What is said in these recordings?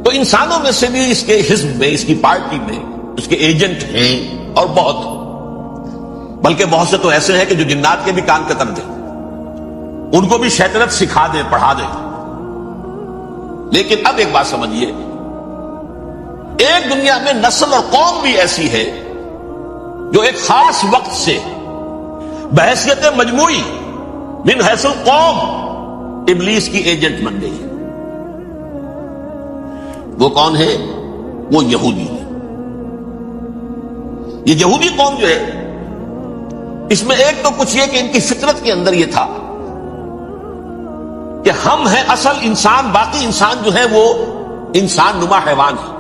تو انسانوں میں سے بھی اس کے حزب میں، اس کی پارٹی میں اس کے ایجنٹ ہیں اور بہت، بلکہ بہت سے تو ایسے ہیں کہ جو جنات کے بھی کان کتر دیں، ان کو بھی شیطنت سکھا دیں، پڑھا دیں۔ لیکن اب ایک بات سمجھیے، ایک دنیا میں نسل اور قوم بھی ایسی ہے جو ایک خاص وقت سے بحیثیت مجموعی من حیث القوم ابلیس کی ایجنٹ بن گئی ہے۔ وہ کون ہے؟ وہ یہودی ہے۔ یہ یہودی قوم جو ہے، اس میں ایک تو کچھ یہ کہ ان کی فطرت کے اندر یہ تھا کہ ہم ہیں اصل انسان، باقی انسان جو ہے وہ انسان نما حیوان ہے۔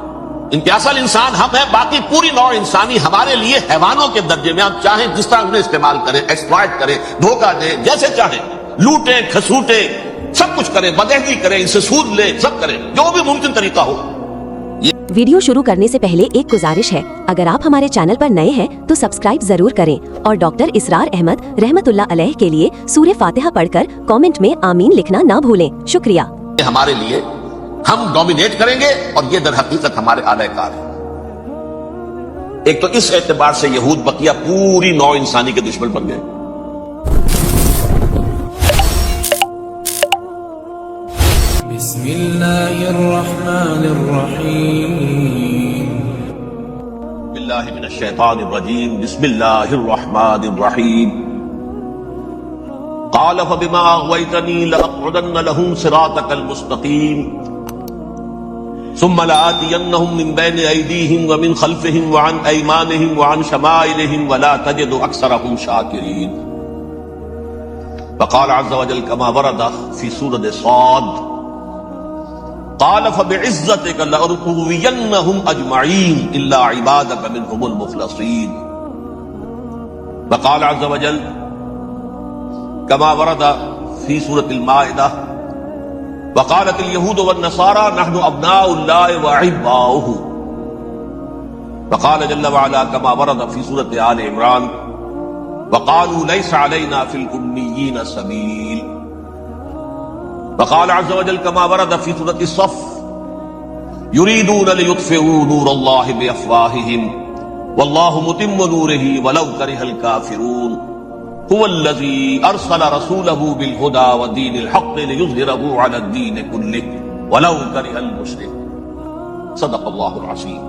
ان کے اصل انسان ہم ہیں، باقی پوری نوع انسانی ہمارے لیے حیوانوں کے درجے میں، آپ چاہیں جس طرح انہیں استعمال کریں، ایکسپلائٹ کریں، دھوکہ دیں، جیسے چاہیں، لوٹیں کھسوٹیں، سب کچھ کریں، بدہضی کریں، ان سے سود لیں، سب کریں، جو بھی ممکن طریقہ ہو۔ ویڈیو شروع کرنے سے پہلے ایک گزارش ہے، اگر آپ ہمارے چینل پر نئے ہیں تو سبسکرائب ضرور کریں اور ڈاکٹر اسرار احمد رحمت اللہ علیہ کے لیے سورہ فاتحہ پڑھ کر کامنٹ میں آمین لکھنا نہ بھولیں۔ شکریہ۔ ہمارے لیے ہم ڈومینیٹ کریں گے اور یہ در حقیقت ہمارے اعلی کار ہیں۔ ایک تو اس اعتبار سے یہود بقیہ پوری نوع انسانی کے دشمن بن گئے۔ بسم اللہ الرحمن الرحیم۔ باللہ من الشیطان الرجیم، بسم اللہ الرحمن الرحیم۔ قال فبما اغويتني لأقعدن لهم صراطك المستقيم ثم لآتينهم من بين أيديهم ومن خلفهم وعن أيمانهم وعن شمائلهم ولا تجد أكثرهم شاكرين۔ وقال عز وجل كما ورد في سورة صاد قال فبعزتك لأغوينهم أجمعين إلا عبادك منهم المخلصين۔ وقال عز وجل كما ورد في سورة المائدة وقالت اليهود والنصارى نحن أبناء الله وأحباؤه۔ وقال جل وعلا كما ورد في سورة آل عمران وقالوا ليس علينا في الأميين سبيل۔ وقال عز وجل كما ورد في سورة الصف يريدون ليطفئوا نور الله بأفواههم والله متم نوره ولو كره الكافرون هو الذي أرسل رسوله بالهدى ودين الحق ليظهره على الدين كله ولو كره المشركون۔ صدق الله العظيم۔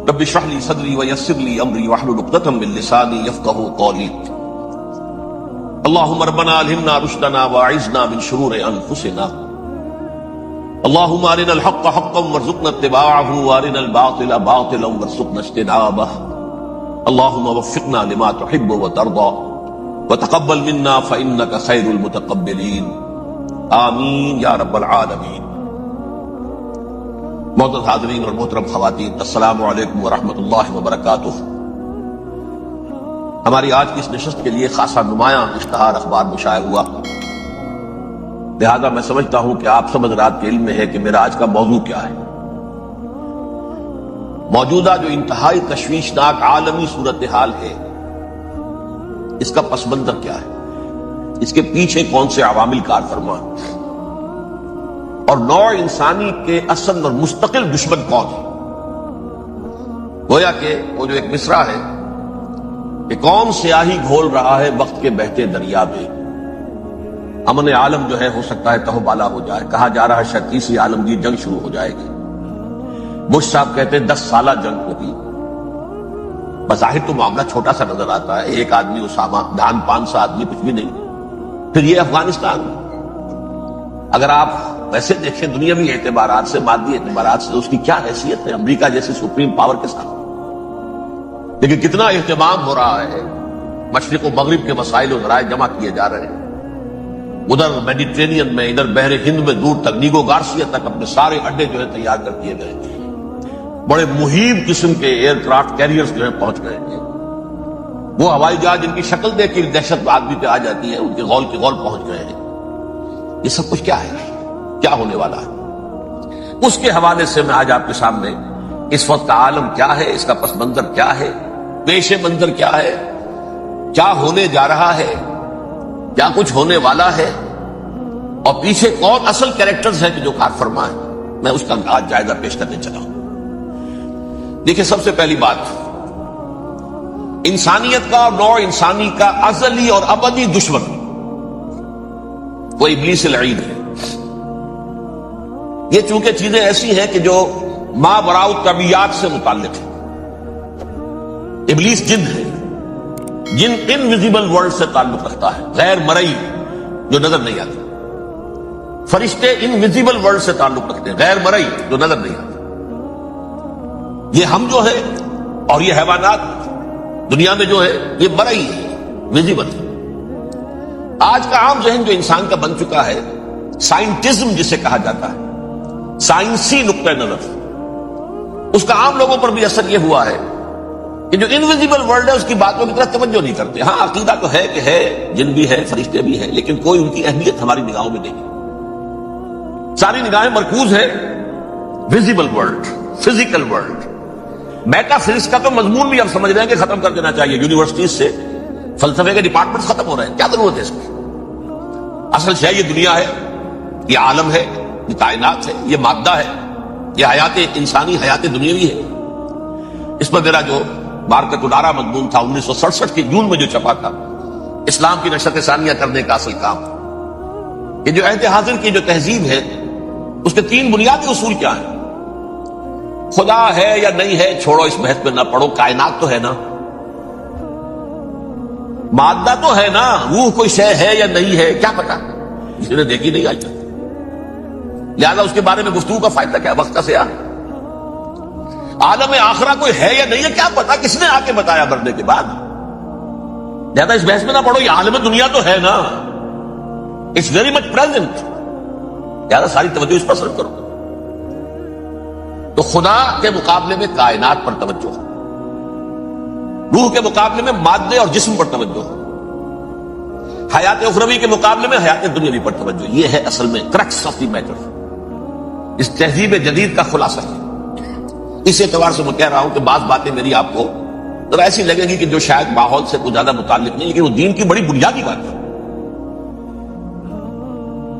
رب اشرح لي صدري ويسر لي أمري واحلل عقدة من لساني يفقهوا قولي۔ اللهم ربنا ألهمنا رشدنا وأعذنا من شرور أنفسنا۔ اللهم أرنا الحق حقا وارزقنا اتباعه وأرنا الباطل باطلا وارزقنا اجتنابه۔ اللهم وفقنا لما تحب وترضى وتقبل منا فإنك خير المتقبلين، آمین یا رب العالمین۔ معزز حاضرین اور محترم خواتین، السلام علیکم ورحمۃ اللہ وبرکاتہ۔ ہماری آج کی اس نشست کے لیے خاصا نمایاں اشتہار اخبار میں شائع ہوا، لہذا میں سمجھتا ہوں کہ آپ سب حضرات کے علم میں ہے کہ میرا آج کا موضوع کیا ہے۔ موجودہ جو انتہائی تشویشناک عالمی صورتحال ہے، اس کا پس منظر کیا ہے، اس کے پیچھے کون سے عوامل کار فرما، اور نوع انسانی کے اصل اور مستقل دشمن کون ہے۔ گویا کہ وہ جو ایک مصرع ہے کہ کون سیاہی گھول رہا ہے وقت کے بہتے دریا میں، امن عالم جو ہے ہو سکتا ہے تہو بالا ہو جائے، کہا جا رہا ہے شاید تیسری عالمگیر جنگ شروع ہو جائے گی۔ بش صاحب کہتے ہیں 10 سالہ جنگ ہوگی۔ بظاہر تو معاملہ چھوٹا سا نظر آتا ہے، ایک آدمی اسامہ، دھان 500 آدمی، کچھ بھی نہیں۔ پھر یہ افغانستان، اگر آپ ویسے دیکھیں دنیاوی اعتبارات سے، مادی اعتبارات سے، اس کی کیا حیثیت ہے امریکہ جیسے سپریم پاور کے ساتھ، لیکن کتنا اہتمام ہو رہا ہے، مشرق و مغرب کے مسائل و ذرائع جمع کیے جا رہے ہیں، ادھر میڈیٹرینین میں، ادھر بحر ہند میں، دور تک نیگو گارسیا تک اپنے سارے اڈے جو ہے تیار کر دیے گئے، بڑے مہیم قسم کے ایئر کرافٹ کیریئرز جو ہے پہنچ گئے ہیں، وہ ہوائی جہاز جن کی شکل دیکھ کے دہشت آدمی پہ آ جاتی ہے، ان کے غول کے غول پہنچ گئے ہیں۔ یہ سب کچھ کیا ہے، کیا ہونے والا ہے، اس کے حوالے سے میں آج آپ کے سامنے اس وقت کا عالم کیا ہے، اس کا پس منظر کیا ہے، پیش منظر کیا ہے، کیا ہونے جا رہا ہے، کیا کچھ ہونے والا ہے، اور پیچھے کون اصل کیریکٹرز ہیں کہ جو کار فرما ہے، میں اس کا آج جائزہ پیش کرنے چلا ہوں۔ دیکھیں، سب سے پہلی بات، انسانیت کا اور نوع انسانی کا ازلی اور ابدی دشمن وہ ابلیس لعین ہے۔ یہ چونکہ چیزیں ایسی ہیں کہ جو ما وراء الطبیعات سے متعلق ہے۔ ابلیس جن ہے، جن انویزیبل ورلڈ سے تعلق رکھتا ہے، غیر مرئی جو نظر نہیں آتی۔ فرشتے انویزیبل ورلڈ سے تعلق رکھتے ہیں، غیر مرئی جو نظر نہیں آتی۔ یہ ہم جو ہے اور یہ حیوانات دنیا میں جو ہے یہ مرئی ہے، ویزیبل ہے۔ آج کا عام ذہن جو انسان کا بن چکا ہے، سائنٹزم جسے کہا جاتا ہے، سائنسی نقطہ نظر، اس کا عام لوگوں پر بھی اثر یہ ہوا ہے کہ جو انویزیبل ورلڈ ہے اس کی باتوں کی طرف توجہ نہیں کرتے۔ ہاں، عقیدہ تو ہے کہ ہے، جن بھی ہے، فرشتے بھی ہیں، لیکن کوئی ان کی اہمیت ہماری نگاہوں میں نہیں۔ ساری نگاہیں مرکوز ہے visible world, physical world. Meta physics کا تو مضمون بھی اب سمجھ رہے ہیں کہ ختم کر دینا چاہیے، یونیورسٹیز سے فلسفے کے ڈپارٹمنٹ ختم ہو رہے ہیں، کیا ضرورت ہے اس کی؟ اصل شے یہ دنیا ہے، یہ عالم ہے، یہ کائنات ہے، یہ مادہ ہے، یہ حیات انسانی، حیات دنیاوی ہے۔ اس پر میرا جو بارکت العرا مضمون تھا 1967 کے جون میں جو چھپا تھا، اسلام کی نشرت ثانیہ کرنے کا اصل کام، یہ جو عہد حاضر کی جو تہذیب ہے اس کے 3 بنیادی اصول کیا ہیں؟ خدا ہے یا نہیں ہے چھوڑو، اس بحث میں نہ پڑھو، کائنات تو ہے نا، مادہ تو ہے نا، روح کوئی شے ہے یا نہیں ہے کیا پتا، کسی نے دیکھی نہیں آئی، لہذا اس کے بارے میں گفتگو کا فائدہ کیا، وقت کا سیاح۔ عالم آخرہ کوئی ہے یا نہیں ہے کیا پتا، کس نے آ کے بتایا مرنے کے بعد، لہذا اس بحث میں نہ پڑھو، یہ عالم دنیا تو ہے نا، اٹس ویری مچ پریزنٹ، لہذا ساری توجہ اس پر صرف کرو۔ تو خدا کے مقابلے میں کائنات پر توجہ، روح کے مقابلے میں مادے اور جسم پر توجہ، حیات اخروی کے مقابلے میں حیات دنیاوی پر توجہ۔ یہ ہے اصل میں کرکس آف دی میٹر، اس تہذیب جدید کا خلاصہ ہے۔ اس اعتبار سے میں کہہ رہا ہوں کہ بعض باتیں میری آپ کو ذرا ایسی لگے گی کہ جو شاید ماحول سے کچھ زیادہ متعلق نہیں، لیکن وہ دین کی بڑی بنیادی بات ہے۔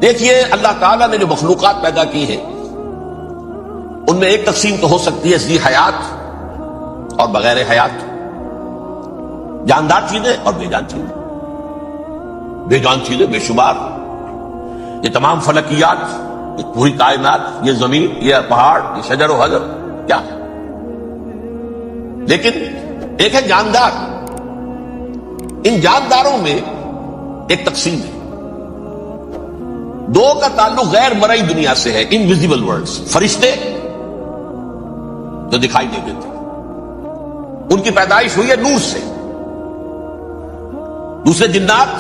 دیکھیے، اللہ تعالیٰ نے جو مخلوقات پیدا کی ہے ان میں ایک تقسیم تو ہو سکتی ہے ذی حیات اور بغیر حیات، جاندار چیزیں اور بے جان چیزیں۔ بے جان چیزیں بے شمار، یہ تمام فلکیات، یہ پوری کائنات، یہ زمین، یہ پہاڑ، یہ شجر و حجر، کیا ہے؟ لیکن ایک ہے جاندار۔ ان جانداروں میں ایک تقسیم ہے، 2 کا تعلق غیر مرئی دنیا سے ہے، انویزیبل ورلڈز، فرشتے جو دکھائی نہیں دیتے، ان کی پیدائش ہوئی ہے نور سے۔ دوسرے جنات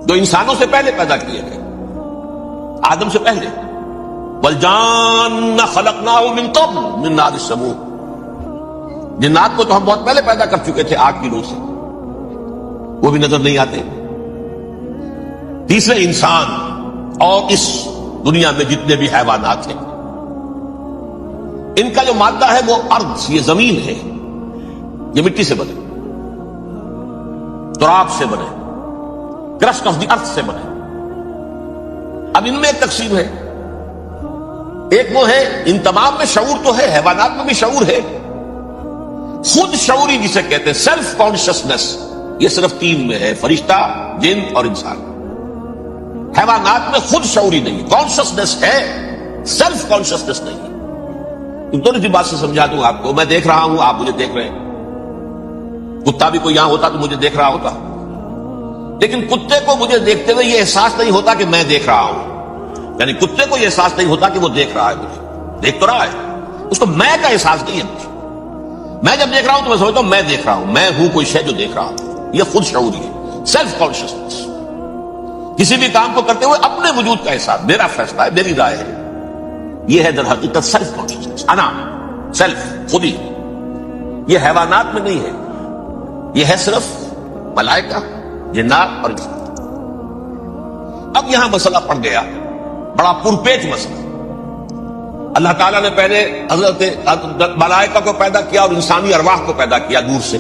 جو انسانوں سے پہلے پیدا کیے گئے، آدم سے پہلے، وَالْجَانَّ خَلَقْنَاهُ مِن قَبْلُ مِن نَارِ السَّمُومِ، جنات کو تو ہم بہت پہلے پیدا کر چکے تھے آگ کی نور سے، وہ بھی نظر نہیں آتے۔ تیسرے انسان اور اس دنیا میں جتنے بھی حیوانات ہیں، ان کا جو مادہ ہے وہ ارض، یہ زمین ہے، یہ مٹی سے بنے، تراب سے بنے، کرسٹ آف دی ارتھ سے بنے۔ اب ان میں ایک تقسیم ہے، ایک وہ ہے، ان تمام میں شعور تو ہے، حیوانات میں بھی شعور ہے، خود شعوری جسے کہتے ہیں سیلف کانشسنس، یہ صرف 3 میں ہے، فرشتہ، جن اور انسان۔ حیوانات میں خود شعوری نہیں، کانشسنس ہے، سیلف کانشسنس نہیں ہے۔ تھوڑی سی بات سے سمجھا دوں آپ کو، میں دیکھ رہا ہوں، آپ مجھے دیکھ رہے ہیں، کتا بھی کوئی یہاں ہوتا تو مجھے دیکھ رہا ہوتا، لیکن کتے کو مجھے دیکھتے ہوئے یہ احساس نہیں ہوتا کہ میں دیکھ رہا ہوں، یعنی کتے کو یہ احساس نہیں ہوتا کہ وہ دیکھ رہا ہے، مجھے دیکھ تو رہا ہے، اس کو میں کا احساس نہیں ہے مجھے۔ میں جب دیکھ رہا ہوں تو میں سمجھتا ہوں میں دیکھ رہا ہوں، میں ہوں کوئی شے جو دیکھ رہا ہوں، یہ خود شعوری ہے، سیلف کانشسنس۔ کسی بھی کام کو کرتے ہوئے اپنے وجود کا احساس، میرا فیصلہ ہے، میری رائے ہے، یہ ہے در حقیقت سیلف کانشسنس، انا، سیلف، خودی۔ یہ حیوانات میں نہیں ہے، یہ ہے صرف ملائکہ، جنات اور انسان۔ اب یہاں مسئلہ پڑ گیا، بڑا پرپیچ مسئلہ۔ اللہ تعالیٰ نے پہلے حضرت ملائکہ کو پیدا کیا اور انسانی ارواح کو پیدا کیا نور سے،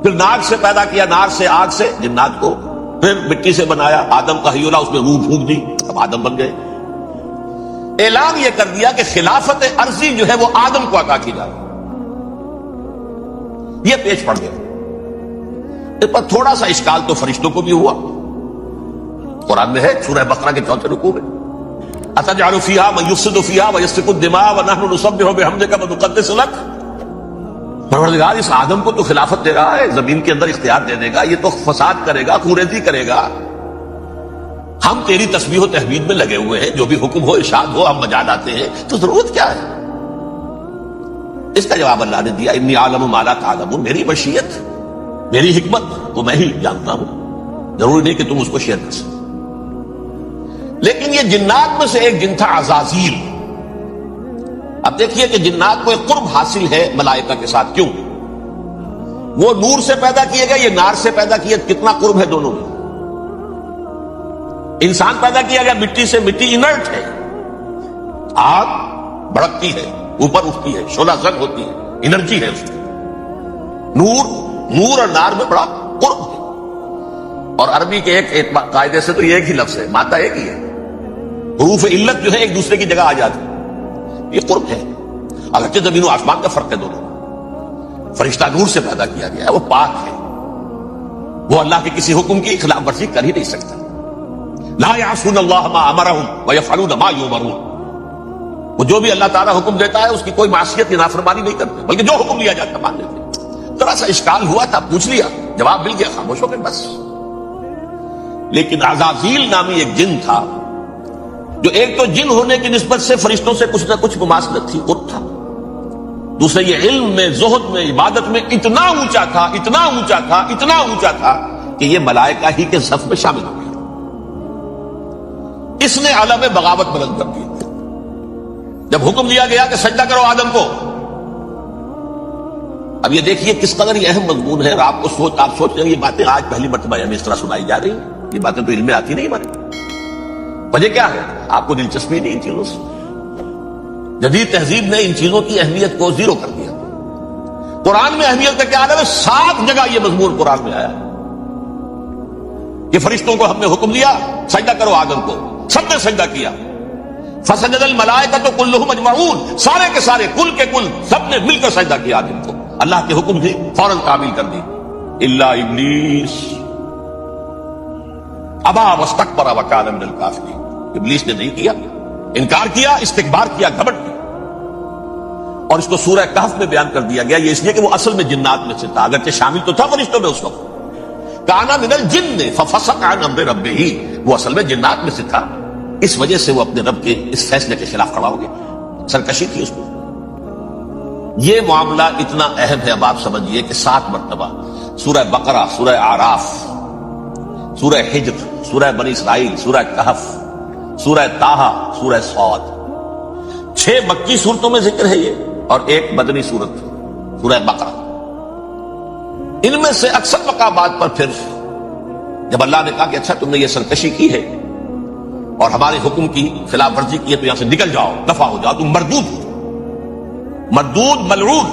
پھر نار سے پیدا کیا، نار سے، آگ سے جنات کو، پھر مٹی سے بنایا، آدم کا حیولہ، اس میں روح پھونک دی، اب آدم بن گئے۔ اعلان یہ کر دیا کہ خلافت عرضی جو ہے وہ آدم کو عطا کی جائے. یہ پیش پڑ گیا. اس پر تھوڑا سا اشکال تو فرشتوں کو بھی ہوا. قرآن میں ہے سورہ بقرہ کے 4 رکوع میں اتجعل فیہا من یفسد فیہا ویسفک الدماء ونحن نسبح بحمدک ونقدس لک. پروردگار اس آدم کو تو خلافت دے رہا ہے, زمین کے اندر اختیار دے دے گا, یہ تو فساد کرے گا, خوریزی کرے گا, ہم تیری تسبیح و تحمید میں لگے ہوئے ہیں, جو بھی حکم ہو ارشاد ہو ہم بجا لاتے ہیں, تو ضرورت کیا ہے؟ اس کا جواب اللہ نے دیا انی اعلم ما لا تعلمون, میری مشیت میری حکمت وہ میں ہی جانتا ہوں, ضروری نہیں کہ تم اس کو شیئر کر سکو. لیکن یہ جنات میں سے ایک جن تھا عزازیل. اب دیکھیے کہ جنات کو ایک قرب حاصل ہے ملائکہ کے ساتھ. کیوں؟ وہ نور سے پیدا کیے گئے, یہ نار سے پیدا کیے, کتنا قرب ہے دونوں میں. انسان پیدا کیا گیا مٹی سے, مٹی انرٹ ہے, آگ بھڑکتی ہے, اوپر اٹھتی ہے, شعلہ زن ہوتی ہے, انرجی ہے اس میں. نور اور نار میں بڑا قرب ہے. اور عربی کے ایک قاعدے سے تو یہ ایک ہی لفظ ہے, مادہ ایک ہی ہے, حروف علت جو ہے ایک دوسرے کی جگہ آ جاتی ہے. یہ قرب ہے. اگرچہ زمین و آسمان کا فرق ہے دونوں. فرشتہ نور سے پیدا کیا گیا ہے, وہ پاک ہے, وہ اللہ کے کسی حکم کی خلاف ورزی کر ہی نہیں سکتا. لا یعصون اللہ ما امرہم ویفعلون ما یؤمرون. وہ جو بھی اللہ تعالیٰ حکم دیتا ہے اس کی کوئی معصیت یا نافرمانی نہیں کرتے, بلکہ جو حکم لیا جاتا مان لیتے. ذرا سا اشکال ہوا تھا, پوچھ لیا, جواب مل گیا, خاموش ہو گئے بس. لیکن عزازیل نامی ایک جن تھا جو ایک تو جن ہونے کی نسبت سے فرشتوں سے کچھ نہ کچھ مماثلت تھی, قرب تھا. دوسرے یہ علم میں, زہد میں, عبادت میں اتنا اونچا تھا, اتنا اونچا تھا, اتنا اونچا تھا کہ یہ ملائکہ ہی کے صف میں شامل ہو گیا. اس نے عالم بغاوت بلند کر دی. جب حکم دیا گیا کہ سجدہ کرو آدم کو, اب یہ دیکھیے کس قدر یہ اہم مضمون ہے. آپ سوچ رہے ہیں یہ باتیں آج پہلی مرتبہ ہمیں اس طرح سنائی جا رہی ہیں. یہ باتیں تو علم میں آتی نہیں ہمارے. وجہ کیا ہے؟ آپ کو دلچسپی نہیں ان چیزوں سے. جدید تہذیب نے ان چیزوں کی اہمیت کو زیرو کر دیا. قرآن میں اہمیت کا کیا عالم ہے؟ 7 جگہ یہ مضمون قرآن میں آیا کہ فرشتوں کو ہم نے حکم دیا سجدہ کرو آدم کو, سب نے سجدہ کیا. فسجد الملائکۃ کلھم اجمعون, سارے کے سارے, کل کے کل, سب نے مل کر سجدہ کیا آدم کو. اللہ کے حکم بھی فوراً تعمیل کر دی. الا ابلیس ابا واستکبر وکان من الکافرین. ابلیس نے نہیں کیا, انکار کیا, استکبار کیا, گھمنڈ کیا. اور اس کو سورہ کہف میں بیان کر دیا گیا. یہ اس لیے کہ وہ اصل میں جنات میں سے تھا, اگرچہ شامل تو تھا فرشتوں میں اس وقت. کانا من الجن ففسق عن امر ربہ, وہ اصل میں جنات میں سے تھا, اس وجہ سے وہ اپنے رب کے اس فیصلے کے خلاف کھڑا ہو گیا. سرکشی تھی اس کو. یہ معاملہ اتنا اہم ہے, اب آپ سمجھیے کہ 7 مرتبہ سورہ بقرہ, سورہ اعراف, سورہ حجر, سورہ بنی اسرائیل, سورہ کہف, سورہ طٰہٰ, سورہ صاد, 6 مکی صورتوں میں ذکر ہے یہ, اور 1 مدنی صورت سورہ بقرہ. ان میں سے اکثر مقامات پر پھر جب اللہ نے کہا کہ اچھا تم نے یہ سرکشی کی ہے اور ہمارے حکم کی خلاف ورزی کی ہے تو یہاں سے نکل جاؤ, دفع ہو جاؤ, تم مردود ہو, مردود ملعون.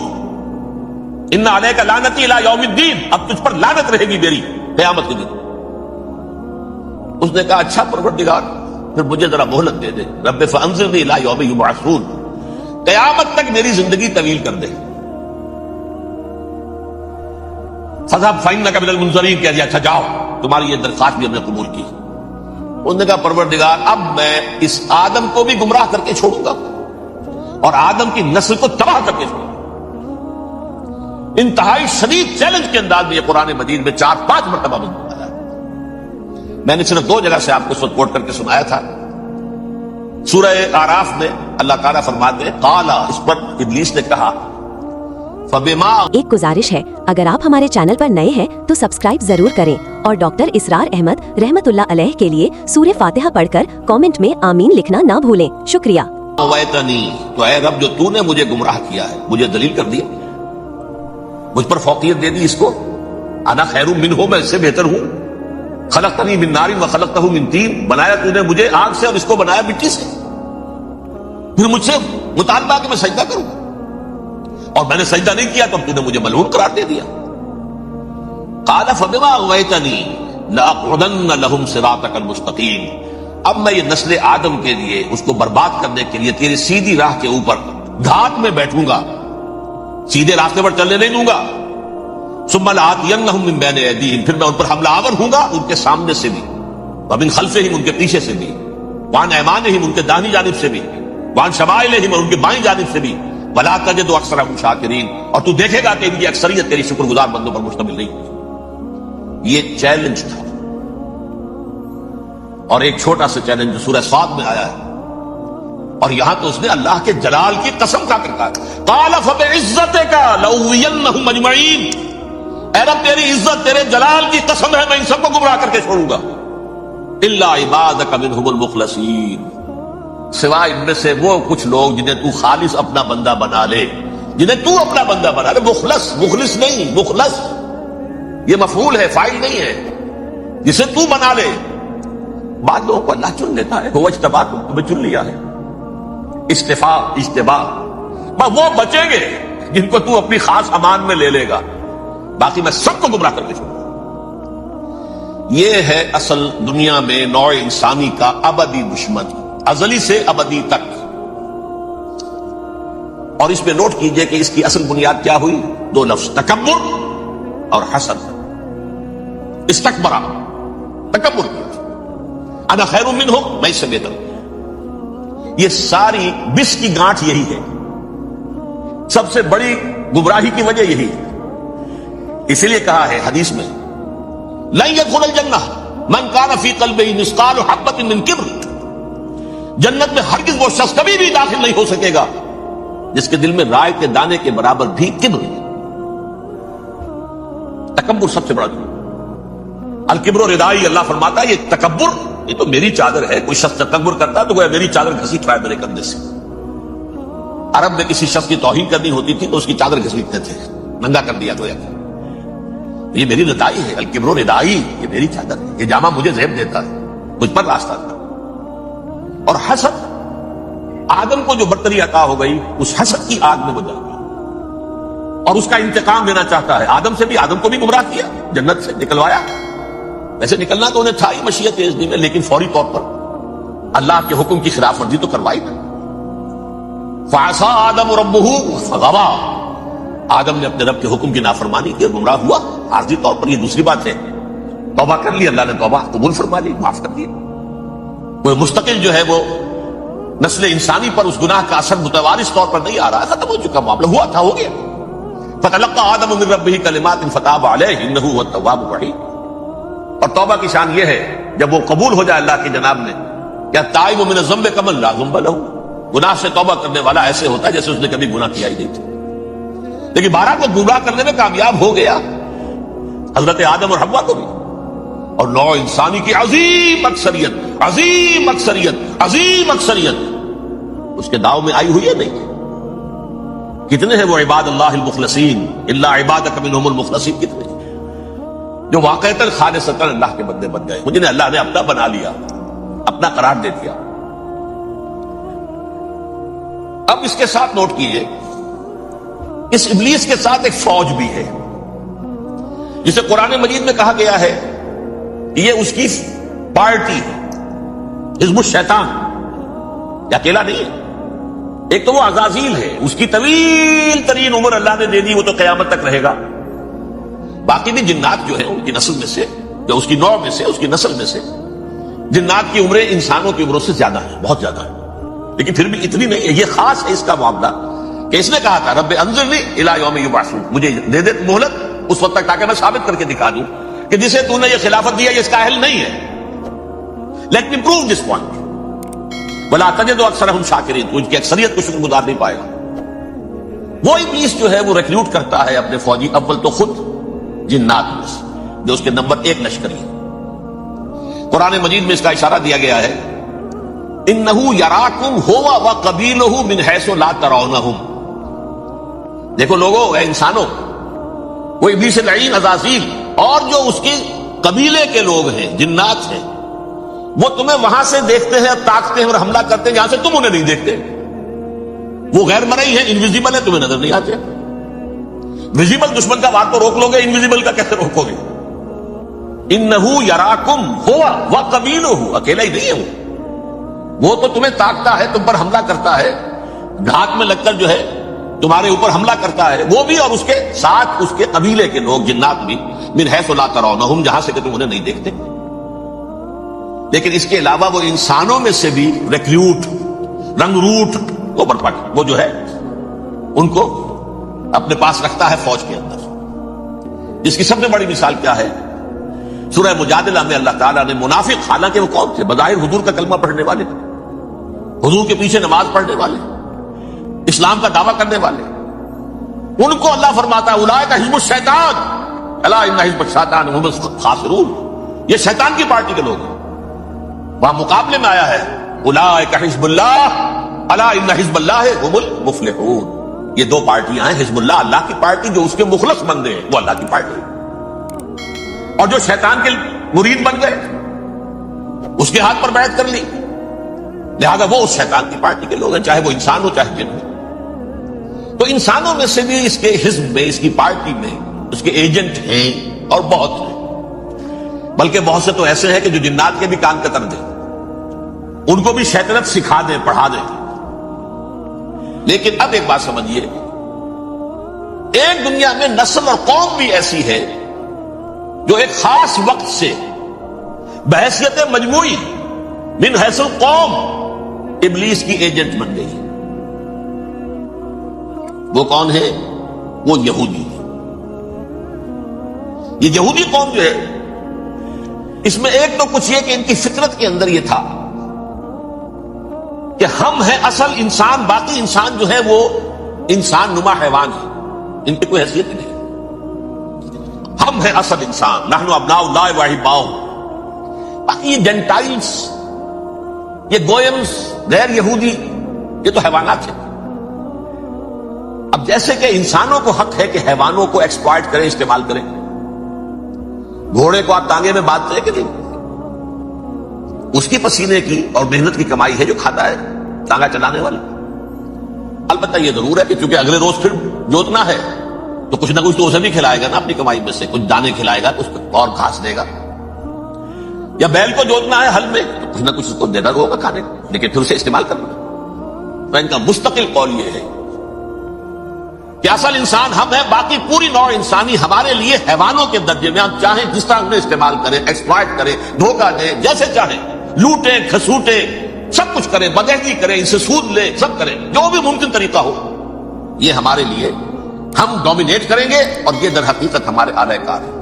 ان علیک لعنتی الی یوم الدین, اب تجھ پر لعنت رہے گی میری قیامت کے دن. اس نے کہا اچھا پروردگار پھر مجھے ذرا مہلت دے دے, رب فانظرنی الی یوم یبعثون, قیامت تک میری زندگی طویل کر دے. فذهب فإنك من المنظرین, کہہ دیا اچھا جاؤ, تمہاری یہ درخواست بھی ہم نے قبول کی. انہوں نے کہا پروردگار اب میں اس آدم کو بھی گمراہ کر کے چھوڑوں گا اور آدم کی نسل کو تباہ کر کے چھوڑوں گا. انتہائی شدید چیلنج کے انداز میں یہ قرآن مجید میں 4-5 مرتبہ مضمون آیا. میں نے صرف 2 جگہ سے آپ کو کوٹ کر کے سنایا تھا. سورہ اعراف میں اللہ تعالیٰ فرماتے ہیں قالا, اس پر ابلیس نے کہا فبما. ایک گزارش ہے, اگر آپ ہمارے چینل پر نئے ہیں تو سبسکرائب ضرور کریں اور ڈاکٹر اسرار احمد رحمت اللہ علیہ کے لیے سورہ فاتحہ پڑھ کر کامنٹ میں آمین لکھنا نہ بھولیں. شکریہ. ویتنی, تو اے رب جو تو نے مجھے گمراہ کیا ہے, مجھے دلیل کر دیا, مجھ پر فوقیت دے دی اس کو. انا خیر منہ, میں اس سے بہتر ہوں. خلقتنی من نار وخلقتہ من طین, بنایا تو نے مجھے آگ سے اور اس کو بنایا مٹی سے. پھر مجھ سے مطالبہ کہ میں سجدہ کروں, اور میں نے سجدہ نہیں کیا تو اب تو نے مجھے ملعون قرار دے دیا. قال فبما اغویتنی لاقعدن لهم صراطک المستقیم, اب میں یہ نسل آدم کے لیے اس کو برباد کرنے کے لیے تیری سیدھی راہ کے اوپر گھات میں بیٹھوں گا، سیدھے راستے پر چلنے نہیں دوں گا. ثم لآتینہم من بین ایدیہم، پھر میں ان پر حملہ آور ہوں گا ان کے سامنے سے بھی، ومن خلفہم ان کے پیچھے سے بھی، وعن ایمانہم ان کے داہنی جانب سے بھی، وعن شمائلہم اور ان کے بائیں جانب سے بھی، ولا تجد اکثرہم شاکرین، اور تو دیکھے گا کہ ان کی اکثریت تیری شکر گزار بندوں پر مشتمل نہیں ہوگی. یہ چیلنج تھا. اور ایک چھوٹا سا چیلنج جو سورہ صاد میں آیا ہے، اور یہاں تو اس نے اللہ کے جلال کی قسم کھا کر کہا قال فبعزتک لأغوینہم اجمعین، اے رب تیری عزت تیرے جلال کی قسم ہے میں ان سب کو گمراہ کر کے چھوڑوں گا، الا عبادک منہم المخلصین، سوائے ان میں سے وہ کچھ لوگ جنہیں تو خالص اپنا بندہ بنا لے، جنہیں تو اپنا بندہ بنا لے. مخلص، مخلص نہیں، مخلص یہ مفعول ہے، فاعل نہیں ہے، جسے تو بنا لے. بعض لوگوں کو اللہ چن لیتا ہے، وہ اجتباکم، تمہیں چن لیا ہے. استفاء، اجتباء، بس وہ بچیں گے جن کو تو اپنی خاص امان میں لے لے گا، باقی میں سب کو گمراہ کر کے چھوڑوں گا. یہ ہے اصل دنیا میں نوع انسانی کا ابدی دشمن، ازلی سے ابدی تک. اور اس پہ نوٹ کیجئے کہ اس کی اصل بنیاد کیا ہوئی؟ دو لفظ، تکبر اور حسد. استکبرا، تکبر کیا، انا خیر منہ، میں اس سے بہتر ہوں. یہ ساری بس کی گانٹھ یہی ہے، سب سے بڑی گمراہی کی وجہ یہی ہے. اسی لیے کہا ہے حدیث میں لن يدخل الجنہ من کان فی قلبہ مثقال حبۃ من کبر، جنت میں ہرگز وہ شخص کبھی بھی داخل نہیں ہو سکے گا جس کے دل میں رائے کے دانے کے برابر بھی کبر ہے. تکبر سب سے بڑا جرم. الکبر ردائی، اللہ فرماتا ہے یہ تکبر یہ تو میری چادر ہے. کوئی شخص تکبر کرتا تو گویا میری چادر گھسیٹ رہا ہے میرے کندھے سے. عرب میں کسی شخص کی توہین کرنی ہوتی تھی تو اس کی چادر گھسیٹتے تھے، ننگا کر دیا گویا. یہ میری ردائی ہے، الکبر ردائی، یہ میری چادر ہے، یہ جامہ مجھے زیب دیتا ہے، مجھ پر راستہ تھا. اور حسد، آدم کو جو برتری عطا ہو گئی اس حسد کی آگ میں وہ جل گیا اور اس کا انتقام لینا چاہتا ہے. آدم سے بھی، آدم کو بھی گمراہ کیا، جنت سے نکلوایا. ویسے نکلنا تو انہیں تھا ہی مشیت اذنی میں، لیکن فوری طور پر اللہ کے حکم کی خلاف ورزی تو کروائی نا. فعصى آدم ربہ فغوى، آدم نے اپنے رب کے حکم کی نافرمانی کی اور گمراہ ہوا عارضی طور پر. یہ دوسری بات ہے، توبہ کر لی، اللہ نے توبہ قبول فرما لی، معاف کر دی. کوئی مستقل جو ہے وہ نسل انسانی پر اس گناہ کا اثر متوارث طور پر نہیں آ رہا، ختم ہو چکا معاملہ، ہوا تھا ہو گیا. فتلقى آدم من ربہ کلمات فتاب علیہ انہ هو التواب الرحیم. اور توبہ کی شان یہ ہے جب وہ قبول ہو جائے اللہ کے جناب نے، کیا تائب من الذنب کمن لا ذنب له، گناہ سے توبہ کرنے والا ایسے ہوتا ہے جیسے اس نے کبھی گناہ کیا ہی نہیں تھا. لیکن بارہ کو گمراہ کرنے میں کامیاب ہو گیا، حضرت آدم اور حوا کو بھی. اور نوع انسانی کی عظیم اکثریت، عظیم اکثریت، عظیم اکثریت اس کے داؤ میں آئی ہوئی ہے نہیں. کتنے ہیں وہ عباد اللہ المخلصین، الا عبادک منہم المخلصین، کتنے جو واقعتاً خالصتاً اللہ کے بندے بن گئے، جنہیں اللہ نے اپنا بنا لیا، اپنا قرار دے دیا. اب اس کے ساتھ نوٹ کیجئے، اس ابلیس کے ساتھ ایک فوج بھی ہے جسے قرآن مجید میں کہا گیا ہے یہ اس کی پارٹی ہے، حزب الشیطان. یہ اکیلا نہیں ہے. ایک تو وہ عزازیل ہے، اس کی طویل ترین عمر اللہ نے دے دی، وہ تو قیامت تک رہے گا. باقی بھی جنات جو ہیں ان کی نسل میں سے، جو اس کی نوع میں سے، اس کی نسل میں سے، جنات کی عمریں انسانوں کی عمروں سے زیادہ ہیں، بہت زیادہ ہیں. لیکن پھر بھی اتنی نہیں ہے. یہ خاص ہے اس کا معاملہ کہ اس نے کہا تھا رب انظرنی الی یوم یبعثون، مجھے دے دے مہلت اس وقت تک تاکہ میں ثابت کر کے دکھا دوں کہ جسے تو نے یہ خلافت دیا یہ اس کا اہل نہیں ہے. Let me prove this point ولا تجد اکثرہم شاکرین، تو ان کی اکثریت کو شکر گزار نہیں پائے گا. وہ ابلیس جو ہے وہ ریکروٹ کرتا ہے اپنے فوجی، اول تو خود جنات میں سے جو اس کے نمبر 1 لشکری ہے. قرآن مجید میں اس کا اشارہ دیا گیا ہے انہو یراکم ہوا وقبیلہ من حیث لا ترونہم. دیکھو لوگوں، اے انسانوں، وہ ابلیس لعین عزازیل اور جو اس کے قبیلے کے لوگ ہیں، جنات ہیں، وہ تمہیں وہاں سے دیکھتے ہیں، تاکتے ہیں اور حملہ کرتے ہیں جہاں سے تم انہیں نہیں دیکھتے. وہ غیر مرئی ہیں، انویزیبل ہے، تمہیں نظر نہیں آتے. ویزیبل دشمن کا وار تو روک لو گے، انویزیبل کا کیسے روکو گے؟ انہو یراکم ہوا وقبیلہ، اکیلا ہی نہیں ہے وہ، وہ تو تمہیں تاکتا ہے، تم پر حملہ کرتا ہے، گھات میں لگ کر جو ہے تمہارے اوپر حملہ کرتا ہے، وہ بھی اور اس کے ساتھ اس کے قبیلے کے لوگ جنات بھی، من حیث لا ترونہم، جہاں سے کہ تم انہیں نہیں دیکھتے۔ لیکن اس کے علاوہ وہ انسانوں میں سے بھی ریکریوٹ، رنگ روٹ، وہ جو ہے ان کو اپنے پاس رکھتا ہے فوج کے اندر، جس کی سب سے بڑی مثال کیا ہے؟ سورہ مجادلہ میں اللہ تعالیٰ نے منافق، حالانکہ وہ کون تھے؟ بظاہر حضور کا کلمہ پڑھنے والے، حضور کے پیچھے نماز پڑھنے والے، اسلام کا دعویٰ کرنے والے، ان کو اللہ فرماتا ہے اولئک حزب الشیطان الا ان حزب الشیطان هم الخاسرون، یہ شیطان کی پارٹی کے لوگ ہیں۔ وہاں مقابلے میں آیا ہے اولئک حزب اللہ الا ان حزب اللہ هم المفلحون، یہ دو پارٹیاں ہیں، حزب اللہ اللہ کی پارٹی جو اس کے مخلص بندے ہیں وہ اللہ کی پارٹی، اور جو شیطان کے مرید بن گئے اس کے ہاتھ پر بیعت کر لی، لہذا وہ اس شیطان کی پارٹی کے لوگ ہیں، چاہے وہ انسان ہو چاہے جن ہو۔ تو انسانوں میں سے بھی اس کے حزب میں، اس کی پارٹی میں اس کے ایجنٹ ہیں اور بہت ہیں، بلکہ بہت سے تو ایسے ہیں کہ جو جنات کے بھی کان کتر دیں، ان کو بھی شیطنت سکھا دیں، پڑھا دیں۔ لیکن اب ایک بات سمجھیے، ایک دنیا میں نسل اور قوم بھی ایسی ہے جو ایک خاص وقت سے بحیثیت مجموعی من حیث القوم ابلیس کی ایجنٹ بن گئی۔ وہ کون ہے؟ وہ یہودی ہے۔ یہ یہودی قوم جو ہے، اس میں ایک تو کچھ یہ کہ ان کی فطرت کے اندر یہ تھا کہ ہم ہیں اصل انسان، باقی انسان جو ہے وہ انسان نما حیوان ہے، ان کی کوئی حیثیت نہیں، ہم ہیں اصل انسان، نحن ابناء اللہ و احباؤہ۔ باقی یہ جنٹائلز، یہ گوئمز، غیر یہودی، یہ تو حیوانات ہیں۔ اب جیسے کہ انسانوں کو حق ہے کہ حیوانوں کو ایکسپلائٹ کریں، استعمال کریں، گھوڑے کو آپ ٹانگے میں باندھتے ہیں کہ نہیں؟ اس کی پسینے کی اور محنت کی کمائی ہے جو کھاتا ہے ٹانگا چلانے والا۔ البتہ یہ ضرور ہے کہ چونکہ اگلے روز پھر جوتنا ہے تو کچھ نہ کچھ تو اسے بھی کھلائے گا نا، اپنی کمائی میں سے کچھ دانے کھلائے گا، کچھ اور گھاس دے گا، یا بیل کو جوتنا ہے ہل میں تو کچھ نہ کچھ اس کو دینا ہوگا کھانے کو، لیکن پھر اسے استعمال کرنا۔ تو ان کا مستقل قول یہ ہے کہ اصل انسان ہم ہیں، باقی پوری نوع انسانی ہمارے لیے حیوانوں کے درجے میں، ہم چاہیں جس طرح انہیں استعمال کریں، ایکسپلائٹ کریں، دھوکہ دیں، جیسے چاہیں لوٹیں کھسوٹیں، سب کچھ کریں، بدہضی کریں، ان سے سود لیں، سب کریں، جو بھی ممکن طریقہ ہو، یہ ہمارے لیے، ہم ڈومینیٹ کریں گے، اور یہ در حقیقت ہمارے اعلی کار ہے۔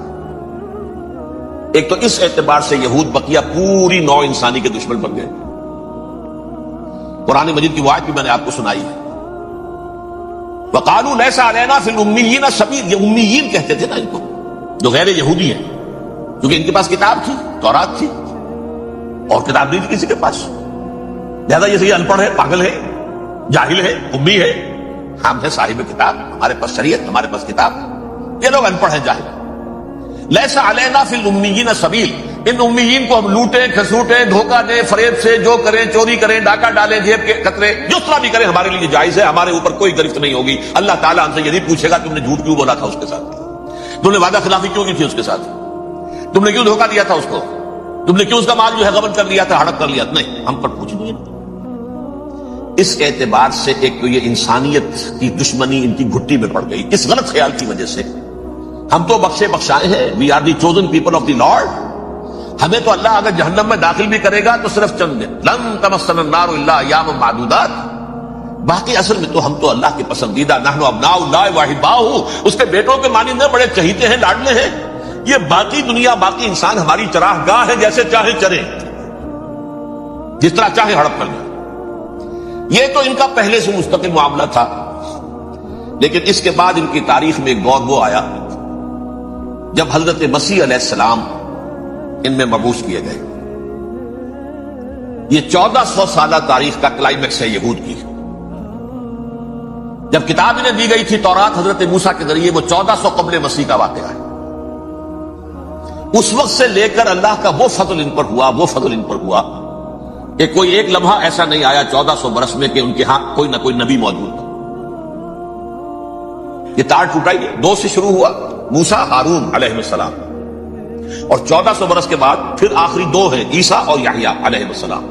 ایک تو اس اعتبار سے یہود بقیہ پوری نوع انسانی کے دشمن بن گئے۔ قرآن مجید کی وہ آیت بھی میں نے آپ کو سنائی ہے، وَقَالُوا لَيْسَ عَلَيْنَا فِي الْأُمِّيِّينَ سَبِيلٌ، یہ امیین کہتے تھے نا ان کو، جو غیر یہودی ہیں، کیونکہ ان کے پاس کتاب تھی، تورات تھی، اور کتاب نہیں تھی کسی کے پاس، لہذا یہ ان پڑھ ہے، پاگل ہے، جاہل ہے، امی ہے، ہم ہیں صاحب کتاب، ہمارے پاس شریعت، ہمارے پاس کتاب، یہ لوگ ان پڑھ ہیں، جاہل۔ لَيْسَ عَلَيْنَا فِي الْأُمِّيِّينَ سَبِيلٌ، ان امیین کو ہم لوٹیں کھسوٹیں، دھوکہ دیں، فریب سے جو کریں، چوری کریں، ڈاکہ ڈالیں، جیب کے قطرے، جس طرح بھی کریں ہمارے لیے جائز ہے، ہمارے اوپر کوئی گرفت نہیں ہوگی۔ اللہ تعالیٰ ہم سے یہ نہیں پوچھے گا تم نے جھوٹ کیوں بولا تھا اس کے ساتھ، تم نے وعدہ خلافی کیوں کی تھی اس کے ساتھ، تم نے کیوں دھوکہ دیا تھا اس کو، تم نے کیوں اس کا مال جو ہے غبن کر لیا تھا، ہڑپ کر لیا، نہیں، ہم پر پوچھ نہیں ہے۔ اس اعتبار سے ایک تو یہ انسانیت کی دشمنی ان کی گھٹی میں پڑ گئی، اس غلط خیال کی وجہ سے ہم تو بخشے بخشائے ہیں، we are the chosen people of the Lord, ہمیں تو اللہ اگر جہنم میں داخل بھی کرے گا تو صرف چند دن، لن تمسنا النار الا ایاما معدودات، باقی اصل میں تو ہم تو اللہ کے پسندیدہ، نحن ابناء اللہ و احباؤہ، اس کے بیٹوں کے مانند بڑے چہیتے ہیں، لاڈلے ہیں۔ یہ باقی دنیا، باقی انسان ہماری چراہ گاہ ہے، جیسے چاہے چرے، جس طرح چاہے ہڑپ کر لیں۔ یہ تو ان کا پہلے سے مستقل معاملہ تھا، لیکن اس کے بعد ان کی تاریخ میں ایک دور وہ آیا جب حضرت مسیح علیہ السلام ان میں مبعوث کیے گئے۔ یہ 1400 سالہ تاریخ کا کلائمیکس ہے یہود کی۔ جب کتاب انہیں دی گئی تھی تورات حضرت موسیٰ کے ذریعے، وہ 1400 قبل مسیح کا واقعہ ہے۔ اس وقت سے لے کر اللہ کا وہ فضل ان پر ہوا، وہ فضل ان پر ہوا کہ کوئی ایک لمحہ ایسا نہیں آیا 1400 برس میں کہ ان کے ہاں کوئی نہ کوئی نبی موجود تھا۔ یہ تار ٹوٹا ہی نہیں، 2 سے شروع ہوا، موسیٰ ہارون علیہ السلام، اور 1400 برس کے بعد پھر آخری 2 ہیں، عیسیٰ اور یحییٰ علیہ السلام۔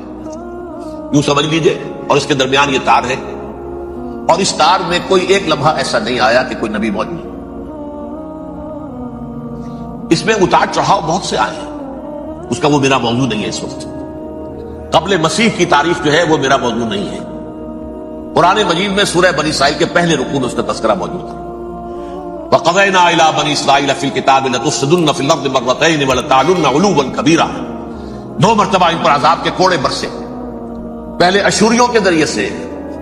یوں سمجھ لیجئے، اور اس کے درمیان یہ تار ہے، اور اس تار میں کوئی ایک لمحہ ایسا نہیں آیا کہ کوئی نبی موجود نہیں۔ اس میں اتار چڑھاؤ بہت سے آئے ہیں، اس کا وہ میرا موضوع نہیں ہے اس وقت۔ قبل مسیح کی تعریف جو ہے وہ میرا موضوع نہیں ہے۔ قرآن مجید میں سورہ بنی اسرائیل کے پہلے رکوع میں اس کا تذکرہ موجود ہے۔ وَقَضَيْنَا إِلَىٰ بَنِي إِسْرَائِيلَ فِي الْكِتَابِ لَتُفْسِدُنَّ فِي الْأَرْضِ مَرَّتَيْنِ وَلَتَعْلُنَّ عُلُوًّا كَبِيرًا، 2 مرتبہ ان پر عذاب کے کوڑے برسے، پہلے اشوریوں کے ذریعے سے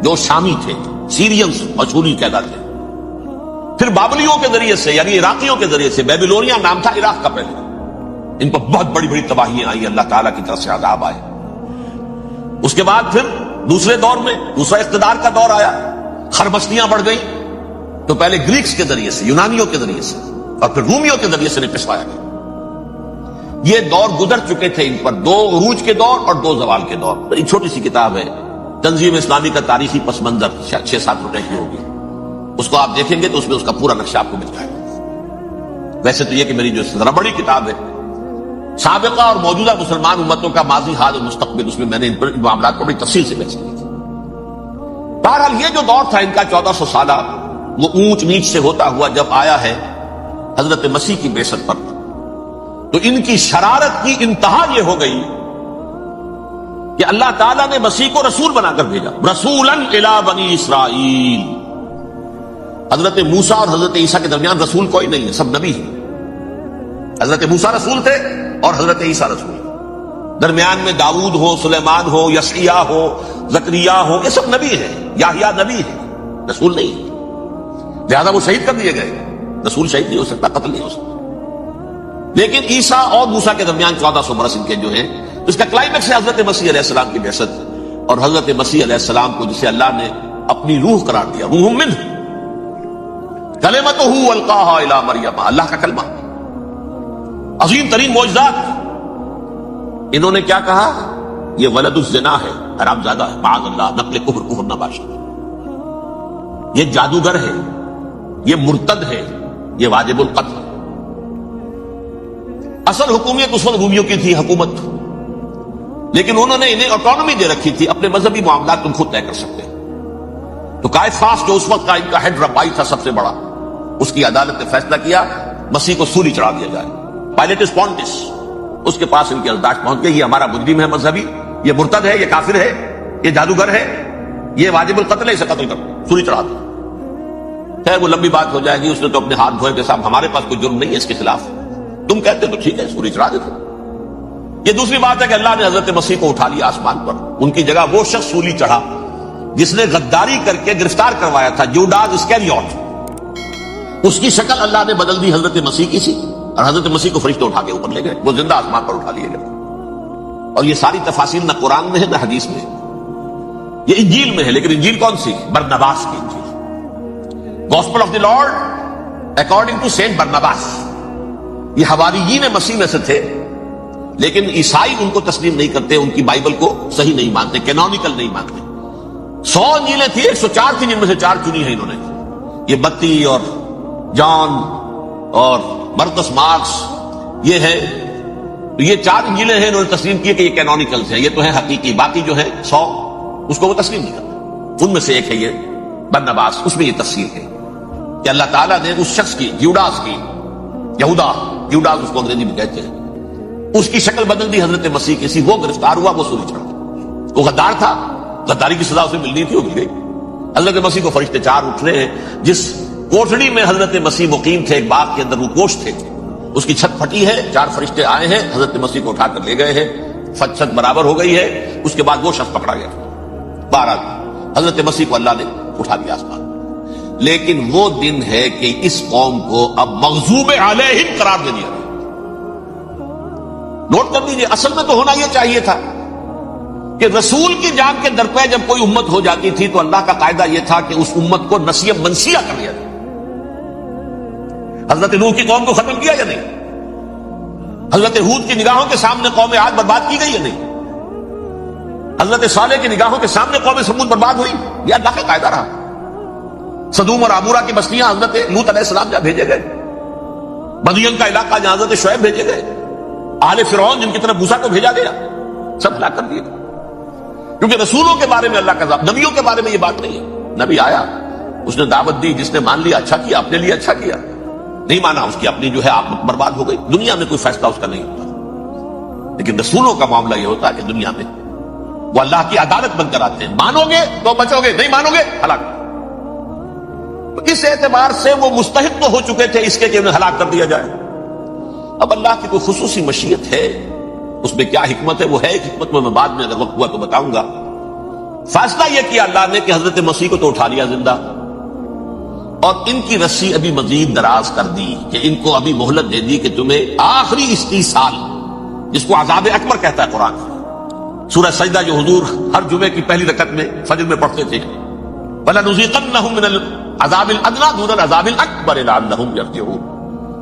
جو شامی تھے، سیرینز اشوری کہلاتے، پھر بابلیوں کے ذریعے سے یعنی عراقیوں کے ذریعے سے، بیبیلونیا نام تھا عراق کا پہلے، ان پر بہت بڑی بڑی تباہیاں آئی، اللہ تعالیٰ کی طرف سے عذاب آئے۔ اس کے بعد پھر دوسرے دور میں دوسرا اقتدار کا دور آیا، خربستیاں بڑھ گئیں، تو پہلے گریکس کے ذریعے سے، یونانیوں کے ذریعے سے، اور پھر رومیوں کے ذریعے سے پسوایا گیا۔ یہ دور گزر چکے تھے ان پر، 2 عروج کے دور اور 2 زوال کے دور۔ بڑی چھوٹی سی کتاب ہے، تنظیم اسلامی کا تاریخی پس منظر، 6-7 روپے کی ہوگی، اس کو آپ دیکھیں گے تو اس میں اس کا پورا نقشہ آپ کو مل جائے گا۔ ویسے تو یہ کہ میری جو ذرا بڑی کتاب ہے، سابقہ اور موجودہ مسلمان امتوں کا ماضی، حال اور مستقبل، اس میں میں نے ان معاملات کو بڑی تفصیل سے بحث کی تھی۔ بہرحال یہ جو دور تھا ان کا 1400 سالہ، وہ اونچ نیچ سے ہوتا ہوا جب آیا ہے حضرت مسیح کی بعثت پر، تو ان کی شرارت کی انتہا یہ ہو گئی کہ اللہ تعالیٰ نے مسیح کو رسول بنا کر بھیجا، رسولاً الی بنی اسرائیل۔ حضرت موسیٰ اور حضرت عیسیٰ کے درمیان رسول کوئی نہیں ہے، سب نبی ہیں۔ حضرت موسیٰ رسول تھے اور حضرت عیسیٰ رسول، درمیان میں داؤد ہو، سلیمان ہو، یسعیاہ ہو، زکریا ہو، یہ سب نبی ہیں، یحییٰ نبی ہے، رسول نہیں ہے، لہذا وہ شہید کر دیے گئے۔ رسول شہید نہیں ہو سکتا، قتل نہیں ہو سکتا۔ لیکن عیسیٰ اور موسیٰ کے درمیان 1400 برس ان کے جو ہیں، اس کا کلائمیکس ہے حضرت مسیح علیہ السلام کی بعثت، اور حضرت مسیح علیہ السلام کو جسے اللہ نے اپنی روح قرار دیا، روح منہ، کلمتہ القاہا الی مریم، اللہ کا کلمہ، عظیم ترین معجزات۔ انہوں نے کیا کہا؟ یہ ولد الزنا ہے، حرام زادہ ہے، معاذ اللہ، نقل کفر نباشا، یہ جادوگر ہے، یہ مرتد ہے، یہ واجب القتل۔ اصل حکومت اس وقت رومیوں کی تھی حکومت، لیکن انہوں نے انہیں آٹونومی دے رکھی تھی، اپنے مذہبی معاملات تم خود طے کر سکتے ہیں۔ تو قائفاس جو اس وقت کا ان کا ہیڈ ربائی تھا سب سے بڑا، اس کی عدالت نے فیصلہ کیا مسیح کو سولی چڑھا دیا جائے۔ پائلیٹس پونٹس اس کے پاس ان کی ارزداشت پہنچ گئی، یہ ہمارا مجرم ہے مذہبی، یہ مرتد ہے، یہ کافر ہے، یہ جادوگر ہے، یہ واجب القتل ہے، اسے قتل کرو، سولی چڑھا دو۔ خیر وہ لمبی بات ہو جائے گی، اس نے تو اپنے ہاتھ دھوئے کہ صاحب ہمارے پاس کوئی جرم نہیں ہے اس کے خلاف، تم کہتے تو ٹھیک ہے سولی چڑھا دیتے۔ یہ دوسری بات ہے کہ اللہ نے حضرت مسیح کو اٹھا لیا آسمان پر، ان کی جگہ وہ شخص سولی چڑھا جس نے غداری کر کے گرفتار کروایا تھا، جوڈاس اسکیریوٹ، اس کی شکل اللہ نے بدل دی حضرت مسیح کی سی، اور حضرت مسیح کو فرشتے اٹھا کے اوپر لے گئے، وہ زندہ آسمان پر اٹھا لیے گئے۔ اور یہ ساری تفاصیل نہ قرآن میں ہے نہ حدیث میں ہے، یہ انجیل میں ہے، لیکن انجیل کون سی؟ برنباس کی انجیل، gospel of the Lord according to saint Barnabas. یہ حواریین مسیح میں سے تھے، لیکن عیسائی ان کو تسلیم نہیں کرتے، ان کی بائبل کو صحیح نہیں مانتے، کینونیکل نہیں مانتے۔ 100 انجیلیں تھی، 104 تھی، جن میں سے 4 چنی ہیں انہوں نے، یہ بتی اور جان اور مرکس مارکس، یہ ہے، یہ 4 انجیلیں ہیں، انہوں نے تسلیم کی کہ یہ کینونیکلز ہیں، یہ تو ہے حقیقی، باقی جو ہے 100 اس کو وہ تسلیم نہیں کرتے۔ ان میں سے ایک ہے یہ برنباس، اس میں یہ تفصیل ہے کہ اللہ تعالیٰ نے اس شخص کی، جوڈاس کی، یہودا جوڈاس اس کو انگریزی میں کہتے ہیں، اس کی شکل بدل دی حضرت مسیح کی سی، وہ گرفتار ہوا، وہ سولی چڑھا، وہ غدار تھا، غداری کی سزا اسے ملنی تھی، وہ مل گئی۔ حضرت مسیح کو فرشتے 4 اٹھ رہے ہیں، جس کوٹڑی میں حضرت مسیح مقیم تھے، ایک باغ کے اندر وہ کوش تھے، اس کی چھت پھٹی ہے، 4 فرشتے آئے ہیں، حضرت مسیح کو اٹھا کر لے گئے ہیں، چھت برابر ہو گئی ہے، اس کے بعد وہ شخص پکڑا گیا۔ بہرحال حضرت مسیح کو اللہ نے اٹھا دیا آسمان۔ لیکن وہ دن ہے کہ اس قوم کو اب مغضوب علیہم قرار دے دیا۔ نوٹ کر لیجیے، اصل میں تو ہونا یہ چاہیے تھا کہ رسول کی جان کے در پہ جب کوئی امت ہو جاتی تھی تو اللہ کا قاعدہ یہ تھا کہ اس امت کو نسیہ منسیہ کر دیا جائے۔ حضرت نوح کی قوم کو ختم کیا یا نہیں؟ حضرت ہود کی نگاہوں کے سامنے قوم عاد برباد کی گئی یا نہیں؟ حضرت صالح کی نگاہوں کے سامنے قوم سمود برباد ہوئی، یہ اللہ کا قاعدہ رہا۔ سدوم اور عمورہ کی بستیاں حضرت لوط علیہ السلام جہاں بھیجے گئے، مدین کا علاقہ جہاں حضرت شعیب بھیجے گئے، آل فرعون جن کی طرف موسیٰ کو بھیجا گیا، سب ہلاک کر دیے گئے۔ کیونکہ رسولوں کے بارے میں اللہ کا عذاب، نبیوں کے بارے میں یہ بات نہیں ہے. نبی آیا، اس نے دعوت دی، جس نے مان لیا اچھا کیا، اپنے لیے اچھا کیا، نہیں مانا اس کی اپنی جو ہے آپ برباد ہو گئی. دنیا میں کوئی فیصلہ اس کا نہیں ہوتا، لیکن رسولوں کا معاملہ یہ ہوتا ہے کہ دنیا میں وہ اللہ کی عدالت بن کر آتے ہیں. مانو گے تو بچو گے، نہیں مانو گے ہلاک. اس اعتبار سے وہ مستحق تو ہو چکے تھے اس کے کہ انہیں ہلاک کر دیا جائے. اب اللہ کی کوئی خصوصی مشیت ہے، اس میں کیا حکمت ہے، وہ ہے ایک حکمت میں بعد میں اگر وقت ہوا تو بتاؤں گا. فیصلہ یہ کیا اللہ نے کہ حضرت مسیح کو تو اٹھا لیا زندہ، اور ان کی رسی ابھی مزید دراز کر دی کہ ان کو ابھی مہلت دے دی کہ تمہیں آخری استیصال، جس کو عذاب اکبر کہتا ہے قرآن. سورہ سجدہ جو حضور ہر جمعے کی پہلی رکعت میں فجر میں پڑھتے تھے، وَلَنُذِيقَنَّهُم مِّنَ الْعَذَابِ الْأَدْنَىٰ دُونَ الْعَذَابِ الْأَكْبَرِ لَعَلَّهُمْ يَرْجِعُونَ.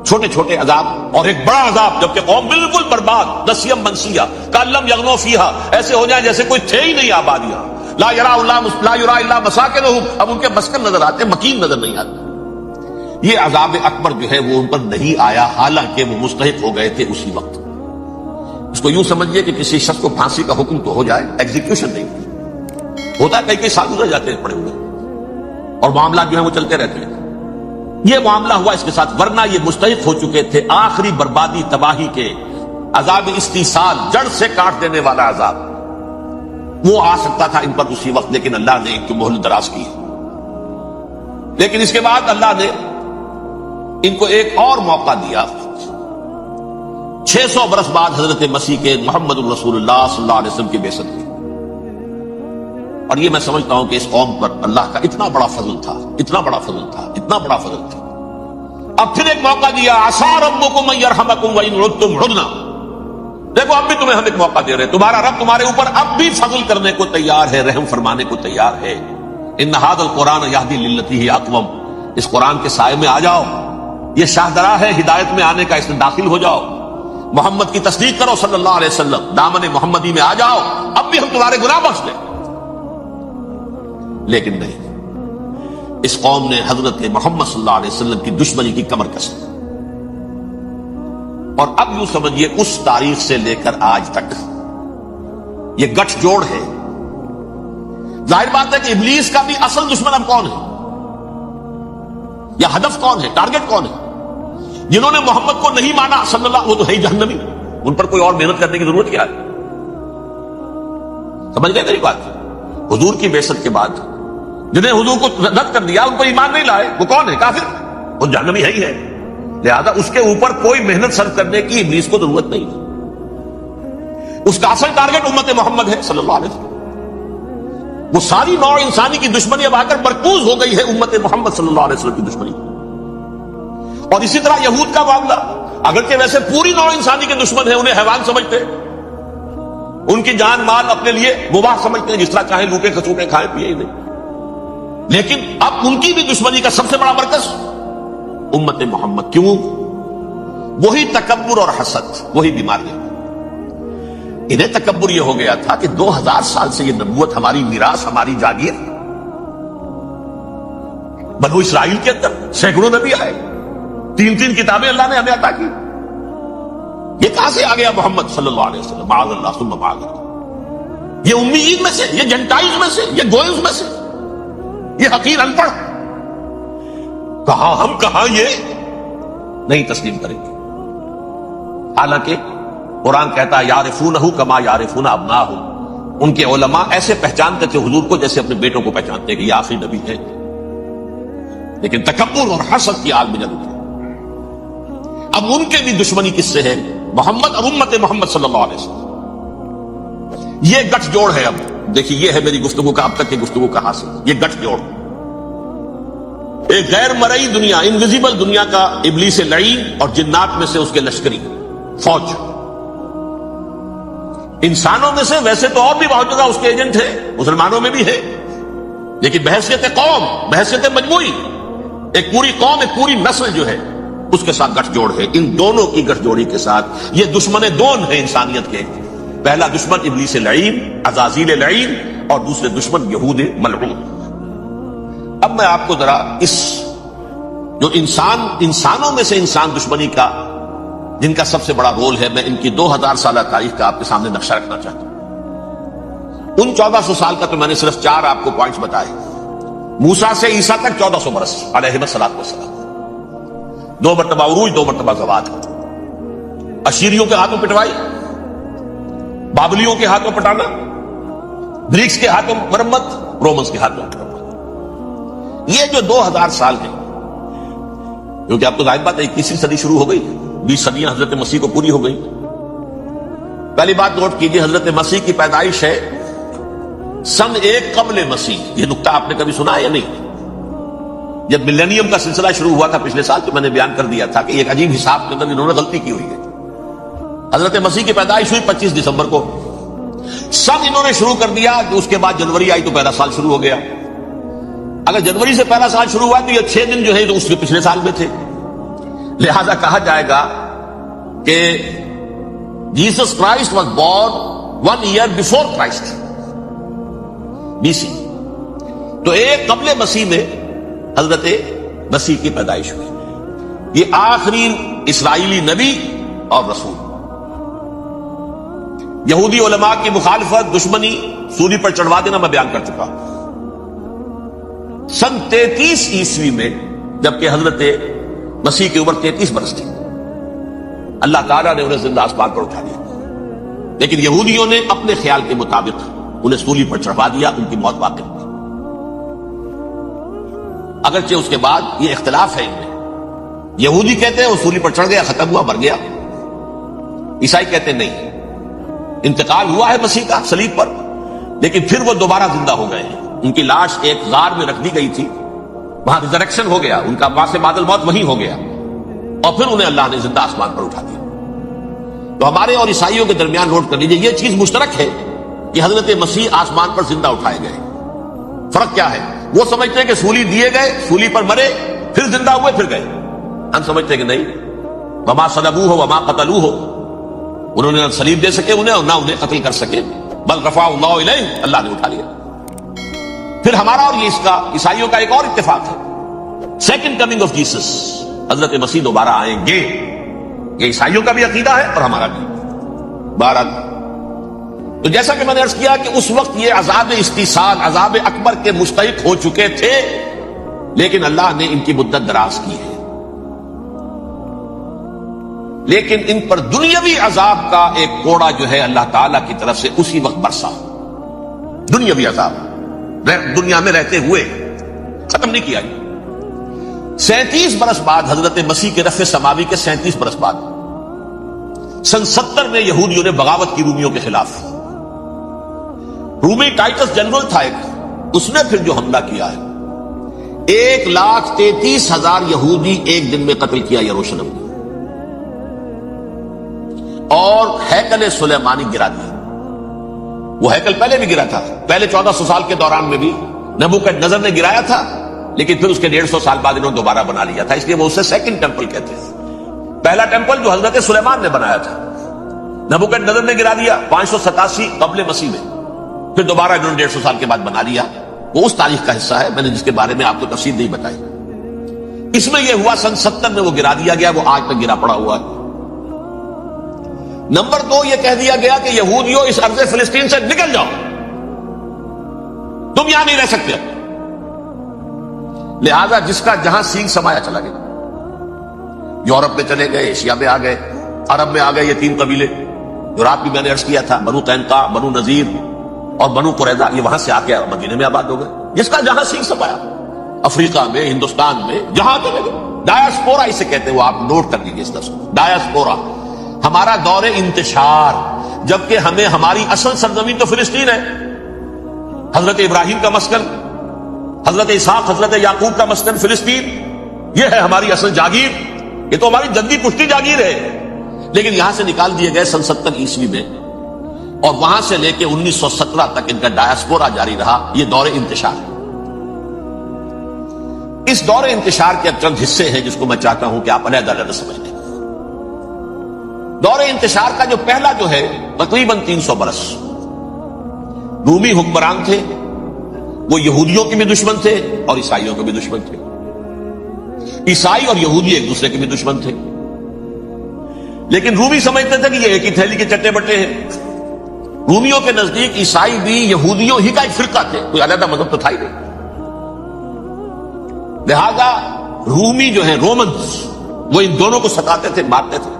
چھوٹے چھوٹے عذاب اور ایک بڑا عذاب، جبکہ قوم بالکل برباد، نسیم منسیہ، کأن لم یغنوا فیہا، ایسے ہو جائیں جیسے کوئی تھے ہی نہیں آبادیاں. لا یرا الا مساکنہم، اب ان کے مسکن نظر آتے، مکین نظر نہیں آتے. یہ عذاب اکبر جو ہے وہ ان پر نہیں آیا، حالانکہ وہ مستحق ہو گئے تھے اسی وقت. اس کو یوں سمجھیے کہ کسی شخص کو پھانسی کا حکم تو ہو جائے، ایگزیکیوشن نہیں ہوتا ہے. کئی سال گزر جاتے ہیں پڑے ہوئے اور معاملات جو ہیں وہ چلتے رہتے ہیں. یہ معاملہ ہوا اس کے ساتھ، ورنہ یہ مستحق ہو چکے تھے آخری بربادی تباہی کے عذاب استیصال، جڑ سے کاٹ دینے والا عذاب. وہ آ سکتا تھا ان پر اسی وقت، لیکن اللہ نے ان کی مہلت دراز کی. لیکن اس کے بعد اللہ نے ان کو ایک اور موقع دیا. 600 برس بعد حضرت مسیح کے محمد الرسول اللہ صلی اللہ علیہ وسلم کی بعثت کی. اور یہ میں سمجھتا ہوں کہ اس قوم پر اللہ کا اتنا بڑا فضل تھا، اتنا بڑا فضل تھا، اتنا بڑا فضل تھا. اب پھر ایک موقع دیا، عسى ربكم ان يرحمكم وان عدتم عدنا. دیکھو اب بھی تمہیں ہم ایک موقع دے رہے ہیں، تمہارا رب تمہارے اوپر اب بھی فضل کرنے کو تیار ہے، رحم فرمانے کو تیار ہے. ان هذا القرآن يهدي للتي هي اقوم. اس قرآن کے سائے میں آ جاؤ، یہ شاہدرا ہے ہدایت میں آنے کا، اس میں داخل ہو جاؤ، محمد کی تصدیق کرو صلی اللہ علیہ وسلم، دامن محمدی میں آ جاؤ، اب بھی ہم تمہارے گناہ بخش دیں. لیکن نہیں، اس قوم نے حضرت محمد صلی اللہ علیہ وسلم کی دشمنی کی کمر کسی. اور اب یوں سمجھیے اس تاریخ سے لے کر آج تک یہ گٹھ جوڑ ہے. ظاہر بات ہے کہ ابلیس کا بھی اصل دشمن اب کون ہے، یا ہدف کون ہے، ٹارگٹ کون ہے؟ جنہوں نے محمد کو نہیں مانا صلی اللہ، وہ تو ہے ہی جہنمی، ان پر کوئی اور محنت کرنے کی ضرورت کیا ہے؟ سمجھ گئے میری بات؟ حضور کی بعثت کے بعد جنہیں حضور کو رد کر دیا، ان کو ایمان نہیں لائے، وہ کون ہے؟ کافر، وہ جہنمی ہے ہی ہے. لہذا اس کے اوپر کوئی محنت صرف کرنے کی ابلیس کو ضرورت نہیں ہے. اس کا اصل ٹارگٹ امت محمد ہے صلی اللہ علیہ وسلم. وہ ساری نوع انسانی کی دشمنی اب آ کر مرکوز ہو گئی ہے امت محمد صلی اللہ علیہ وسلم کی دشمنی. اور اسی طرح یہود کا معاملہ، اگرچہ ویسے پوری نوع انسانی کے دشمن ہیں، انہیں حیوان سمجھتے، ان کی جان مال اپنے لیے مباح سمجھتے ہیں، جس طرح چاہیں لوٹے کھسوٹے کھائیں پیے ہی نہیں. لیکن اب ان کی بھی دشمنی کا سب سے بڑا مرکز امت محمد. کیوں؟ وہی تکبر اور حسد، وہی بیماریاں. انہیں تکبر یہ ہو گیا تھا کہ 2000 سال سے یہ نبوت ہماری میراث، ہماری جاگیر. بنو اسرائیل کے اندر سینکڑوں نبی آئے، 3 کتابیں اللہ نے ہمیں عطا کی. یہ کہاں سے آ گیا محمد صلی اللہ علیہ وسلم؟ معاذ اللہ ثم معاذ اللہ. یہ امیین میں سے، یہ جنٹائلز میں سے، یہ گوئلز میں سے، یہ حقیر ان پڑھ. کہاں ہم کہاں یہ نہیں تسلیم کریں گے. حالانکہ قرآن کہتا ہے یعرفونہ کما یعرفون ابناہم. ان کے علماء ایسے پہچانتے تھے حضور کو جیسے اپنے بیٹوں کو پہچانتے ہیں کہ یہ آخری نبی ہے. لیکن تکبر اور حسد کی آگ میں جل اٹھے. اب ان کے بھی دشمنی کس سے ہے؟ محمد اور امت محمد صلی اللہ علیہ وسلم. یہ گٹھ جوڑ ہے. اب دیکھیے یہ ہے میری گفتگو کا اب تک کی گفتگو کا حاصل. یہ گٹھ جوڑ ایک غیر مرئی دنیا، انویزیبل دنیا کا ابلیس لعین اور جنات میں سے اس کے لشکری فوج. انسانوں میں سے ویسے تو اور بھی بہت جگہ اس کے ایجنٹ ہیں، مسلمانوں میں بھی ہے، لیکن بحیثیت قوم، بحیثیت مجموعی، ایک پوری قوم، ایک پوری نسل جو ہے اس کے ساتھ گٹھ جوڑ ہے. ان دونوں کی گٹھ جوڑی کے ساتھ یہ دشمن دون ہیں انسانیت کے. پہلا دشمن ابلیس لعین، عزازیل لعین، اور دوسرے دشمن یہود ملعون. اب میں آپ کو ذرا اس جو انسانوں میں سے انسان دشمنی کا جن کا سب سے بڑا رول ہے، میں ان کی 2000 سالہ تاریخ کا آپ کے سامنے نقشہ رکھنا چاہتا ہوں. ان 1400 سال کا تو میں نے صرف 4 آپ کو پوائنٹس بتائے. موسیٰ سے عیسیٰ تک 1400 برس علیہ الصلوۃ والسلام. 2 مرتبہ عروج، 2 مرتبہ زوال. اشیریوں کے ہاتھوں پٹوائی، بابلیوں کے ہاتھوں پٹانا، گریکس کے ہاتھوں مرمت، رومنس کے ہاتھوں مرمت. یہ جو 2000 سال ہیں، کیونکہ اب تو ظاہر بات ہے 21ویں صدی شروع ہو گئی، 20 صدیاں حضرت مسیح کو پوری ہو گئی. پہلی بات نوٹ کیجئے، حضرت مسیح کی پیدائش ہے سن 1 قبل مسیح. یہ نقطہ آپ نے کبھی سنا ہے یا نہیں؟ جب ملینیم کا سلسلہ شروع ہوا تھا پچھلے سال، تو میں نے بیان کر دیا تھا کہ ایک عجیب حساب کے اندر انہوں نے غلطی کی ہوئی ہے. حضرت مسیح کی پیدائش ہوئی 25 دسمبر کو. سن انہوں نے شروع کر دیا کہ اس کے بعد جنوری آئی تو پہلا سال شروع ہو گیا. اگر جنوری سے پہلا سال شروع ہوا تو یہ 6 دن جو ہے تو اس کے پچھلے سال میں تھے. لہذا کہا جائے گا کہ Jesus Christ was born 1 year before Christ, BC. تو 1 قبل مسیح میں حضرت مسیح کی پیدائش ہوئی. یہ آخری اسرائیلی نبی اور رسول. یہودی علماء کی مخالفت، دشمنی، سولی پر چڑھوا دینا میں بیان کر چکا. سن 33 عیسوی میں جبکہ حضرت مسیح کی عمر 33 برس تھی، اللہ تعالیٰ نے انہیں زندہ آسمان پر اٹھا دیا. لیکن یہودیوں نے اپنے خیال کے مطابق انہیں سولی پر چڑھوا دیا. ان کی موت واقع ہوئی. اگرچہ اس کے بعد یہ اختلاف ہے ان میں. یہودی کہتے ہیں وہ سولی پر چڑھ گیا، ختم ہوا، مر گیا. عیسائی کہتے ہیں نہیں، انتقال ہوا ہے مسیح کا صلیب پر، لیکن پھر وہ دوبارہ زندہ ہو گئے ہیں. ان کی لاش ایک غار میں رکھ دی گئی تھی، وہاں ریزریکشن ہو گیا، ان کا باعث بعد الموت وہیں ہو گیا، اور پھر انہیں اللہ نے زندہ آسمان پر اٹھا دیا. تو ہمارے اور عیسائیوں کے درمیان نوٹ کر لیجیے، یہ چیز مشترک ہے کہ حضرت مسیح آسمان پر زندہ اٹھائے گئے. فرق کیا ہے؟ وہ سمجھتے ہیں کہ سولی دیے گئے، سولی پر مرے، پھر زندہ ہوئے، پھر گئے. ہم سمجھتے ہیں کہ نہیں، وما صلبوہ وما قتلوہ، انہوں نے نہ صلیب دے سکے انہیں اور نہ انہیں قتل کر سکے، بل رفعہ اللہ الیہ، اللہ نے اٹھا لیا. پھر ہمارا اور یہ اس کا عیسائیوں کا ایک اور اتفاق ہے، سیکنڈ کمنگ آف جیسس، حضرت مسیح دوبارہ آئیں گے. یہ عیسائیوں کا بھی عقیدہ ہے اور ہمارا بھی. بہرحال تو جیسا کہ میں نے عرض کیا کہ اس وقت یہ عذاب استیصال، عذاب اکبر کے مستحق ہو چکے تھے، لیکن اللہ نے ان کی مدت دراز کی ہے. لیکن ان پر دنیاوی عذاب کا ایک کوڑا جو ہے اللہ تعالی کی طرف سے اسی وقت برسا. دنیاوی عذاب دنیا میں رہتے ہوئے ختم نہیں کیا. 37 برس بعد حضرت مسیح کے رفع سماوی کے 37 برس بعد سن 70 میں یہودیوں نے بغاوت کی رومیوں کے خلاف. رومی ٹائٹس جنرل تھا ایک، اس نے پھر جو حملہ کیا ہے 1,33,000 یہودی ایک دن میں قتل کیا یروشلم میں، اور ہیکل سلیمانی گرا دیا. وہ ہیکل پہلے بھی گرا تھا، پہلے 1400 سال کے دوران میں بھی نبوکدنضر نے گرایا تھا، لیکن پھر اس کے 150 سال بعد انہوں نے دوبارہ بنا لیا تھا، اس لیے وہ اسے سیکنڈ ٹیمپل کہتے ہیں. پہلا ٹیمپل جو حضرت سلیمان نے بنایا تھا نبوکدنضر نے گرا دیا 587 قبل مسیح میں، پھر دوبارہ انہوں نے 150 سال کے بعد بنا لیا. وہ اس تاریخ کا حصہ ہے میں نے جس کے بارے میں آپ کو تفصیل نہیں بتائی. اس میں یہ ہوا سن 70 میں وہ گرا دیا گیا، وہ آج تک گرا پڑا ہوا ہے. نمبر 2 یہ کہہ دیا گیا کہ یہودیوں اس ارض فلسطین سے نکل جاؤ، تم یہاں نہیں رہ سکتے. لہذا جس کا جہاں سینگ سمایا چلا گیا. یورپ میں چلے گئے، ایشیا میں آ گئے، عرب میں آ گئے. یہ 3 قبیلے جو رات بھی میں نے عرض کیا تھا، بنو قینقاع، بنو نذیر اور بنو قریظہ، یہ وہاں سے آ کے مدینے میں آباد ہو گئے. جس کا جہاں سینگ سمایا، افریقہ میں، ہندوستان میں، جہاں چلے گئے. ڈایاسپورا اسے کہتے ہیں، وہ آپ نوٹ کر لیجیے اس لفظ کو، ڈایاسپورا. ہمارا دور انتشار، جبکہ ہمیں ہماری اصل سرزمین تو فلسطین ہے. حضرت ابراہیم کا مسکن، حضرت اسحاق، حضرت یعقوب کا مسکن فلسطین، یہ ہے ہماری اصل جاگیر، یہ تو ہماری جدی پشتی جاگیر ہے. لیکن یہاں سے نکال دیے گئے سن 70 عیسوی میں، اور وہاں سے لے کے 1917 تک ان کا ڈایاسپورا جاری رہا. یہ دور انتشار ہے. اس دور انتشار کے اب چند حصے ہیں جس کو میں چاہتا ہوں کہ آپ علیحدہ علیحدہ سمجھ لیں. دور انتشار کا جو پہلا جو ہے تقریباً 300 برس رومی حکمران تھے. وہ یہودیوں کے بھی دشمن تھے اور عیسائیوں کے بھی دشمن تھے. عیسائی اور یہودی ایک دوسرے کے بھی دشمن تھے، لیکن رومی سمجھتے تھے کہ یہ ایک ہی تھیلی کے چٹے بٹے ہیں. رومیوں کے نزدیک عیسائی بھی یہودیوں ہی کا ایک فرقہ تھے، کوئی علیحدہ مذہب تو تھا ہی نہیں. لہذا رومی جو ہیں رومنز، وہ ان دونوں کو ستاتے تھے، مارتے تھے،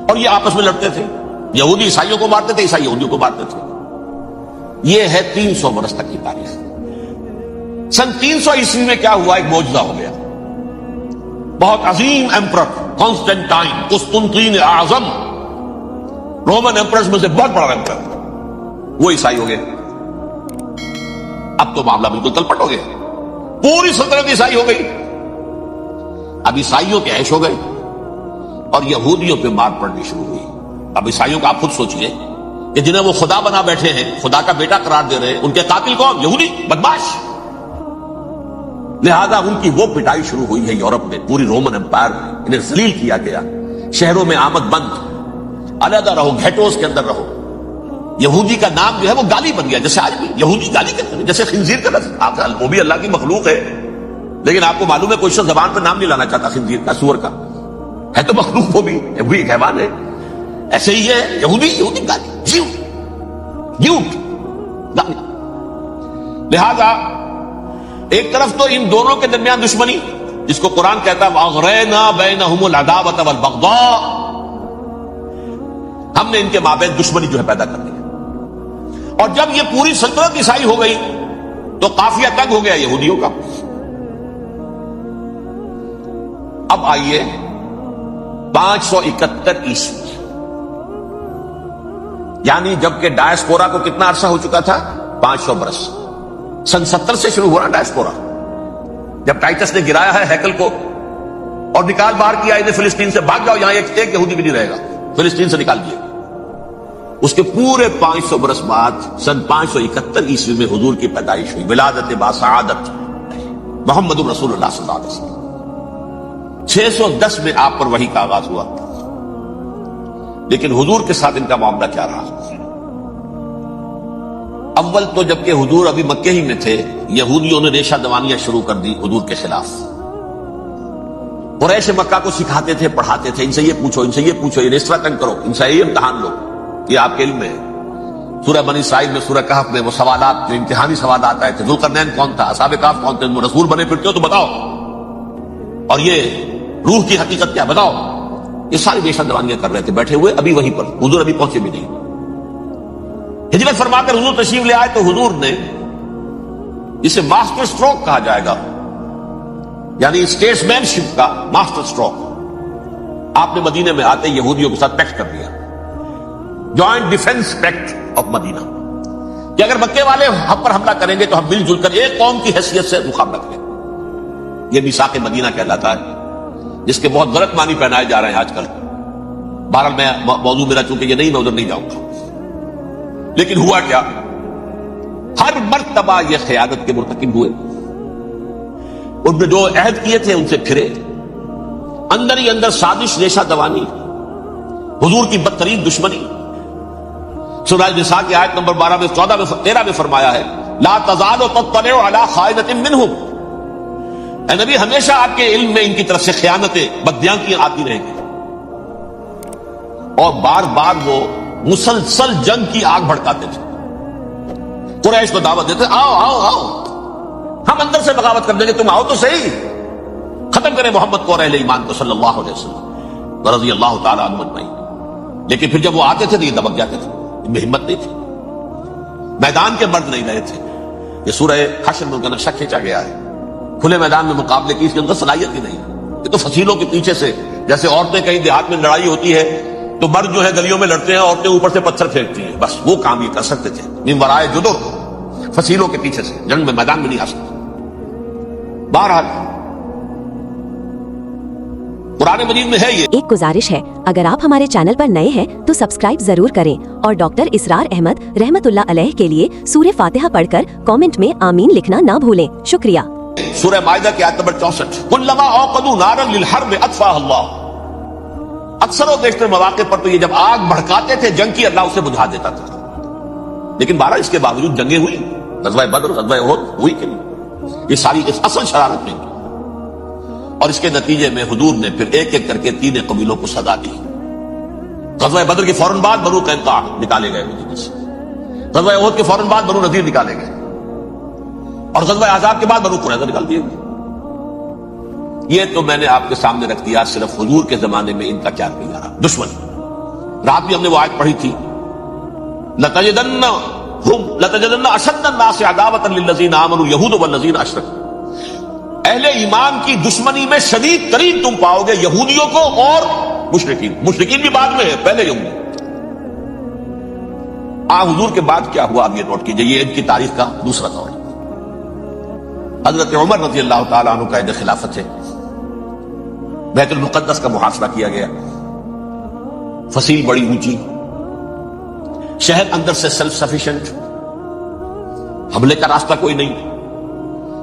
اور یہ آپس میں لڑتے تھے. یہودی عیسائیوں کو مارتے تھے، عیسائی یہودیوں کو مارتے تھے. یہ ہے 300 برس تک کی تاریخ. سن 300 عیسوی میں کیا ہوا؟ ایک معجزہ ہو گیا. بہت عظیم ایمپرر کانسٹینٹائن، قسطنطین اعظم، رومن ایمپررز میں سے بہت بڑا ایمپرر، وہ عیسائی ہو گئے. اب تو معاملہ بالکل تلپٹ ہو گیا، پوری سلطنت عیسائی ہو گئی. اب عیسائیوں کے عیش ہو گئے اور یہودیوں پہ مار پڑنی شروع ہوئی. اب عیسائیوں کا آپ خود سوچئے کہ جنہیں وہ خدا بنا بیٹھے ہیں، خدا کا بیٹا قرار دے رہے ہیں، ان کے قاتل کون؟ یہودی بدماش. لہذا ان کی وہ پٹائی شروع ہوئی ہے یورپ میں، پوری رومن امپائر میں انہیں ذلیل کیا گیا. شہروں میں آمد بند، علیحدہ رہو، گھیٹوز کے اندر رہو. یہودی کا نام جو ہے وہ گالی بن گیا، جیسے آج بھی یہودی گالی کہتے ہیں، جیسے خنزیر کا لفظ. وہ بھی اللہ کی مخلوق ہے، لیکن آپ کو معلوم ہے کوئی شخص زبان پہ نام نہیں لانا چاہتا خنزیر کا، سور کا. ہے تو مخلوق، وہ بھی ایک حیوان ہے. ایسے ہی ہے یہودی گالی، جھوٹ گالی. لہذا ایک طرف تو ان دونوں کے درمیان دشمنی، جس کو قرآن کہتا ہے وَأَغْرَيْنَا بَيْنَهُمُ الْعَدَاوَةَ وَالْبَغْضَاءَ، ہم نے ان کے مابین دشمنی جو ہے پیدا کر دی. اور جب یہ پوری سلطنت عیسائی ہو گئی تو قافیہ تنگ ہو گیا یہودیوں کا. اب آئیے 571 عیسوی، یعنی جبکہ ڈائسپورا کو کتنا عرصہ ہو چکا تھا؟ 500 برس. سن 70 سے شروع ہوا ڈائسپورا، جب ٹائٹس نے گرایا ہے ہیکل کو اور نکال باہر کیا انہیں فلسطین سے. بھاگ جاؤ، یہاں ایک یہودی بھی نہیں رہے گا، فلسطین سے نکال دیا. اس کے پورے 500 برس بعد سن 571 عیسوی میں حضور کی پیدائش ہوئی، ولادت باسعادت محمد رسول اللہ صلی اللہ علیہ وسلم. 610 میں آپ پر وحی کا آغاز ہوا. لیکن حضور کے ساتھ ان کا معاملہ کیا رہا؟ اول تو جبکہ حضور ابھی مکے ہی میں تھے، یہودیوں نے ریشہ دوانیاں شروع کر دی حضور کے خلاف. قریش مکہ کو سکھاتے تھے، پڑھاتے تھے، ان سے یہ پوچھو، ان سے یہ پوچھو، یہ اس طرح تنگ کرو، ان سے یہ امتحان لو. یہ آپ کے علم میں سورہ بنی اسرائیل میں، سورہ کہف میں وہ سوالات جو امتحانی سوالات آئے تھے، ذوالقرنین کون تھا، اصحاب کہف کون تھے، وہ رسول بنے پھرتے ہو تو بتاؤ، اور یہ روح کی حقیقت کیا بتاؤ. یہ ساری ریشہ دوانیاں کر رہے تھے بیٹھے ہوئے ابھی وہیں پر. حضور ابھی پہنچے بھی نہیں. ہجرت فرما کر حضور تشریف لے آئے تو حضور نے اسے ماسٹر سٹروک کہا جائے گا، یعنی اسٹیٹس مین شپ کا ماسٹر سٹروک. آپ نے مدینے میں آتے یہودیوں کے ساتھ پیکٹ کر دیا، جوائنٹ ڈیفنس پیکٹ آف مدینہ، کہ اگر مکے والے ہم پر حملہ کریں گے تو ہم مل جل کر ایک قوم کی حیثیت سے مقابلہ کریں. یہ میثاق مدینہ کہلاتا ہے، جس کے بہت غلط معنی پہنائے جا رہے ہیں آج کل. بہرحال میں موضوع میرا چونکہ یہ نہیں، میں ادھر نہیں جاؤں گا. لیکن ہوا کیا؟ ہر مرتبہ یہ خیانت کے مرتکب ہوئے. ان نے جو عہد کیے تھے ان سے پھرے. اندر ہی اندر سازش، ریشہ دوانی، حضور کی بدترین دشمنی. سورہ نساء کی آیت نمبر 12 میں 14 میں 13 میں فرمایا ہے لا تزال تطلع علی خائنۃ منہم. اے نبی، ہمیشہ آپ کے علم میں ان کی طرف سے خیانتیں، بدیانتیاں آتی رہیں گی. اور بار بار وہ مسلسل جنگ کی آگ بھڑکاتے تھے. قریش کو دعوت دیتے، آؤ آؤ آؤ، ہم اندر سے بغاوت کر دیں گے، تم آؤ تو صحیح، ختم کریں محمد کو اور اہل ایمان کو صلی اللہ علیہ وسلم رضی اللہ تعالی عنہ اجمعین. لیکن پھر جب وہ آتے تھے تو یہ دبک جاتے تھے، ان میں ہمت نہیں تھی، میدان کے مرد نہیں رہے تھے. یہ سورہ حشر میں ان کا نقشہ کھینچا گیا ہے. کھلے میدان میں مقابلے کی اس کے اندر صلاحیت ہی نہیں. یہ تو فصیلوں کے پیچھے سے، جیسے عورتیں کہیں دیہات میں لڑائی ہوتی ہے تو مرد جو ہے گلیوں میں لڑتے ہیں، عورتیں اوپر سے پتھر پھینکتی ہیں، بس وہ کام یہ کر سکتے تھے. من ورائے جدر، فصیلوں کے پیچھے سے، جنگ میں میدان میں نہیں آ سکتے. بہرحال قرآن مجید میں ہے یہ. ایک گزارش ہے، اگر آپ ہمارے چینل پر نئے ہیں تو سبسکرائب ضرور کریں اور ڈاکٹر اسرار احمد رحمت اللہ علیہ کے لیے سورہ فاتحہ پڑھ کر کامنٹ میں آمین لکھنا نہ بھولیں. شکریہ. سورہ مائدہ کی آیت نمبر 64 کلما اوقدوا نارا للحرب اطفاها اللہ. اکثر و بیشتر مواقع پر تو یہ جب آگ بھڑکاتے تھے جنگ کی، اللہ اسے بجھا دیتا تھا. لیکن بہرحال اس کے باوجود جنگیں ہوئی، غزوہ بدر، غزوہ احد ہوئی کہ نہیں. یہ ساری اس اصل شرارت نہیں کی. اور اس کے نتیجے میں حضور نے پھر ایک ایک کر کے 3 قبیلوں کو سزا دی. غزوہ بدر کے فوراً بعد بنو قینقاع نکالے گئے مدینہ سے، غزوہ احد کے فوراً بعد بنو نذیر نکالے گئے، اور غزوہ احزاب کے بعد بنو قریظہ نکال دیے گئے۔ یہ تو میں نے آپ کے سامنے رکھ دیا صرف حضور کے زمانے میں ان کا کیا کیا رہا دشمن۔ رات بھی ہم نے وہ آیت پڑھی تھی، لَتَجِدَنَّ أَشَدَّ النَّاسِ عَدَاوَةً لِلَّذِينَ آمَنُوا الْيَهُودُ وَالَّذِينَ أَشْرَكُوا، اہل ایمان کی دشمنی میں شدید ترین تم پاؤ گے یہودیوں کو اور مشرکین بھی بعد میں ہے، پہلے یہودی۔ حضور کے بعد کیا ہوا اب یہ نوٹ کیجئے، یہ ان کی تاریخ کا دوسرا دور ہے۔ حضرت عمر رضی اللہ تعالیٰ عنہ قائد خلافت ہے، بیت المقدس کا محاصرہ کیا گیا، فصیل بڑی اونچی، شہر اندر سے سیلف سفیشینٹ، حملے کا راستہ کوئی نہیں،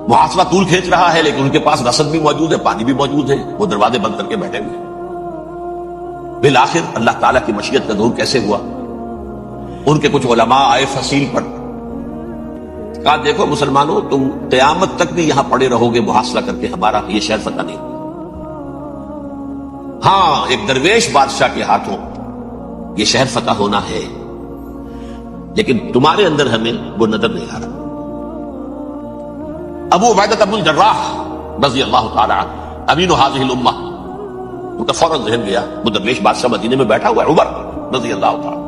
محاصرہ طول کھینچ رہا ہے، لیکن ان کے پاس رسد بھی موجود ہے، پانی بھی موجود ہے، وہ دروازے بند کر کے بیٹھے ہوئے۔ بالآخر اللہ تعالیٰ کی مشیت کا ظہور کیسے ہوا؟ ان کے کچھ علماء آئے فصیل پر، کہا دیکھو مسلمانوں، تم قیامت تک بھی یہاں پڑے رہو گے محاصرہ کر کے، ہمارا یہ شہر فتح نہیں۔ ہاں ایک درویش بادشاہ کے ہاتھوں یہ شہر فتح ہونا ہے، لیکن تمہارے اندر ہمیں وہ نظر نہیں آ رہا۔ ابو عبیدہ بن الجراح رضی اللہ تعالی عنہ امین هذه الامہ، ان کا فوراً ذہن گیا وہ درویش بادشاہ مدینے میں بیٹھا ہوا ہے، عمر رضی اللہ تعالی۔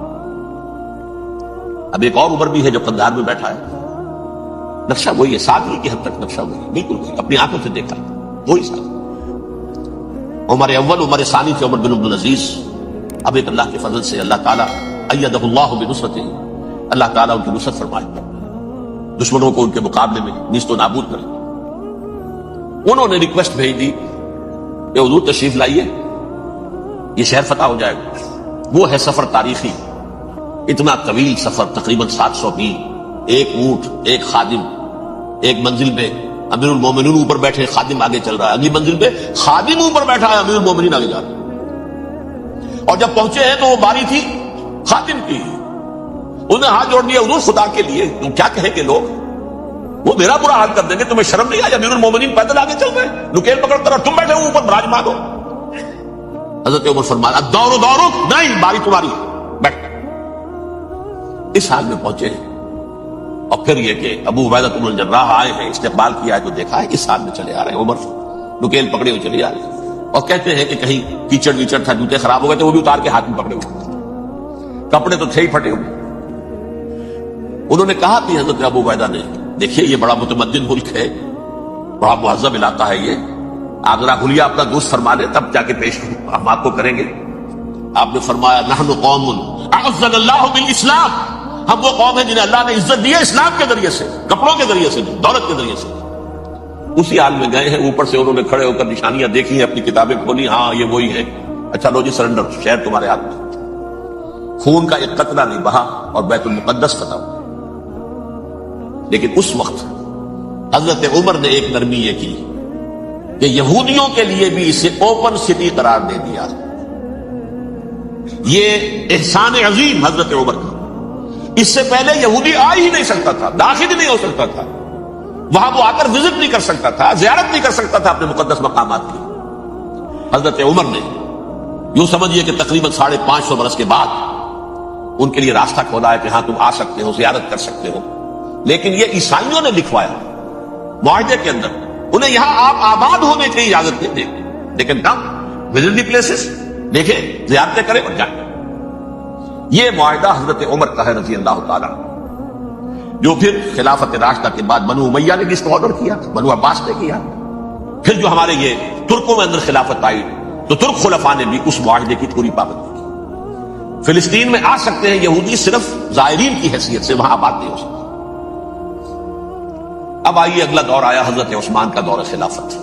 اب ایک اور عمر بھی ہے جو قندھار میں بیٹھا ہے، نقشہ وہی ہے، 7ویں کی حد تک نقشہ وہی ہے، بالکل وہی، اپنی آنکھوں سے دیکھا وہی ساتھ۔ عمر اول عمر ثانی تھے عمر بن عبد العزیز۔ اب ایک اللہ کے فضل سے اللہ تعالیٰ ایدہ اللہ بنصرتہ، اللہ تعالیٰ ان کی نصرت فرمائے، دشمنوں کو ان کے مقابلے میں نیست و نابود کرے۔ انہوں نے ریکویسٹ بھیج دی کہ حضور تشریف لائیے، یہ شہر فتح ہو جائے گا۔ وہ ہے سفر تاریخی، اتنا طویل سفر، تقریباً 700 میل، ایک اونٹ، ایک خادم، ایک منزل میں امیر المومنین اوپر بیٹھے، خادم آگے چل رہا ہے، اگلی منزل پہ خادم اوپر بیٹھا ہے، امیر المومنین آگے جا رہے ہیں۔ اور جب پہنچے ہیں تو وہ باری تھی خادم کی، انہوں نے ہاتھ جوڑ دیا، حضور خدا کے لیے تم کیا کہیں گے لوگ، وہ میرا برا حال کر دیں گے، تمہیں شرم نہیں آئی؟ امیر المومنین پیدل آگے چل رہے ہیں، نکیل پکڑ کر، تم بیٹھے ہو اوپر براجمان ہو۔ حضرت عمر فرمایا دورو دورو، نہیں باری تمہاری، بیٹھ۔ اس حال میں پہنچے ہیں، اور پھر یہ کہ ابو عبیدہ بن الجراح آئے ہیں، استقبال کیا ہے تو دیکھا ہے، اس حال میں چلے آ رہے ہیں، عمر نکیل پکڑے ہوئے چلے آ رہے ہیں، اور کہتے ہیں کہ کہیں کیچڑ ویچڑ تھا، جوتے خراب ہو گئے تو وہ بھی اتار کے ہاتھ میں پکڑے ہوئے، کپڑے تو تھے ہی پھٹے ہوئے۔ انہوں نے کہا بھی حضرت ابو عبیدہ نے، دیکھیے یہ بڑا متمدن ملک ہے، بڑا مہذب علاقہ ہے یہ، آپ ذرا حلیہ اپنا دوست فرما لیں تب جا کے پیش ہم آپ کو کریں گے۔ آپ نے فرمایا نحن قوم اعزنا اللہ بالاسلام، ہم وہ قوم ہیں جنہیں اللہ نے عزت دی ہے اسلام کے ذریعے سے، کپڑوں کے ذریعے سے، دولت کے ذریعے سے۔ اسی حال میں گئے ہیں، اوپر سے انہوں نے کھڑے ہو کر نشانیاں دیکھی ہیں، اپنی کتابیں کھولی، ہاں یہ وہی ہے، اچھا لو جی سرنڈر، شہر تمہارے ہاتھ میں۔ خون کا ایک قطرہ نہیں بہا اور بیت المقدس فتح ہوا۔ لیکن اس وقت حضرت عمر نے ایک نرمی یہ کی کہ یہودیوں کے لیے بھی اسے اوپن سٹی قرار دے دیا۔ یہ احسان عظیم حضرت عمر کا، اس سے پہلے یہودی آ ہی نہیں سکتا تھا، داخل ہی نہیں ہو سکتا تھا، وہاں وہ آ کر وزٹ نہیں کر سکتا تھا، زیارت نہیں کر سکتا تھا اپنے مقدس مقامات کی۔ حضرت عمر نے یوں سمجھیے کہ تقریباً 550 برس کے بعد ان کے لیے راستہ کھولا ہے کہ ہاں تم آ سکتے ہو، زیارت کر سکتے ہو۔ لیکن یہ عیسائیوں نے لکھوایا معاہدے کے اندر، انہیں یہاں آپ آباد ہونے کی اجازت نہیں دے، لیکن کم وزٹ دی پلیسز، دیکھیں زیارتیں کریں اور جائیں۔ یہ معاہدہ حضرت عمر کا ہے رضی اللہ تعالیٰ، جو پھر خلافت راشدہ کے بعد بنو امیہ نے بھی اس کو آرڈر کیا، بنو عباس نے کیا، پھر جو ہمارے یہ ترکوں میں اندر خلافت آئی تو ترک خلفاء نے بھی اس معاہدے کی پوری پابندی کی۔ فلسطین میں آ سکتے ہیں یہودی صرف زائرین کی حیثیت سے، وہاں آباد نہیں ہو سکتے۔ اب آئیے اگلا دور آیا حضرت عثمان کا دور خلافت۔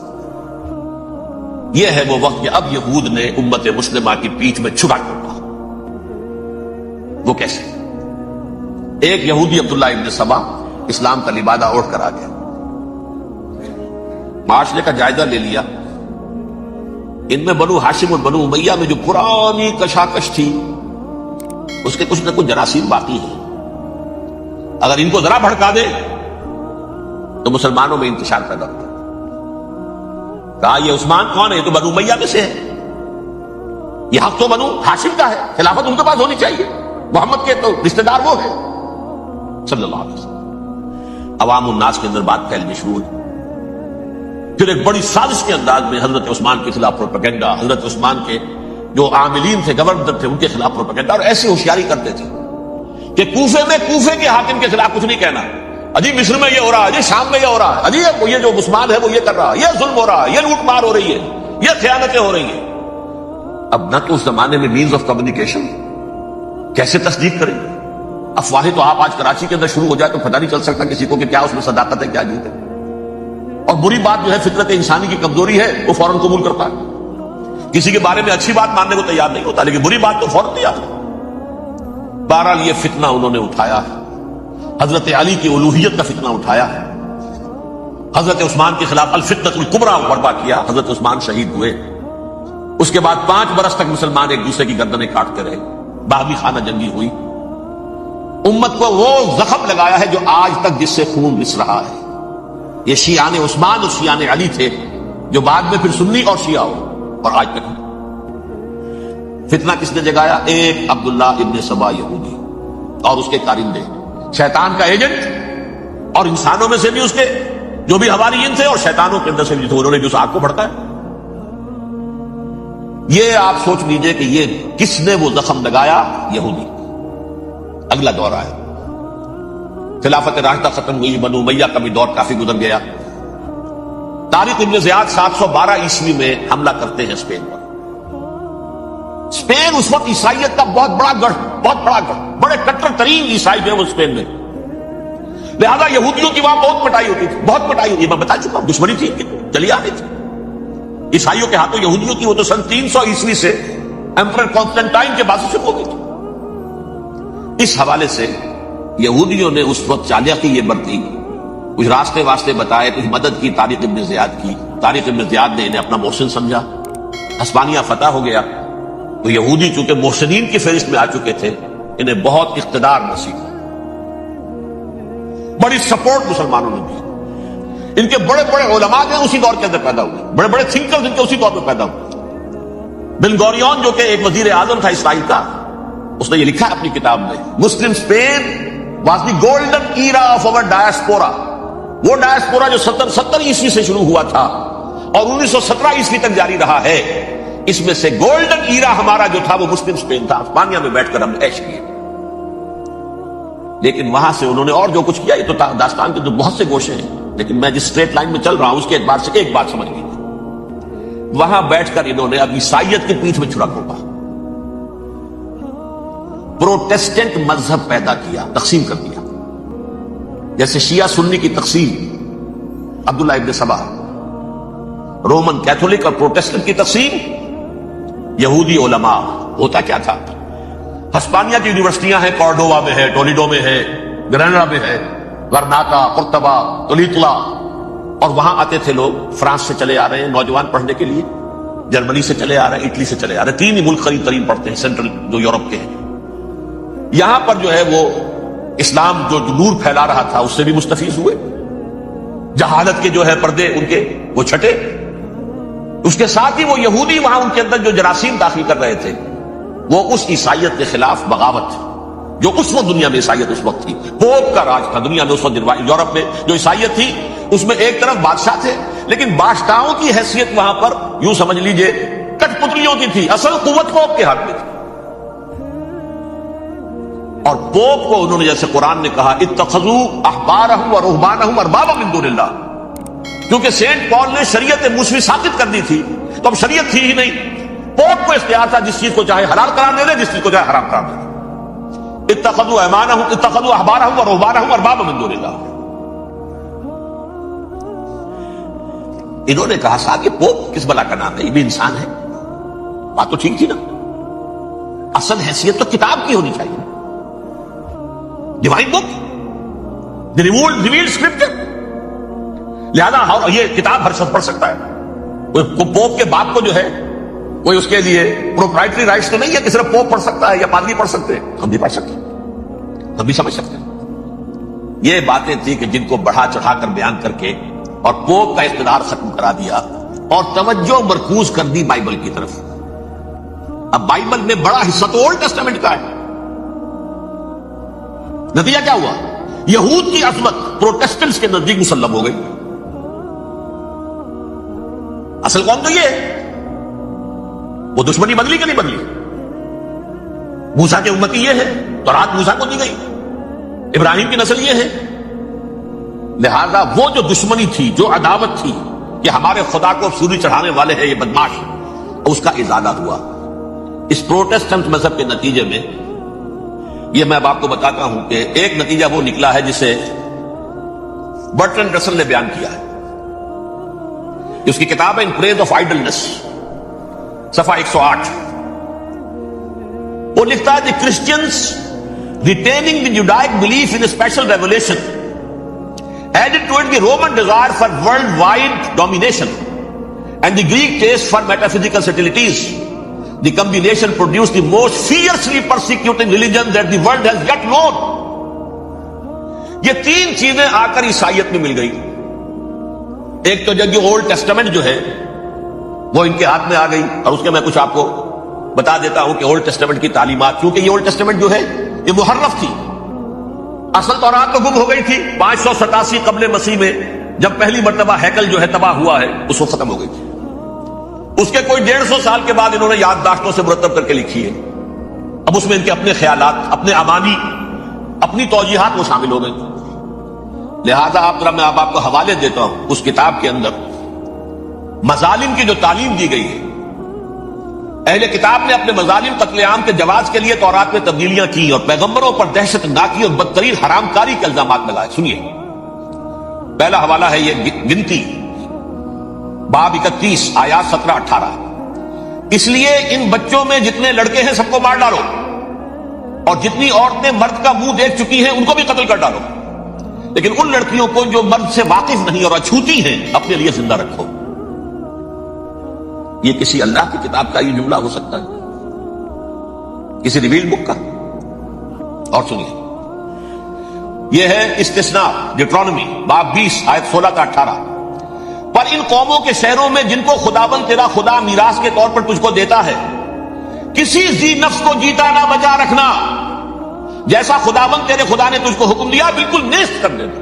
یہ ہے وہ وقت کہ اب یہود نے امت مسلمہ کی پیٹھ میں چھڑا ٹوٹا۔ وہ کیسے؟ ایک یہودی عبداللہ ابن سبا اسلام کا لبادہ اوڑھ کر آ گیا، معاشرے کا جائزہ لے لیا، ان میں بنو ہاشم اور بنو امیہ میں جو پرانی کشاکش تھی اس کے کچھ نہ کچھ جراثیم باقی ہیں، اگر ان کو ذرا بھڑکا دے تو مسلمانوں میں انتشار پیدا ہوتا ہے۔ کہا یہ عثمان کون ہے؟ یہ تو بنو امیہ میں سے ہے، یہ حق تو بنو ہاشم کا ہے، خلافت ان کے پاس ہونی چاہیے، محمد کے تو رشتہ دار وہ ہے صلی اللہ علیہ وسلم۔ عوام الناس کے اندر بات پھیلنی شروع ہوئی، پھر ایک بڑی سازش کے انداز میں حضرت عثمان کے خلاف پروپیگنڈا، حضرت عثمان کے جو عاملین تھے، گورنر تھے، ان کے خلاف پروپیگنڈا، اور ایسی ہوشیاری کرتے تھے کہ کوفے میں کوفے کے حاکم کے خلاف کچھ نہیں کہنا، اجی مصر میں یہ ہو رہا ہے، اجی شام میں یہ ہو رہا ہے، اجی یہ جو عثمان ہے وہ یہ کر رہا ہے، یہ ظلم ہو رہا ہے، یہ لوٹ مار ہو رہی ہے، یہ خیانتیں ہو رہی ہیں۔ اب نہ تو اس زمانے میں مینز آف کمیونیکیشن، کیسے تصدیق کریں؟ افواہیں تو آپ آج کراچی کے اندر شروع ہو جائے تو پتہ نہیں چل سکتا کسی کو کہ کیا اس میں صداقت ہے، کیا جھوٹ ہے، اور بری بات جو ہے فطرت انسانی کی کمزوری ہے، وہ فوراً قبول کرتا ہے، کسی کے بارے میں اچھی بات ماننے کو تیار نہیں ہوتا، لیکن بری بات تو فوراً تیار ہے۔ بہرحال یہ فتنہ انہوں نے اٹھایا، حضرت علی کی الوہیت کا فتنہ اٹھایا، حضرت عثمان کے خلاف الفتنۃ الکبریٰ برپا کیا، حضرت عثمان شہید ہوئے۔ اس کے بعد 5 برس تک مسلمان ایک دوسرے کی گردنیں کاٹتے رہے، باہمی خانہ جنگی ہوئی، امت کو وہ زخم لگایا ہے جو آج تک جس سے خون رس رہا ہے۔ یہ شیعان عثمان اور شیعان علی تھے جو بعد میں پھر سنی اور شیعہ ہو، اور آج تک فتنہ کس نے جگایا؟ ایک عبداللہ ابن سبا یہودی اور اس کے کارندے، شیطان کا ایجنٹ، اور انسانوں میں سے بھی اس کے جو بھی حواریین تھے اور شیطانوں کے اندر سے بھی تھے، انہوں نے بھی اس آگ کو بھڑکایا۔ یہ آپ سوچ لیجئے کہ یہ کس نے وہ زخم لگایا؟ یہودی۔ اگلا دور آیا، خلافت راشدہ ختم ہوئی، بنو امیہ کا بھی دور کافی گزر گیا۔ طارق ابن زیاد 712 عیسوی میں حملہ کرتے ہیں اسپین پر۔ اسپین اس وقت عیسائیت کا بہت بڑا گڑھ، بڑے کٹر ترین عیسائی جو ہے وہ اسپین میں، لہذا یہودیوں کی وہاں بہت پٹائی ہوتی تھی، بہت پٹائی ہوتی، میں بتا چکا ہوں، دشمنی تھی چلی آ رہی تھی عیسائیوں کے ہاتھوں یہودیوں کی، وہ تو سن 300 عیسوی سے ایمپرر کانسٹنٹائن کے بعد سے شروع ہو گئی تھی۔ اس حوالے سے یہودیوں نے اس وقت چالیہ کی یہ برتی، کچھ راستے واسطے بتائے، کچھ مدد کی طارق ابن زیاد کی۔ طارق ابن زیاد نے انہیں اپنا محسن سمجھا، ہسپانیہ فتح ہو گیا تو یہودی چونکہ محسنین کی فہرست میں آ چکے تھے، انہیں بہت اقتدار نصیب، بڑی سپورٹ مسلمانوں نے دی۔ ان کے بڑے بڑے علماء جو اسی دور کے اندر پیدا ہوئے، بڑے بڑے تھنکرز ان کے اسی دور میں پیدا ہوئے۔ بن گوریون جو کہ ایک وزیر اعظم تھا اسرائیل کا، اس نے یہ لکھا اپنی کتاب میں، Muslim Spain was the golden era of our diaspora, وہ ڈائسپورا جو 70 عیسوی سے شروع ہوا تھا اور 1917 عیسوی تک جاری رہا ہے، اس میں سے گولڈن ایرا ہمارا جو تھا وہ مسلم اسپین تھا۔ اسپانیہ میں بیٹھ کر ہم نے عیش کیے، لیکن وہاں سے انہوں نے اور جو کچھ کیا، یہ تو داستان کے تو بہت سے گوشے ہیں، لیکن میں جس اسٹریٹ لائن میں چل رہا ہوں اس کے اعتبار سے ایک بات سمجھ لیجیے، وہاں بیٹھ کر انہوں نے اب عیسائیت کی پیٹھ میں چھڑا گھونپا، پروٹیسٹنٹ مذہب پیدا کیا، تقسیم کر دیا، جیسے شیعہ سنی کی تقسیم، عبداللہ ابن سبا، رومن کیتھولک اور پروٹیسٹنٹ کی تقسیم، یہودی علماء۔ ہوتا کیا تھا، ہسپانیہ کی یونیورسٹیاں ہیں، کارڈووا میں ہے، ٹولیڈو میں ہے، گریناڈا میں ہے، غرناطہ، قرطبہ، تولیتلا، اور وہاں آتے تھے لوگ، فرانس سے چلے آ رہے ہیں نوجوان پڑھنے کے لیے، جرمنی سے چلے آ رہے ہیں، اٹلی سے چلے آ رہے ہیں، 3 ہی ملک قریب ترین پڑھتے ہیں سینٹرل جو یورپ کے ہیں۔ یہاں پر جو ہے وہ اسلام جو نور پھیلا رہا تھا اس سے بھی مستفیض ہوئے، جہالت کے جو ہے پردے ان کے وہ چھٹے، اس کے ساتھ ہی وہ یہودی وہاں ان کے اندر جو جراثیم داخل کر رہے تھے، وہ اس عیسائیت کے خلاف بغاوت جو اس وقت دنیا میں عیسائیت اس وقت تھی، پوپ کا راج تھا دنیا میں اس وقت، یورپ میں جو عیسائیت تھی اس میں ایک طرف بادشاہ تھے، لیکن بادشاہوں کی حیثیت وہاں پر یوں سمجھ لیجئے کٹ پتلیوں کی تھی، اصل قوت پوپ کے ہاتھ میں تھی۔ اور پوپ کو انہوں نے جیسے قرآن نے کہا اتخذوا احبارهم ورهبانهم اربابا من دون اللہ، کیونکہ سینٹ پال نے شریعت موسوی ثابت کر دی تھی تو اب شریعت تھی ہی نہیں، پوپ کو اختیار تھا جس چیز کو چاہے حلال قرار دے دے، جس چیز کو چاہے حرام قرار دے دے۔ اتخذوا احبارهم ورهبانهم اربابا من دون اللہ۔ انہوں نے کہا صاحب یہ پوپ کس بلا کا نام ہے، یہ بھی انسان ہے، بات تو ٹھیک تھی نا، اصل حیثیت تو کتاب کی ہونی چاہیے، ڈیوائن بک، دی ریویلڈ اسکرپچر، لہذا یہ کتاب ہر شخص پڑھ سکتا ہے، پوپ کے باپ کو جو ہے کوئی اس کے لیے پروپرائٹری رائٹس تو نہیں ہے کہ صرف پوپ پڑھ سکتا ہے یا پادری پڑھ سکتے ہیں، ہم بھی پڑھ سکتے ہیں، ہم بھی سمجھ سکتے ہیں۔ یہ باتیں تھی کہ جن کو بڑھا چڑھا کر بیان کر کے اور پوپ کا اقتدار ختم کرا دیا اور توجہ مرکوز کر دی بائبل کی طرف۔ اب بائبل میں بڑا حصہ تو اولڈ ٹیسٹامنٹ کا ہے. نتیجہ کیا ہوا؟ یہود کی عظمت پروٹیسٹنٹس کے نزدیک مسلم ہو گئی. اصل قوم تو یہ ہے، وہ دشمنی بدلی کہ نہیں بدلی؟ موسیٰ کی امتی یہ ہے، تورات موسیٰ کو دی گئی، ابراہیم کی نسل یہ ہے. لہذا وہ جو دشمنی تھی، جو عداوت تھی کہ ہمارے خدا کو سوری چڑھانے والے ہیں یہ بدماش، اس کا ازالہ ہوا. اس پروٹیسٹنٹ مذہب کے نتیجے میں یہ میں اب آپ کو بتاتا ہوں کہ ایک نتیجہ وہ نکلا ہے جسے برٹرنڈ رسل نے بیان کیا ہے. اس کی کتاب ہے ان پریز آف آئیڈلنس، صفحہ 108. وہ لکھتا ہے کہ Christians retaining the Judaic belief in special revelation added to it the Roman desire for worldwide domination and the Greek taste for metaphysical subtleties. The combination produced the most fiercely persecuting religion that the world has yet known. یہ تین چیزیں آ کر عیسائیت میں مل گئی. ایک تو جو اولڈ ٹیسٹامنٹ جو ہے وہ ان کے ہاتھ میں آ گئی، اور اس کے میں کچھ آپ کو بتا دیتا ہوں کہ اولڈ ٹیسٹامنٹ کی تعلیمات، کیونکہ یہ اولڈ ٹیسٹامنٹ جو ہے یہ محرف تھی. اصل تورات تو گم ہو گئی تھی 587 قبل مسیح میں، جب پہلی مرتبہ ہیکل جو ہے تباہ ہوا ہے، اس وقت ختم ہو گئی تھی. اس کے کوئی 150 سال کے بعد انہوں نے یادداشتوں سے مرتب کر کے لکھی ہے. اب اس میں ان کے اپنے خیالات، اپنے امانی، اپنی توجیحات وہ شامل ہو گئی. لہذا میں آپ کو حوالے دیتا ہوں اس کتاب کے اندر مظالم کی جو تعلیم دی گئی ہے. اہل کتاب نے اپنے مظالم قتل عام کے جواز کے لیے تورات میں تبدیلیاں کی اور پیغمبروں پر دہشت ناکی اور بدترین حرام کاری کے الزامات لگائے. سنیے، پہلا حوالہ ہے یہ گنتی باب 31 آیات 17-18. اس لیے ان بچوں میں جتنے لڑکے ہیں سب کو مار ڈالو، اور جتنی عورتیں مرد کا منہ دیکھ چکی ہیں ان کو بھی قتل کر ڈالو، لیکن ان لڑکیوں کو جو مرد سے واقف نہیں اور اچھوتی ہیں اپنے لیے زندہ رکھو. یہ کسی اللہ کی کتاب کا یہ جملہ ہو سکتا ہے؟ کسی ریویل بک کا؟ اور سنیے، یہ ہے استثناء ڈیوٹرانومی باب 20 آیت 16-18. پر ان قوموں کے شہروں میں جن کو خداوند تیرا خدا میراث کے طور پر تجھ کو دیتا ہے، کسی ذی نفس کو جیتا نہ بچا رکھنا، جیسا خداوند تیرے خدا نے تجھ کو حکم دیا بالکل نیست کر دینا.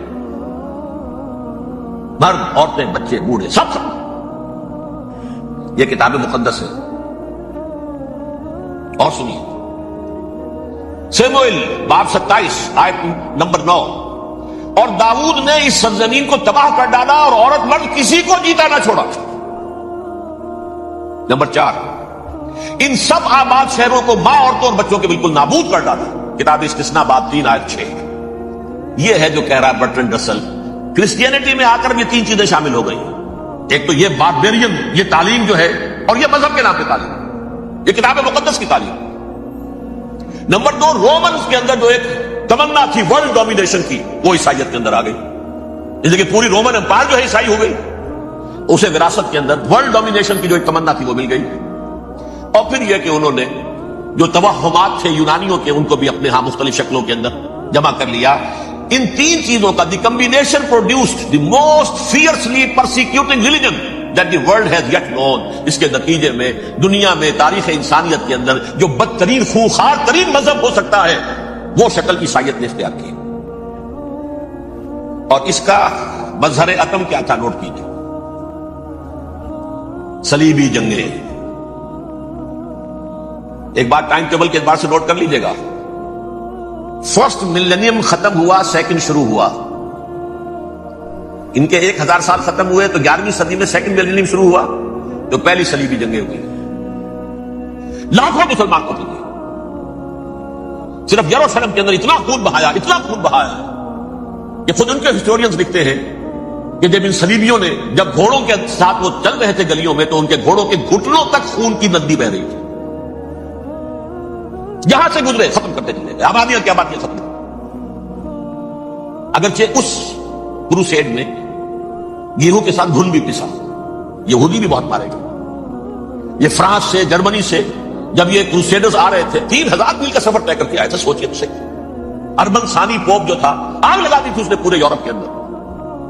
مرد، عورتیں، بچے، بوڑھے، سب. یہ کتاب مقدس ہے. اور سنیے، سیموئیل باب 27 آیت نمبر 9. اور داؤد نے اس سرزمین کو تباہ کر ڈالا اور عورت مرد کسی کو جیتا نہ چھوڑا. نمبر 4، ان سب آباد شہروں کو ماں، عورتوں اور بچوں کے بالکل نابود کر ڈالا. کتاب استثناء باب 3 آیت 6. یہ ہے جو کہہ رہا ہے برٹرنڈ رسل، کرسچینٹی میں آ کر یہ تین چیزیں شامل ہو گئی. ایک تو یہ باربیرین، یہ تعلیم جو ہے، اور یہ مذہب کے نام پہ تعلیم، یہ کتاب مقدس کی تعلیم. نمبر 2، رومنز کے اندر جو ایک تمنا تھی ورلڈ ڈومینیشن کی، وہ عیسائیت کے اندر آ گئی. جیسے کہ پوری رومن امپائر جو ہے عیسائی ہو گئی، اسے وراثت کے اندر ورلڈ ڈومینیشن کی جو ایک تمنا تھی وہ مل گئی. اور پھر یہ کہ انہوں نے جو توہمات تھے یونانیوں کے، ان کو بھی اپنے ہاں مختلف شکلوں کے اندر جمع کر لیا. ان تین چیزوں کا the combination produced the most fiercely persecuting religion that the world has yet known. اس کے نتیجے میں دنیا میں تاریخ انسانیت کے اندر جو بدترین خونخوار ترین مذہب ہو سکتا ہے وہ شکل عیسائیت نے اختیار کی. اور اس کا مظہر عتم کیا تھا؟ نوٹ کیجیے، صلیبی جنگیں. ایک بات ٹائم ٹیبل کے اعتبار سے نوٹ کر لیجیے گا. فرسٹ ملینیم ختم ہوا، سیکنڈ شروع ہوا. ان کے 1000 سال ختم ہوئے تو 11ویں صدی میں سیکنڈ ملینیم شروع ہوا، تو پہلی صلیبی جنگیں ہوئی. لاکھوں مسلمان قتل ہوئے. صرف یروشلم کے اندر اتنا خون بہایا کہ خود ان کے ہسٹورینز لکھتے ہیں کہ جب ان صلیبیوں نے جب گھوڑوں کے ساتھ وہ چل رہے تھے گلیوں میں، تو ان کے گھوڑوں کے گھٹنوں تک خون کی ندی بہ رہی تھی. جہاں سے گزرے ختم کرتے چلے گئے، آبادیاں کی آبادیاں ختم. اگرچہ اس کروسیڈ میں گیہوں کے ساتھ گھن بھی پسا، یہودی بھی بہت مارے گئے. یہ فرانس سے، جرمنی سے جب یہ کروسیڈرز آ رہے تھے، 3000 میل کا سفر طے کر کے آئے تھے. سوچیے اسے. اربن ثانی پوپ جو تھا، آگ لگا دی تھی اس نے پورے یورپ کے اندر.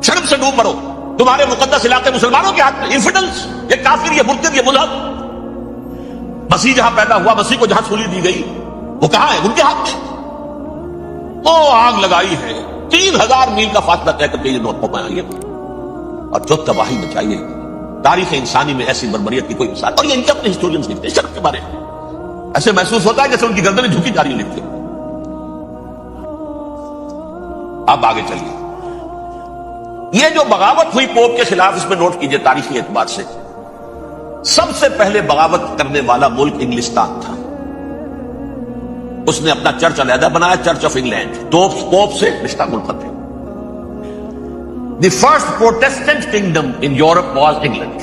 شرم سے ڈوب مرو، تمہارے مقدس علاقے مسلمانوں کے ہاتھ میں. انفیڈلز، یہ کافر، یہ مرتد، یہ ملحد. مسیح جہاں پیدا ہوا، مسیح کو جہاں سولی دی گئی، وہ کہاں ہے؟ ان کے ہاتھ میں وہ آگ لگائی ہے، 3000 میل کا فاصلہ طے کر کے یہ نوٹ پائیں گے اور جو تباہی مچائی ہے تاریخ انسانی میں ایسی بربریت کی کوئی مثال. اور یہ ان کے اپنے ہسٹورینز لکھتے ہیں شرک کے بارے میں. ایسے محسوس ہوتا ہے جیسے ان کی گردنیں جھکی جا رہی لکھتے. اب آگے چلیے. یہ جو بغاوت ہوئی پوپ کے خلاف، اس میں نوٹ کیجئے تاریخی اعتبار سے سب سے پہلے بغاوت کرنے والا ملک انگلستان تھا. اس نے اپنا چرچ علیحدہ بنایا، چرچ آف انگلینڈ. پوپ سے رشتہ منقطع. The first Protestant kingdom in Europe was England.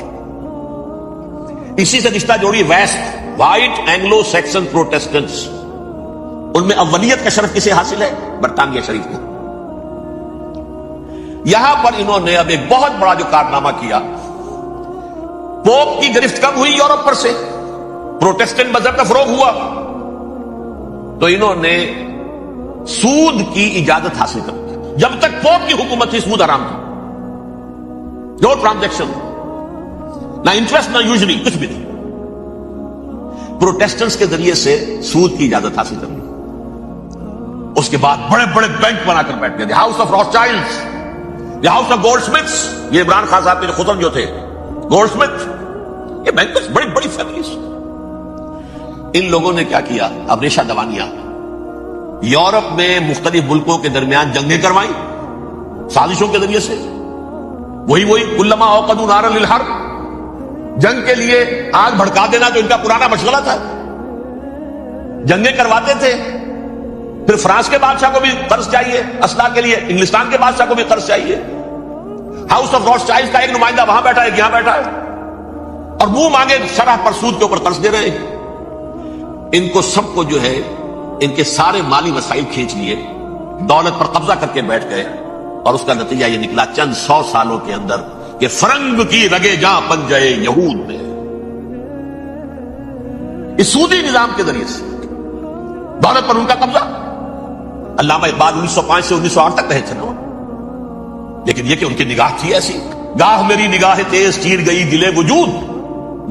اسی سے رشتہ جوڑی West, white Anglo Saxon Protestants. ان میں اولیت کا شرف کسے حاصل ہے؟ برطانیہ شریف کو. یہاں پر انہوں نے اب ایک بہت بڑا جو کارنامہ کیا، پوپ کی گرفت کب ہوئی یورپ پر سے، پروٹیسٹنٹ مذہب کا فروغ ہوا، تو انہوں نے سود کی اجازت حاصل کر دی. جب تک پوپ کی حکومت تھی سود حرام تھا. نو ٹرانزیکشن، نہ انٹرسٹ نہ یوزلی، کچھ بھی نہیں. پروٹیسٹنٹس کے ذریعے سے سود کی اجازت حاصل کر لی. اس کے بعد بڑے بڑے بینک بنا کر بیٹھ گئے. House of Rothschilds, House of goldsmiths. یہ عمران خان صاحب کے خزن جو تھے گولڈ سمتھ، یہ بینکرز، بڑی بڑی فیملیز. ان لوگوں نے کیا کیا؟ اب ریشہ دوانیاں. یورپ میں مختلف ملکوں کے درمیان جنگیں کروائیں سازشوں کے ذریعے سے. وہی کلما اوقدوا نارا للحرب، جنگ کے لیے آگ بھڑکا دینا جو ان کا پرانا مشغلہ تھا. جنگیں کرواتے تھے. پھر فرانس کے بادشاہ کو بھی قرض چاہیے اسلحہ کے لیے، انگلستان کے بادشاہ کو بھی قرض چاہیے. ہاؤس آف روتھشائلڈز کا ایک نمائندہ وہاں بیٹھا ہے، یہاں بیٹھا ہے، اور منہ مانگے شرح پر سود کے اوپر قرض دے رہے ہیں. ان کو سب کو جو ہے ان کے سارے مالی مسائل کھینچ لیے، دولت پر قبضہ کر کے بیٹھ گئے. اور اس کا نتیجہ یہ نکلا چند 100 سالوں کے اندر کہ فرنگ کی رگے جاں بن جائے یہود میں. اس سودی نظام کے ذریعے سے دولت پر ان کا قبضہ. علامہ اقبال 1905 سے 1908 تک رہے تھے نا، لیکن یہ کہ ان کی نگاہ تھی ایسی. گاہ میری نگاہ تیز چیر گئی دلے وجود،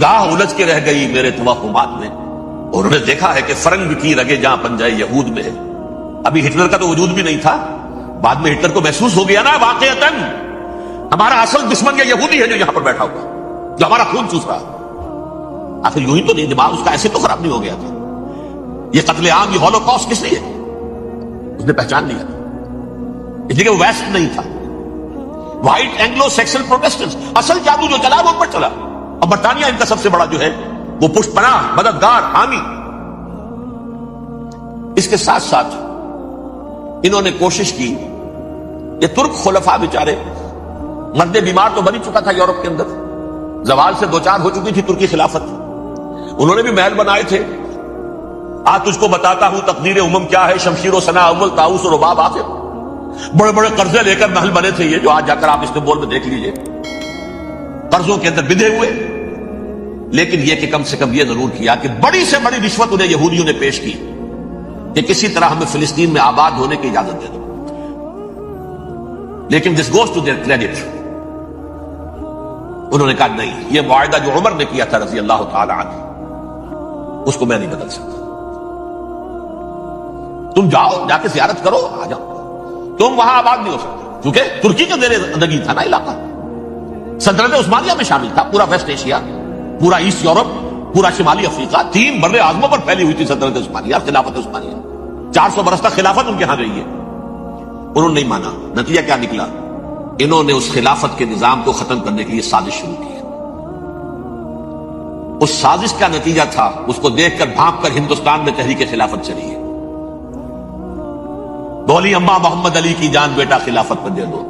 گاہ الجھ کے رہ گئی میرے توہمات میں. اور انہوں نے دیکھا ہے کہ فرنگ کی رگے جہاں بن جائے یہود میں. ابھی ہٹلر کا تو وجود بھی نہیں تھا، بعد میں ہٹلر کو محسوس ہو گیا نا واقعتاً ہمارا اصل دشمن یہ یہودی ہے جو یہاں پر بیٹھا ہوا، جو ہمارا خون چوس رہا. آخر یوں ہی تو نہیں، دماغ اس کا ایسے تو خراب نہیں ہو گیا تھا. یہ قتل عام، یہ ہولوکاسٹ کس لیے؟ اس نے پہچان لیا اس لیے کہ وہ ویسٹ نہیں تھا. وائٹ اینگلو سیکسن پروٹیسٹنٹس، اصل جادو جو چلا وہ پر چلا. اور برطانیہ ان کا سب سے بڑا جو ہے وہ پشت پناہ، مددگار، حامی. اس کے ساتھ ساتھ انہوں نے کوشش کی، یہ ترک خلفاء بیچارے، مرد بیمار تو بن چکا تھا یورپ کے اندر، زوال سے دوچار ہو چکی تھی ترکی خلافت. انہوں نے بھی محل بنائے تھے. آج تجھ کو بتاتا ہوں تقدیر امم کیا ہے، شمشیر و ثنا اول، طاؤس و رباب آخر. بڑے بڑے قرضے لے کر محل بنے تھے یہ، جو آج جا کر آپ استنبول میں دیکھ لیجئے، قرضوں کے اندر بندھے ہوئے. لیکن یہ کہ کم سے کم یہ ضرور کیا کہ بڑی سے بڑی رشوت انہیں یہودیوں نے پیش کی کہ کسی طرح ہمیں فلسطین میں آباد ہونے کی اجازت دے دو. لیکن this goes to their credit, انہوں نے کہا نہیں، یہ معاہدہ جو عمر نے کیا تھا رضی اللہ تعالی عنہ، اس کو میں نہیں بدل سکتا. تم جاؤ، جا کے زیارت کرو، آ جاؤ، تم وہاں آباد نہیں ہو سکتے کیونکہ ترکی کا زیر زندگی تھا نا علاقہ. سلطنت عثمانیہ میں شامل تھا پورا ویسٹ ایشیا، پورا ایسٹ یورپ، پورا شمالی افریقہ. 3 بر اعظموں پر پھیلی ہوئی تھی سلطنت عثمانیہ، خلافت عثمانیہ. 400 برس تک خلافت ان کے ہاں رہی ہے. انہوں نے نہیں مانا. نتیجہ کیا نکلا؟ انہوں نے اس خلافت کے نظام کو ختم کرنے کے لیے سازش شروع کی. اس سازش کا نتیجہ تھا، اس کو دیکھ کر بھانپ کر ہندوستان میں تحریک خلافت چلی ہے. بولی اماں محمد علی کی جان بیٹا خلافت پر دے دو،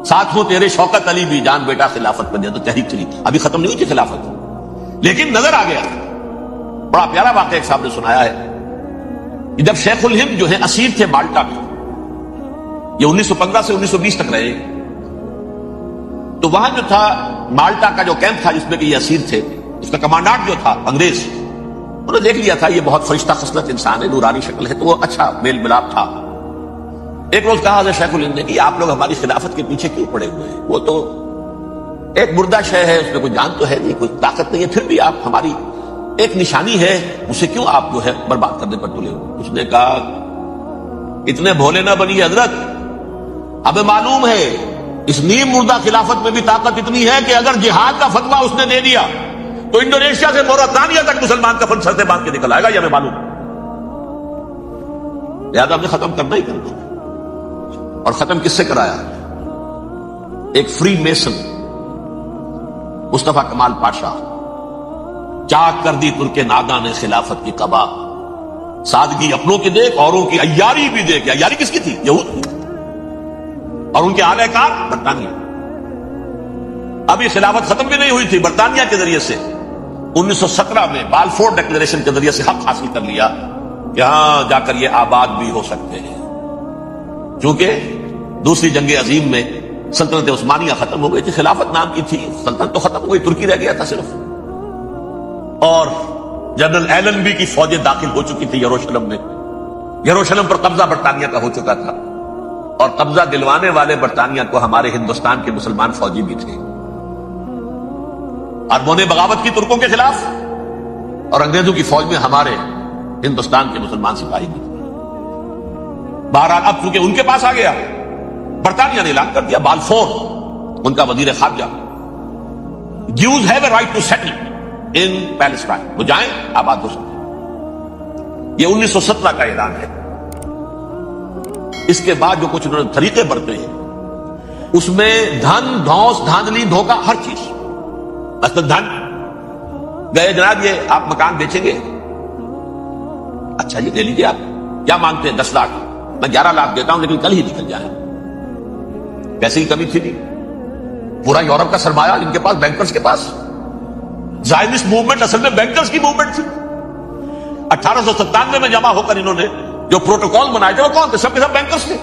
ساتھوں تیرے شوکت علی بھی جان بیٹا خلافت پر دے دو. تحریک چلی، ابھی ختم نہیں ہوئی تھی خلافت، لیکن نظر آ گیا. بڑا پیارا واقعہ ایک صاحب نے سنایا ہے کہ جب شیخ الہند جو ہے اسیر تھے مالٹا میں، یہ 1915 سے 1920 تک رہے، تو وہاں جو تھا مالٹا کا جو کیمپ تھا جس میں کہ یہ اسیر تھے، اس کا کمانڈانٹ جو تھا انگریز، انہوں نے دیکھ لیا تھا یہ بہت فرشتہ خصلت انسان ہے، نورانی شکل ہے، تو وہ اچھا میل ملاپ تھا. ایک روز کہا حضرت شیخ الہند نے کہ آپ لوگ ہماری خلافت کے پیچھے کیوں پڑے ہوئے ہیں؟ وہ تو ایک مردہ شے ہے، اس میں کوئی جان تو ہے نہیں، کوئی طاقت نہیں ہے، پھر بھی آپ ہماری ایک نشانی ہے، اسے کیوں آپ جو ہے برباد کرنے پر تلے ہو؟ اس نے کہا اتنے بھولے نہ بنی حضرت، ہمیں معلوم ہے اس نیم مردہ خلافت میں بھی طاقت اتنی ہے کہ اگر جہاد کا فتویٰ اس نے دے دیا تو انڈونیشیا سے موریتانیہ تک مسلمان کفن سر سے باندھ کے نکل آئے گا، یہ ہمیں معلوم ہے، لہذا ہم نے ختم کرنا ہی کرنا۔ اور ختم کس سے کرایا؟ ایک فری میسن مصطفیٰ کمال پاشا، چاک کر دی ترک ناداں نے خلافت کی قبا، سادگی اپنوں کی دیکھ اوروں کی عیاری بھی دیکھ۔ عیاری کس کی تھی؟ یہود کی، اور ان کے اعلی کار برطانیہ۔ ابھی خلافت ختم بھی نہیں ہوئی تھی، برطانیہ کے ذریعے سے 1917 میں بالفور ڈکلیریشن کے ذریعے سے حق حاصل کر لیا کہ ہاں جا کر یہ آباد بھی ہو سکتے ہیں، چونکہ دوسری جنگ عظیم میں سلطنت عثمانیہ ختم ہو گئی تھی، خلافت نام کی تھی، سلطنت تو ختم ہو گئی، ترکی رہ گیا تھا صرف، اور جنرل ایلنبی کی فوجیں داخل ہو چکی تھی یروشلم میں، یروشلم پر قبضہ برطانیہ کا ہو چکا تھا، اور قبضہ دلوانے والے برطانیہ کو ہمارے ہندوستان کے مسلمان فوجی بھی تھے، اربوں نے بغاوت کی ترکوں کے خلاف، اور انگریزوں کی فوج میں ہمارے ہندوستان کے مسلمان سپاہی بھی تھے۔ بہرحال اب چونکہ ان کے پاس آ گیا، برطانیہ نے اعلان کر دیا، بالفور ان کا وزیر خارجہ، Jews have a right to settle in Palestine, وہ جائیں آباد ہو سکتے، یہ 1917 کا اعلان ہے۔ اس کے بعد جو کچھ انہوں نے طریقے برتے ہیں، اس میں دھن دھوس دھاندلی دھوکہ ہر چیز، مثلا دھن گئے جناب یہ آپ مکان بیچیں گے، اچھا یہ لے لیجیے، آپ کیا مانگتے ہیں؟ 10 لاکھ، میں 11 لاکھ دیتا ہوں لیکن کل ہی نکل جائے۔ پیسے کی کمی تھی نہیں، پورا یورپ کا سرمایہ ان کے پاس، بینکرز کے پاس، زائنسٹ موومنٹ اصل میں بینکرز کی موومنٹ تھی۔ 1897 میں جمع ہو کر انہوں نے جو پروٹوکول بنائے تھے وہ کون تھے؟ سب کے سب بینکرز تھے،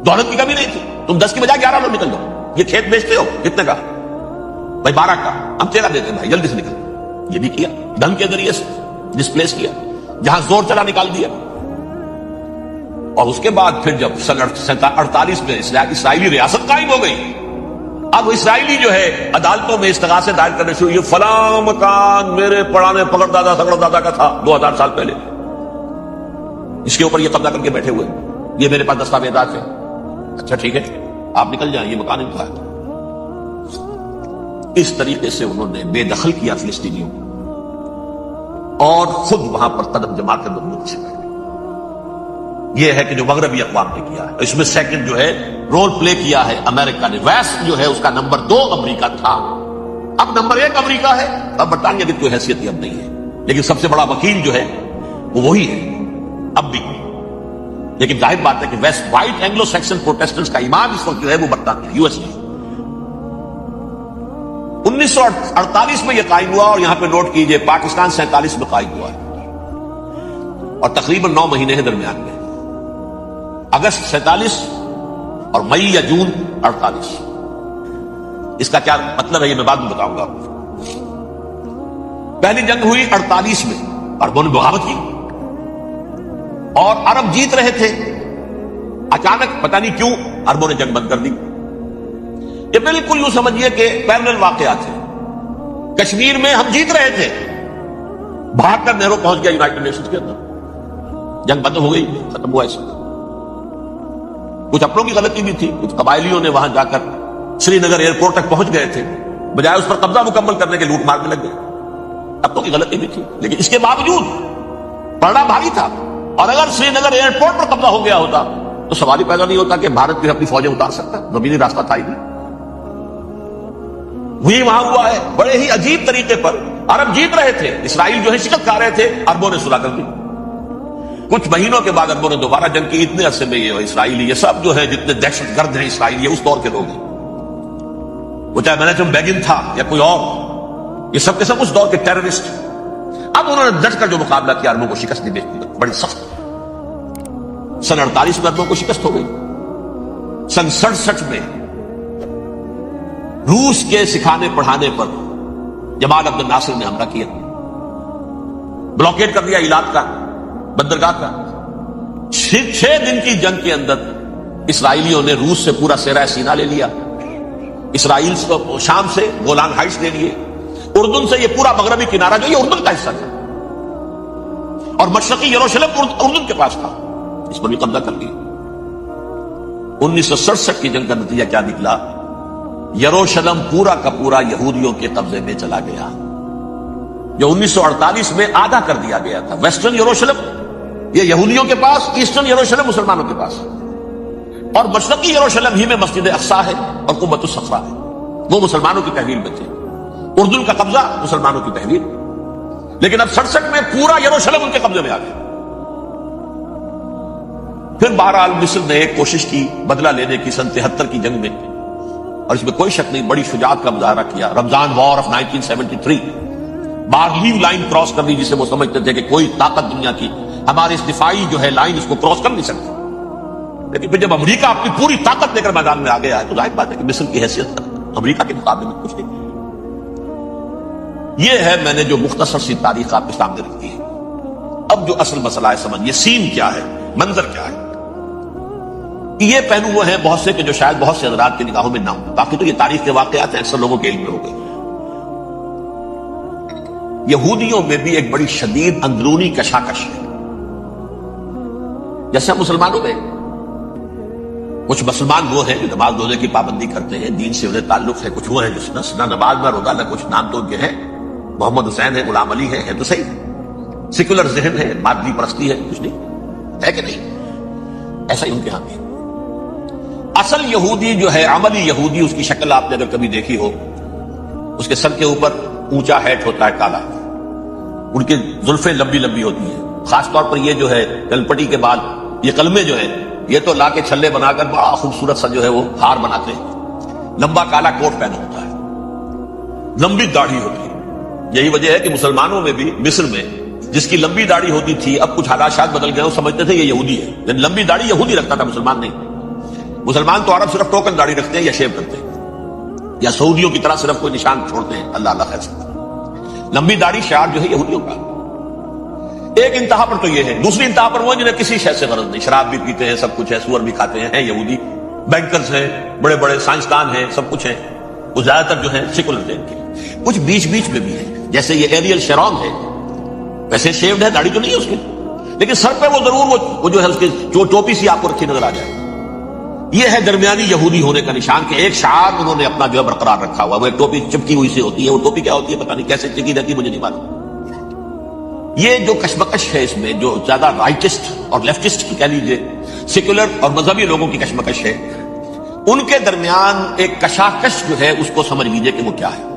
دولت کی کمی نہیں تھی۔ تم 10 کی بجائے 11 لوگ نکل جاؤ، یہ کھیت بیچتے ہو کتنے کا؟ بھائی 12 کا، ہم 13 دیتے ہیں بھائی، جلدی سے نکل۔ یہ بھی کیا، دھن کے ذریعے سے ڈسپلیس کیا، جہاں زور چلا نکال دیا۔ اور اس کے بعد پھر جب سن 48 میں اسرائیلی ریاست قائم ہو گئی، اب اسرائیلی جو ہے عدالتوں میں استغاثے دائر کرنے شروع، یہ فلاں مکان میرے پرانے پکڑ دادا سگڑ دادا کا تھا 2000 سال پہلے، اس کے اوپر یہ قبضہ کر کے بیٹھے ہوئے، یہ میرے پاس دستاویزات ہیں، اچھا ٹھیک ہے آپ نکل جائیں، یہ مکان ان کا ہے۔ اس طریقے سے انہوں نے بے دخل کیا فلسطینیوں کو، اور خود وہاں پر قدم جما کر مضبوط سے بیٹھے۔ یہ ہے کہ جو مغربی اقوام نے کیا ہے، اس میں سیکنڈ جو ہے رول پلے کیا ہے امریکہ نے، ویسٹ جو ہے اس کا نمبر 2 امریکہ تھا، اب نمبر 1 امریکہ ہے، اب برطانیہ کی کوئی حیثیت ہی اب نہیں ہے، لیکن سب سے بڑا وکیل جو ہے وہ وہی ہے اب بھی۔ لیکن ظاہر بات ہے کہ west white Anglo Saxon Protestants کا امام اس وقت جو ہے وہ برطانیہ، یو ایس اے۔ 1948 میں یہ قائم ہوا، اور یہاں پہ نوٹ کیجئے پاکستان 47 میں قائم ہوا ہے، اور تقریباً 9 مہینے ہیں درمیان میں، اگست 47 اور مئی یا جون 48۔ اس کا کیا مطلب ہے یہ میں بعد میں بتاؤں گا آپ کو۔ پہلی جنگ ہوئی 48 میں، عربوں نے بغاوت کی اور عرب جیت رہے تھے، اچانک پتہ نہیں کیوں عربوں نے جنگ بند کر دی۔ یہ بالکل یوں سمجھیے کہ پیرلل واقعات ہیں۔ کشمیر میں ہم جیت رہے تھے، بھاگ کر نہرو پہنچ گیا یونائٹڈ نیشنز کے اندر، جنگ بند ہو گئی، ختم ہوا اس میں۔ کچھ اپنوں کی غلطی بھی تھی، کچھ قبائلیوں نے وہاں جا کر سری نگر ایئرپورٹ تک پہنچ گئے تھے، بجائے اس پر قبضہ مکمل کرنے کے لوٹ مار میں لگ گئے، اپنوں کی غلطی بھی تھی، لیکن اس کے باوجود پڑنا بھاری تھا۔ اور اگر سری نگر ایئرپورٹ پر قبضہ ہو گیا ہوتا تو سوال ہی پیدا نہیں ہوتا کہ بھارت بھی اپنی فوجیں اتار سکتا، زمینی راستہ تھا ہی نہیں۔ وہی وہاں ہوا ہے، بڑے ہی عجیب طریقے پر عرب جیت رہے تھے، اسرائیل جو ہے شکست کھا رہے تھے، عربوں نے صلح کر دی۔ کچھ مہینوں کے بعد عربوں نے دوبارہ جنگ کی، اتنے عرصے میں یہ اسرائیلی، یہ سب جو ہے جتنے دہشت گرد ہیں اسرائیل، یہ اس دور کے لوگ ہیں، وہ چاہے منیجم بیگن تھا یا کوئی اور، یہ سب کے سب اس دور کے ٹیررسٹ۔ اب انہوں نے ڈٹ کر جو مقابلہ کیا، عربوں کو شکست نہیں دی، بڑی سخت۔ سن 48 میں عربوں کو شکست ہو گئی۔ سن 67 میں روس کے سکھانے پڑھانے پر جمال عبد الناصر نے حملہ کیا، بلاکیٹ کر دیا ایلات کا، بندرگاہ کا۔ 6 دن کی جنگ کے اندر اسرائیلیوں نے روس سے پورا سیرہ سینا لے لیا، اسرائیل شام سے گولان ہائٹس لے لیے، اردن سے یہ پورا مغربی کنارہ جو یہ اردن کا حصہ تھا، اور مشرقی یروشلم اردن کے پاس تھا، اس پر بھی قبضہ کر لیا۔ 1967 کی جنگ کا نتیجہ کیا نکلا؟ یروشلم پورا کا پورا یہودیوں کے قبضے میں چلا گیا، جو 1948 میں آدھا کر دیا گیا تھا۔ ویسٹرن یروشلم یہ یہودیوں کے پاس، ایسٹرن یروشلم مسلمانوں کے پاس، اور مشرقی یروشلم ہی میں مسجد اقصیٰ ہے اور قبۃ الصخرہ ہے، وہ مسلمانوں کی تحویل میں تھے۔ اردن کا قبضہ مسلمانوں کی تحویل، لیکن اب 67 میں پورا یروشلم ان کے قبضے میں آ گیا۔ پھر بہرحال مصر نے ایک کوشش کی بدلہ لینے کی سن 73 کی جنگ میں، اور اس میں کوئی شک نہیں بڑی شجاعت کا مظاہرہ کیا۔ رمضان وار آف 1973 بارلیو لائن کراس کر لی، جسے وہ سمجھتے تھے کہ کوئی طاقت دنیا کی ہمارے اس دفاعی جو ہے لائن اس کو کراس کر نہیں سکتی، لیکن پھر جب امریکہ اپنی پوری طاقت لے کر میدان میں آ گیا ہے تو ظاہر بات ہے کہ مصر کی حیثیت امریکہ کے مقابلے میں کچھ نہیں۔ یہ ہے میں نے جو مختصر سی تاریخ آپ کے سامنے رکھی ہے۔ اب جو اصل مسئلہ ہے سمجھ، یہ سین کیا ہے، منظر کیا ہے۔ یہ پہلو وہ ہیں بہت سے کہ جو شاید بہت سے حضرات کی نگاہوں میں نہ ہوں، باقی تو یہ تاریخ کے واقعات ہیں، اکثر لوگوں کے علم میں ہو گئے۔ یہودیوں میں بھی ایک بڑی شدید اندرونی کشاکش ہے، جیسے ہم مسلمانوں میں کچھ مسلمان وہ ہیں جو نماز روزے کی پابندی کرتے ہیں، دین سے انہیں تعلق ہے، کچھ وہ ہیں جو نہ نماز نہ روزہ نہ کچھ، نام تو ان کے ہیں، محمد حسین ہے، غلام علی ہے تو صحیح، سیکولر ذہن ہے، مادی پرستی ہے، کچھ نہیں ہے کہ نہیں، ایسا ہی ان کے ہاں بھی۔ اصل یہودی جو ہے، عملی یہودی، اس کی شکل آپ نے اگر کبھی دیکھی ہو، اس کے سر کے اوپر اونچا ہیٹ ہوتا ہے کالا، ان کی زلفیں لمبی لمبی ہوتی ہیں، خاص طور پر یہ جو ہے گلپٹی کے بعد یہ قلمے جو ہیں یہ تو لا کے چھلے بنا کر بڑا خوبصورت سا جو ہے وہ ہار بناتے ہیں، لمبا کالا کوٹ پہنا ہوتا ہے، لمبی داڑھی ہوتی ہے۔ یہی وجہ ہے کہ مسلمانوں میں بھی مصر میں جس کی لمبی داڑھی ہوتی تھی، اب کچھ حالات بدل گئے، وہ سمجھتے تھے یہ یہودی ہے، لیکن لمبی داڑھی یہودی رکھتا تھا، مسلمان نہیں۔ مسلمان تو عرب صرف ٹوکن داڑھی رکھتے ہیں یا شیو کرتے ہیں، یا سعودیوں کی طرح صرف کوئی نشان چھوڑتے ہیں، اللہ اللہ خیر سے۔ لمبی داڑھی شعار جو ہے یہودیوں کا۔ ایک انتہا پر تو یہ ہے، دوسری انتہا پر وہ جنہیں کسی شے سے غرض نہیں، شراب بھی پیتے ہیں، سب کچھ ہے، سور بھی کھاتے ہیں یہودی، بینکرز ہیں، بڑے بڑے سائنسدان ہیں، سب کچھ ہیں، وہ زیادہ تر جو ہیں سیکولر ذہن کے۔ کچھ بیچ بیچ میں بھی ہے، جیسے یہ ایریل شیرون ہے، ویسے شیوڈ ہے، داڑھی تو نہیں ہے اس کی، لیکن سر پہ وہ ضرور وہ جو ہے اس کی ٹوپی سی آپ کو رکھی نظر آ جائے۔ یہ ہے درمیانی یہودی ہونے کا نشان کہ ایک شعار انہوں نے اپنا جو ہے برقرار رکھا ہوا، وہ ایک ٹوپی چپکی ہوئی سے ہوتی ہے، وہ ٹوپی کیا ہوتی ہے پتہ نہیں، کیسے چکی رہتی ہے مجھے نہیں معلوم۔ یہ جو کشمکش ہے اس میں، جو زیادہ رائٹسٹ اور لیفٹسٹ کی کہہ لیجیے، سیکولر اور مذہبی لوگوں کی کشمکش ہے، ان کے درمیان ایک کشاکش جو ہے اس کو سمجھ لیجیے کہ وہ کیا ہے۔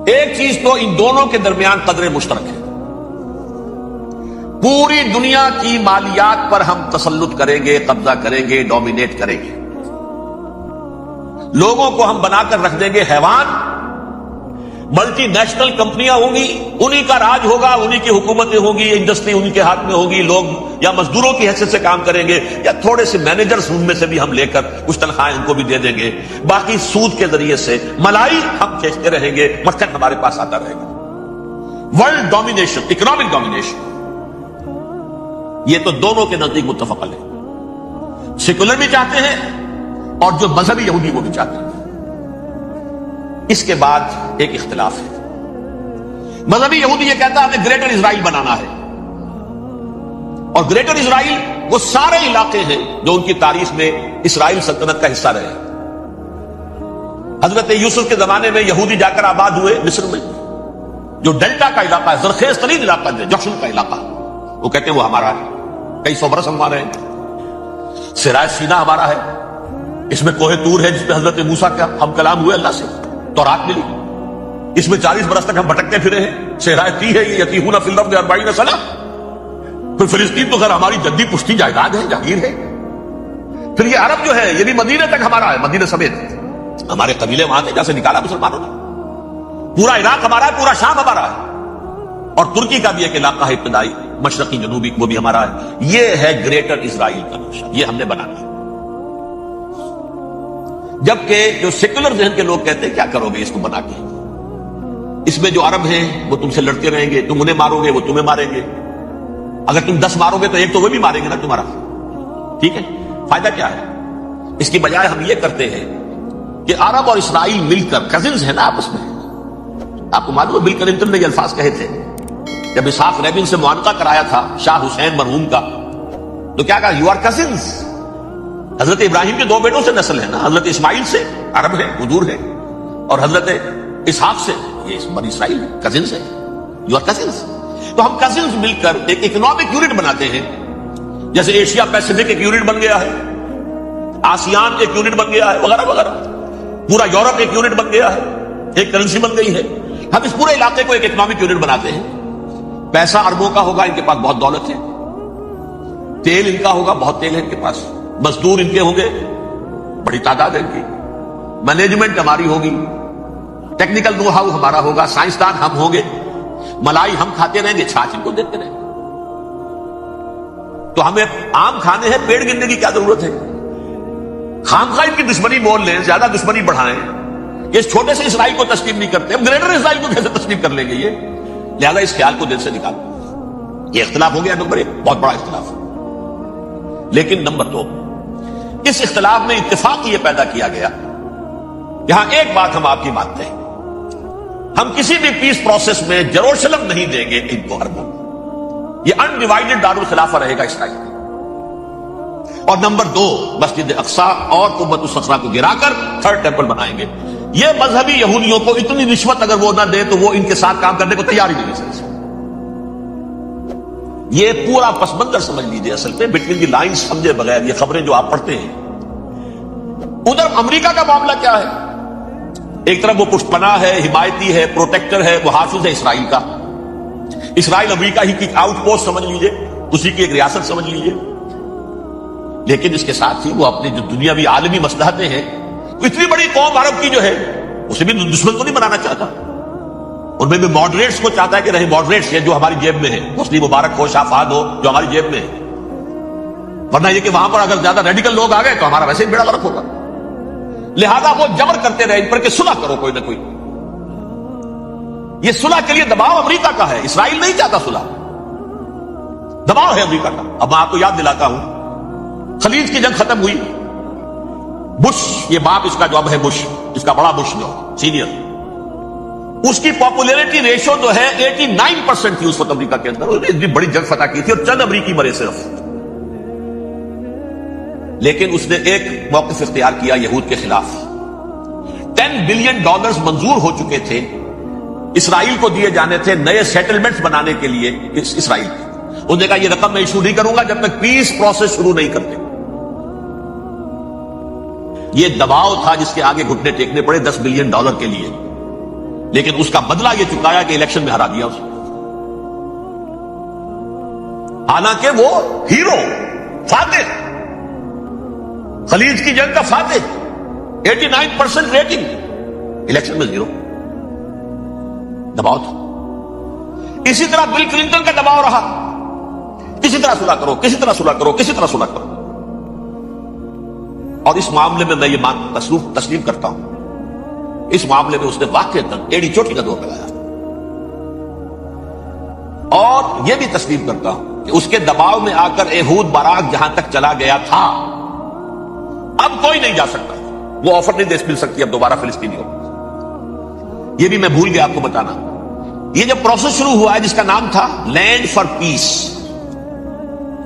ایک چیز تو ان دونوں کے درمیان قدر مشترک ہے، پوری دنیا کی مالیات پر ہم تسلط کریں گے، قبضہ کریں گے، ڈومینیٹ کریں گے، لوگوں کو ہم بنا کر رکھ دیں گے حیوان، ملٹی نیشنل کمپنیاں ہوں گی، انہی کا راج ہوگا، انہی کی حکومتیں ہوں گی، انڈسٹری انہی کے ہاتھ میں ہوگی، لوگ یا مزدوروں کی حیثیت سے کام کریں گے یا تھوڑے سے مینیجرز ان میں سے بھی ہم لے کر کچھ تنخواہیں ان کو بھی دے دیں گے، باقی سود کے ذریعے سے ملائی ہم کھینچتے رہیں گے، مکھن ہمارے پاس آتا رہے گا۔ ورلڈ ڈومینیشن، اکنامک ڈومینیشن، یہ تو دونوں کے نزدیک متفق ہے، سیکولر بھی چاہتے ہیں اور جو مذہبی یہودی وہ بھی چاہتے ہیں۔ اس کے بعد ایک اختلاف ہے، مذہبی یہودی یہ کہتا ہے ہمیں گریٹر اسرائیل بنانا ہے، اور گریٹر اسرائیل وہ سارے علاقے ہیں جو ان کی تاریخ میں اسرائیل سلطنت کا حصہ رہے۔ حضرت یوسف کے زمانے میں یہودی جا کر آباد ہوئے مصر میں، جو ڈیلٹا کا علاقہ ہے، زرخیز ترین علاقہ ہے، جوشن کا علاقہ، وہ کہتے ہیں وہ ہمارا ہے، کئی سو برس ہمارے ہیں، سرائے سینا ہمارا ہے، اس میں کوہ طور ہے جس میں حضرت موسیٰ کا ہم کلام ہوئے اللہ سے، تورات ملی، اس میں 40 برس تک ہم بھٹکتے پھرے ہیں، صحرائے تی ہے، یتیہون فی الارض 40 سنہ، پھر فلسطین تو خیر ہماری جدی پشتی جائیداد ہے، جاگیر ہے، پھر یہ عرب جو ہے یہ بھی مدینہ تک ہمارا ہے، مدینہ سمیت ہمارے قبیلے وہاں تھے جہاں سے نکالا مسلمانوں نے، پورا عراق ہمارا ہے، پورا شام ہمارا ہے، اور ترکی کا بھی ایک علاقہ ہے ابتدائی مشرقی جنوبی، وہ بھی ہمارا ہے۔ یہ ہے گریٹر اسرائیل کا نقشہ، یہ ہم نے بنانا ہے۔ جبکہ جو سیکولر ذہن کے لوگ کہتے ہیں کیا کرو گے اس کو بنا کے، اس میں جو عرب ہیں وہ تم سے لڑتے رہیں گے، تم انہیں مارو گے وہ تمہیں ماریں گے، اگر تم 10 مارو گے تو ایک تو وہ بھی ماریں گے نا تمہارا، ٹھیک ہے، فائدہ کیا ہے؟ اس کی بجائے ہم یہ کرتے ہیں کہ عرب اور اسرائیل مل کر، کزنز ہیں نا آپس میں، آپ کو معلوم ہے بل کلنٹن نے یہ الفاظ کہے تھے جب اسحاق ریبن سے معانقہ کرایا تھا شاہ حسین مرحوم کا، تو کیا کہا؟ You are cousins. حضرت ابراہیم کے 2 بیٹوں سے نسل ہے نا، حضرت اسماعیل سے عرب ہے، حضور ہے، اور حضرت اسحاق سے یہ بنی اسرائیل ہے، کزنس ہے. You are cousins. تو ہم کزنس مل کر ایک اکنامک یونٹ بناتے ہیں، جیسے ایشیا پیسیفک ایک یونٹ بن گیا ہے، آسیان ایک یونٹ بن گیا ہے، وغیرہ وغیرہ. پورا یورپ ایک یونٹ بن گیا ہے، ایک کرنسی بن گئی ہے. ہم اس پورے علاقے کو ایک اکنامک یونٹ بناتے ہیں. پیسہ اربوں کا ہوگا، ان کے پاس بہت دولت ہے. تیل ان کا ہوگا، بہت تیل ہے ان کے پاس. مزدور ان کے ہوں گے، بڑی تعداد ہے ان کی. مینجمنٹ ہماری ہوگی، ٹیکنیکل نو ہاؤ ہمارا ہوگا، سائنسدان ہم ہوں گے. ملائی ہم کھاتے رہیں گے، چھاچھ ان کو دیتے رہیں گے. تو ہمیں آم کھانے ہیں، پیڑ گننے کی کیا ضرورت ہے؟ خامخواہ ان کی دشمنی مول لیں، زیادہ دشمنی بڑھائیں. اس چھوٹے سے اسرائیل کو تسلیم نہیں کرتے، ہم گریٹر اسرائیل کو کیسے تسلیم کر لیں گے؟ یہ لہذا اس خیال کو دل سے نکالو. یہ اختلاف ہو گیا نمبر 1، بہت بڑا اختلاف. لیکن نمبر 2، اس اختلاف میں اتفاق یہ پیدا کیا گیا، یہاں ایک بات ہم آپ کی مانتے ہیں، ہم کسی بھی پیس پروسیس میں جروشلم نہیں دیں گے ان کو عربوں. یہ انڈیوائیڈڈ دارالخلافہ رہے گا اسرائیل. اور نمبر 2، مسجد اقصی اور قبۃ الصخرہ کو گرا کر 3rd ٹیمپل بنائیں گے. یہ مذہبی یہودیوں کو اتنی رشوت اگر وہ نہ دے تو وہ ان کے ساتھ کام کرنے کو تیار ہی نہیں ہے. یہ پورا پس منظر سمجھ لیجیے. اصل میں بٹوین دی لائنز سمجھے بغیر یہ خبریں جو آپ پڑھتے ہیں. ادھر امریکہ کا معاملہ کیا ہے؟ ایک طرف وہ پشت پناہ ہے، حمایتی ہے، پروٹیکٹر ہے، محافظ ہے اسرائیل کا. اسرائیل امریکہ ہی کی آؤٹ پوسٹ سمجھ لیجیے، اسی کی ایک ریاست سمجھ لیجیے. لیکن اس کے ساتھ ہی وہ اپنی جو دنیاوی عالمی مصلحتیں ہیں، اتنی بڑی قوم عرب کی جو ہے اسے بھی دشمن کو نہیں بنانا چاہتا. ان میں بھی ماڈریٹس کو چاہتا ہے کہ رہے ماڈریٹس ہیں جو ہماری جیب میں ہے، حسنی مبارک ہو، شافعات ہو، جو ہماری جیب میں ہے. ورنہ یہ کہ وہاں پر اگر زیادہ ریڈیکل لوگ آ گئے تو ہمارا ویسے ہی بیڑا غرق ہوگا. لہذا وہ جبر کرتے رہے ان پر کہ صلح کرو کوئی نہ کوئی. یہ صلح کے لیے دباؤ امریکہ کا ہے، اسرائیل نہیں چاہتا صلح، دباؤ ہے امریکہ کا. اب میں آپ کو یاد دلاتا ہوں، خلیج کی جنگ ختم ہوئی، بش یہ باپ اس کا جو اب ہے بش، اس کا بڑا بش جو سینئر، اس کی پاپولیرٹی ریشو جو ہے 89% تھی اس وقت امریکہ کے اندر. انہوں نے اتنی بڑی جنگ فتح کی تھی اور چند امریکی مرے صرف. لیکن اس نے ایک موقف اختیار کیا یہود کے خلاف. $10 بلین منظور ہو چکے تھے اسرائیل کو دیے جانے تھے نئے سیٹلمنٹس بنانے کے لیے اسرائیل. انہوں نے کہا یہ رقم میں ایشو نہیں کروں گا جب تک پیس پروسیس شروع نہیں کرتے. یہ دباؤ تھا جس کے آگے گھٹنے ٹیکنے پڑے $10 بلین کے لیے. لیکن اس کا بدلہ یہ چکایا کہ الیکشن میں ہرا دیا اسے. حالانکہ وہ ہیرو، فاتح، خلیج کی جنگ کا فاتح، 89% ریٹنگ، الیکشن میں 0. دباؤ تھا. اسی طرح بل کلنٹن کا دباؤ رہا، کسی طرح صلح کرو، کسی طرح صلح کرو، کسی طرح صلح کرو. اور اس معاملے میں یہ تسلیم کرتا ہوں، اس معاملے میں اس نے واقعتاً ایڑی چوٹی کا دور لگایا. اور یہ بھی تسلیم کرتا ہوں کہ اس کے دباؤ میں آ کر ایہود باراک جہاں تک چلا گیا تھا اب کوئی نہیں جا سکتا. وہ آفر نہیں دے مل سکتی اب دوبارہ فلسطینیوں. یہ بھی میں بھول گیا آپ کو بتانا. یہ جب پروسیس شروع ہوا ہے جس کا نام تھا لینڈ فار پیس،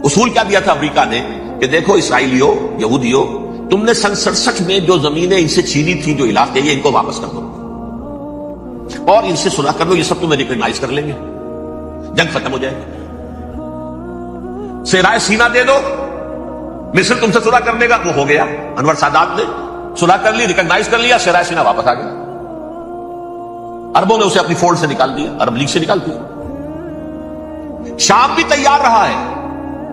اصول کیا دیا تھا امریکہ نے کہ دیکھو اسرائیلیوں، یہودیوں، تم نے سن 67 میں جو زمینیں ان سے چھینی تھی، جو علاقے، یہ ان کو واپس کر دو اور ان سے صلح کر لو، یہ سب تمہیں ریکگنائز کر لیں گے، جنگ ختم ہو جائے گی. صحرائے سینا دے دو، مصر تم سے صلح کر لے گا. وہ ہو گیا، انور سادات نے صلح کر لی، ریکگنائز کر لیا، صحرائے سینا واپس آ گیا. عربوں نے اسے اپنی فولڈ سے نکال دیا، عرب لیگ سے نکال دیا. شام بھی تیار رہا ہے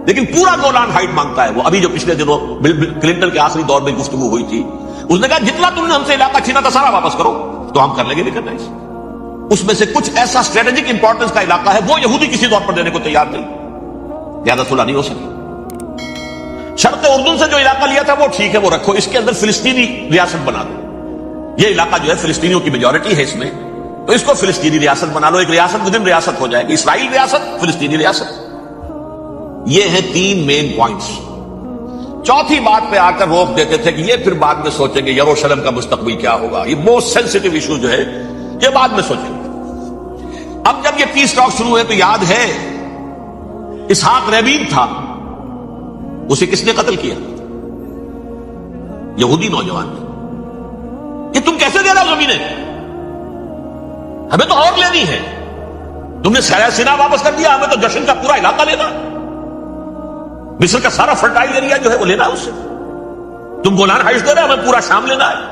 لیکن پورا گولان ہائٹ مانگتا ہے. وہ ابھی جو پچھلے دنوں کلنٹن کے آخری دور میں گفتگو ہوئی تھی، اس نے کہا جتنا تم نے ہم سے علاقہ چھینا تھا سارا واپس کرو تو ہم کر لیں گے ریکگنائز. اس میں سے کچھ ایسا اسٹریٹجک امپورٹنس کا علاقہ ہے وہ یہودی کسی طور پر دینے کو تیار نہیں، زیادہ صلح نہیں ہو سکی. شرق اردن سے جو علاقہ لیا تھا وہ ٹھیک ہے، وہ رکھو، اس کے اندر فلسطینی ریاست بنا دو. یہ علاقہ جو ہے فلسطینیوں کی میجورٹی ہے اس میں، تو اس کو فلسطینی ریاست بنا لو. ایک ریاست ودن ریاست ہو جائے گی، اسرائیل ریاست، فلسطینی ریاست. یہ ہیں 3 مین پوائنٹس. چوتھی بات پہ آ کر روک دیتے تھے کہ یہ پھر بعد میں سوچیں گے یروشلم کا مستقبل کیا ہوگا، یہ موسٹ سینسٹیو ایشو جو ہے یہ بعد میں سوچیں گے. اب جب یہ پیس ٹاک شروع ہوئے تو یاد ہے اسحاق ریبین تھا، اسے کس نے قتل کیا؟ یہودی نوجوان نے. کہ تم کیسے دے رہے ہو زمینیں؟ ہمیں تو اور لینی ہے. تم نے سینا واپس کر دیا، ہمیں تو جشن کا پورا علاقہ لینا، مصر کا سارا فرٹائل ایریا جو ہے وہ لینا ہے اس سے. تم گولان ہائٹس دے رہے ہمیں پورا شام لینا ہے.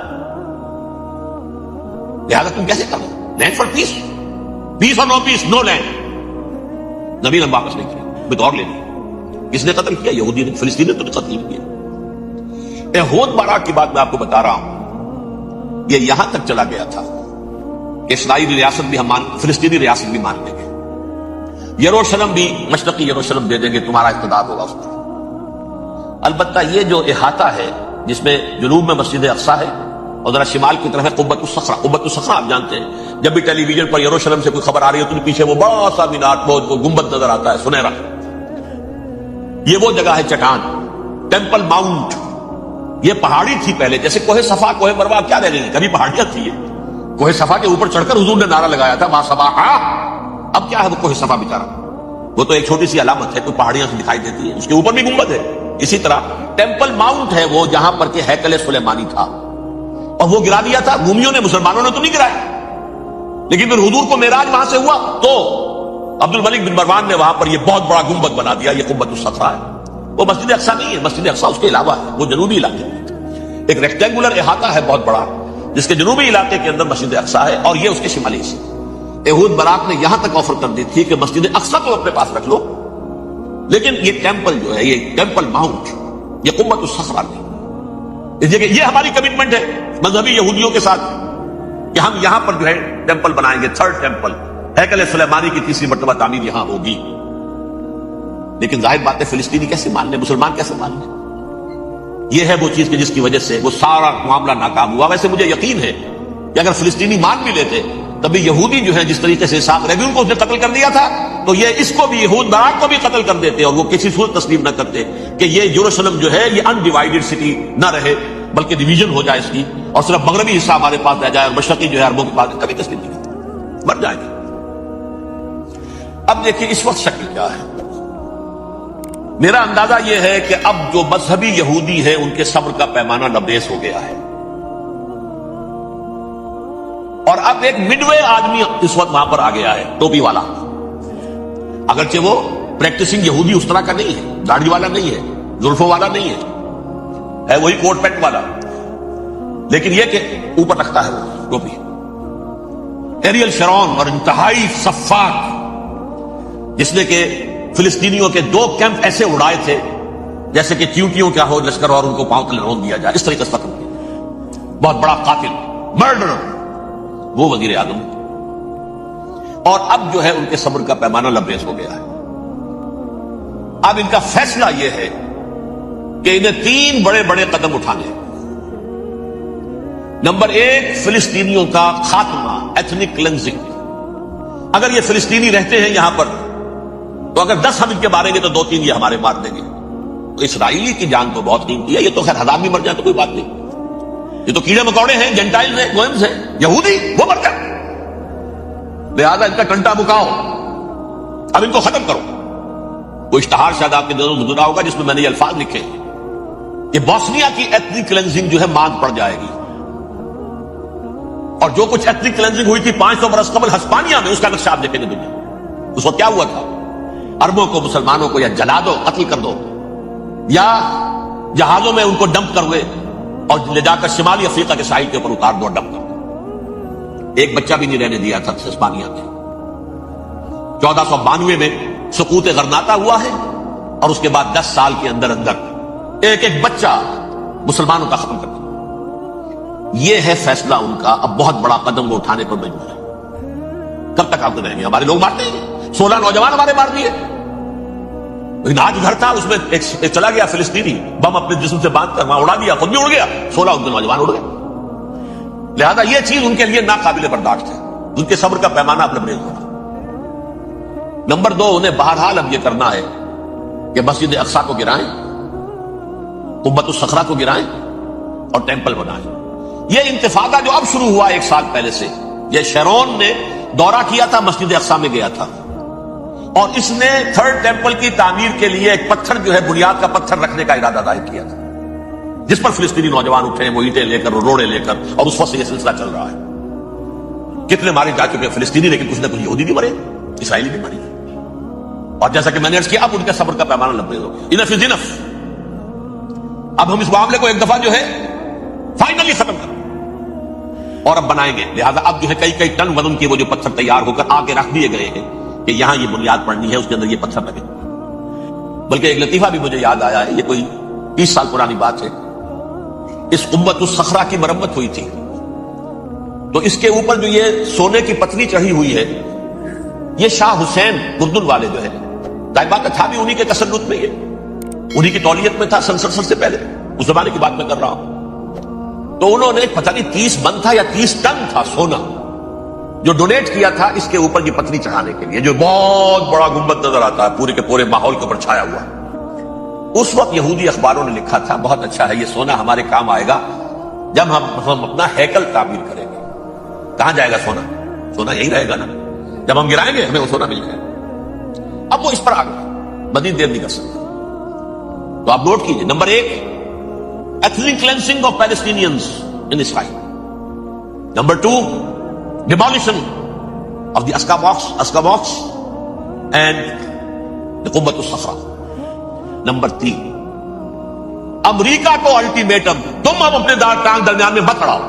لہذا تم کیسے کرو؟ لینڈ فار پیس، پیس اور نو پیس، نو لینڈ. نبی نے واپس نہیں کیا، ہمیں تو اور لینا. کس نے قتل کیا؟ یہودی نے، فلسطینی نے تو قتل کیا. احود بارہ کی بات میں آپ کو بتا رہا ہوں، یہ یہاں تک چلا گیا تھا کہ اسرائیلی ریاست بھی ہم فلسطینی ریاست بھی مان لیں گے، یروشلم بھی مشرقی یروشلم دے دیں گے، تمہارا اقتدار ہوگا اس پر. البتہ یہ جو احاطہ ہے جس میں جنوب میں مسجد اقصی ہے اور ذرا شمال کی طرف ہے قبۃ الصخرہ. قبۃ الصخرہ آپ جانتے ہیں، جب بھی ٹیلی ویژن پر یروشلم سے کوئی خبر آ رہی ہے تو پیچھے وہ بڑا سا مینار، وہ گنبد نظر آتا ہے سنہرا. یہ وہ جگہ ہے چٹان، ٹیمپل ماؤنٹ. یہ پہاڑی تھی پہلے، جیسے کوہ صفا کوہ مروہ کیا رہ گئی، کبھی پہاڑیاں تھی. یہ کوہ صفا کے اوپر چڑھ کر حضور نے نعرہ لگایا تھا ما صباحا. اب کیا ہے وہ کوہ صفا بیچارہ؟ وہ تو ایک چھوٹی سی علامت ہے، کوئی پہاڑیاں سے دکھائی دیتی ہے، اس کے اوپر بھی گنبد ہے. اسی طرح ٹیمپل ماؤنٹ ہے وہ جہاں پر کہ ہیکل سلیمانی تھا، اور وہ گرا دیا تھا رومیوں نے. مسلمانوں نے تو نہیں گرایا، لیکن پھر حضور کو معراج وہاں سے ہوا تو عبد الملک بن مروان نے وہاں پر یہ بہت بڑا گنبد بنا دیا. یہ قبۃ الصخرہ ہے. وہ مسجد اقصی نہیں ہے، مسجد اقصی اس کے علاوہ ہے، وہ جنوبی علاقے میں ایک ریکٹینگولر احاطہ ہے بہت بڑا، جس کے جنوبی علاقے کے اندر مسجد اقصی ہے، اور یہ اس کے شمالی حصے. احود براق نے یہاں تک آفر کر دی تھی کہ مسجد اقصی تو اپنے پاس رکھ لو، لیکن یہ ٹیمپل جو ہے، یہ ٹیمپل ماؤنٹ، یہ قبۃ الصخرہ نہیں. اس جگہ یہ ہماری کمٹمنٹ ہے مذہبی یہودیوں کے ساتھ کہ ہم یہاں پر جو ہے ٹیمپل بنائیں گے، تھرڈ ٹیمپل، ہیکل سلیمانی کی تیسری مرتبہ تعمیر یہاں ہوگی. لیکن ظاہر بات ہے فلسطینی کیسے مان لیں، مسلمان کیسے مان لیں؟ یہ ہے وہ چیز کہ جس کی وجہ سے وہ سارا معاملہ ناکام ہوا. ویسے مجھے یقین ہے کہ اگر فلسطینی مان بھی لیتے تبھی یہودی جو ہے جس طریقے سے اسحاق ریبین کو اس نے قتل کر دیا تھا تو یہ اس کو بھی، یہود براق کو بھی قتل کر دیتے، اور وہ کسی صورت تسلیم نہ کرتے کہ یہ یروشلم جو ہے یہ انڈیوائیڈڈ سٹی نہ رہے، بلکہ ڈویژن ہو جائے اس کی، اور صرف مغربی حصہ ہمارے پاس رہ جائے اور مشرقی جو ہے عربوں کے پاس. کبھی تسلیم نہیں کرتے، مر جائیں گے. اب دیکھیں اس وقت شکل کیا ہے. میرا اندازہ یہ ہے کہ اب جو مذہبی یہودی ہیں ان کے صبر کا پیمانہ لبریز ہو گیا ہے، اور اب ایک مڈ وے آدمی اس وقت وہاں پر آ گیا ہے، ٹوپی والا. اگرچہ وہ پریکٹسنگ یہودی اس طرح کا نہیں ہے، داڑھی والا نہیں ہے، زلفوں والا نہیں ہے وہی کوٹ پینٹ والا، لیکن یہ کہ اوپر رکھتا ہے وہ ٹوپی. ایریل شرون اور انتہائی سفاک، جس نے کہ فلسطینیوں کے 2 کیمپ ایسے اڑائے تھے جیسے کہ چیونٹیوں کیا ہو لشکر اور ان کو پاؤں تلے رون دیا جائے، اس طریقے سے ختم کیا. بہت بڑا قاتل، مرڈرر، وہ وزیر اعظم. اور اب جو ہے ان کے صبر کا پیمانہ لبریز ہو گیا ہے. اب ان کا فیصلہ یہ ہے کہ انہیں 3 بڑے بڑے قدم اٹھانے ہیں. نمبر 1، فلسطینیوں کا خاتمہ، ایتھنک کلینزنگ. اگر یہ فلسطینی رہتے ہیں یہاں پر تو اگر 10 ہم ان کے ماریں گے تو 2-3 یہ ہمارے مار دیں گے. تو اسرائیلی کی جان تو بہت قیمتی ہے، یہ تو خیر 1000 بھی مر جائے تو کوئی بات نہیں. یہ تو کیڑے مکوڑے ہیں، جینٹائلز ہیں، گوئمز ہیں، یہودی وہ مر جائے. لہذا ان کا ٹنٹا بکاؤ، اب ان کو ختم کرو. وہ اشتہار شاید آپ کے دنوں میں گزرا ہوگا جس میں نے یہ الفاظ لکھے کہ بوسنیا کی ایتھنک کلینزنگ جو ہے ماند پڑ جائے گی. اور جو کچھ ایتھنک کلینزنگ ہوئی تھی 500 برس قبل ہسپانیہ میں، اس کا نقشہ آپ دیکھیں گے دنیا. اس وقت کیا ہوا تھا؟ عربوں کو، مسلمانوں کو یا جلا دو، قتل کر دو، یا جہازوں میں ان کو ڈمپ کر ہوئے اور لے جا کر شمالی افریقہ کے ساحل کے اوپر اتار دو، ڈمپ کر دو. ایک بچہ بھی نہیں رہنے دیا تھا ہسپانیہ میں. 1492 میں سقوط غرناطہ ہوا ہے، اور اس کے بعد 10 سال کے اندر اندر ایک ایک بچہ مسلمانوں کا ختم کر دیا. یہ ہے فیصلہ ان کا. اب بہت بڑا قدم وہ اٹھانے پر مجبور ہے. کب تک آپ رہیں گے؟ ہمارے لوگ مارتے ہیں، 16 نوجوان ہمارے مار دیے. لیکن آج گھر تھا، اس میں ایک چلا گیا فلسطینی، بم اپنے جسم سے باندھ کر وہاں اڑا دیا، خود بھی اڑ گیا، 16 ان کے نوجوان اڑ گئے. لہذا یہ چیز ان کے لیے ناقابل برداشت ہے. ان کے صبر کا پیمانہ اب لبریز ہوگا. نمبر 2، انہیں بہرحال اب یہ کرنا ہے کہ مسجد اقصی کو گرائیں، قبۃ الصخرہ کو گرائیں اور ٹیمپل بنائیں. یہ انتفاضہ جو اب شروع ہوا 1 سال پہلے سے، یہ شیرون نے دورہ کیا تھا, مسجد اقصی میں گیا تھا, اور اس نے تھرڈ ٹیمپل کی تعمیر کے لیے ایک پتھر جو ہے بنیاد کا پتھر رکھنے کا ارادہ ظاہر کیا تھا, جس پر فلسطینی نوجوان اٹھے ہیں, وہ اینٹیں لے کر, روڑے لے کر, اور اس وقت سے یہ سلسلہ چل رہا ہے. کتنے مارے جا چکے فلسطینی, لیکن کچھ نہ کچھ یہودی بھی مرے, اسرائیلی بھی مرے. اور جیسا کہ میں نے عرض کیا, اب ان کے صبر کا پیمانہ لبریز ہو گیا. انف از انف. اب ہم اس معاملے کو ایک دفعہ جو ہے فائنلی ختم کر اور اب بنائیں گے. لہذا اب جو ہے کئی ٹن وزن کے وہ جو پتھر تیار ہو کر آگے رکھ دیے گئے ہیں کہ یہاں یہ بنیاد پڑنی ہے, اس کے اندر یہ پتھر لگے. بلکہ ایک لطیفہ بھی مجھے یاد آیا ہے, یہ کوئی 30 سال پرانی بات ہے. اس قبۃ الصخرہ کی مرمت ہوئی تھی, تو اس کے اوپر جو یہ سونے کی پتلی چڑھی ہوئی ہے, یہ شاہ حسین اردن والے جو ہے, طیبہ کا تھا بھی انہی کے تسلط میں, یہ انہی کی تولیت میں تھا, سن سے پہلے, اس زمانے کی بات میں کر رہا ہوں. تو انہوں نے پتہ نہیں 30 من تھا یا 30 ٹن تھا سونا جو ڈونیٹ کیا تھا اس کے اوپر یہ پتلی چڑھانے کے لیے, جو بہت بڑا گنبد نظر آتا ہے پورے کے پورے ماحول کے اوپر چھایا ہوا. اس وقت یہودی اخباروں نے لکھا تھا, بہت اچھا ہے, یہ سونا ہمارے کام آئے گا جب ہم اپنا ہیکل تعمیر کریں گے. کہاں جائے گا سونا؟ سونا یہی رہے گا نا, جب ہم گرائیں گے ہمیں وہ سونا مل جائے گا. اب وہ اس پر آ گیا, مزید دیر نہیں کر سکتا. تو آپ نوٹ کیجئے, number 1, ethnic cleansing of Palestinians in Israel. Number 2, demolition of the Aska box and the Qubbat al-Sakhra. Number 3, امریکہ کو الٹیمیٹم, تم اب اپنے ٹانگ درمیان میں مت اڑاؤ,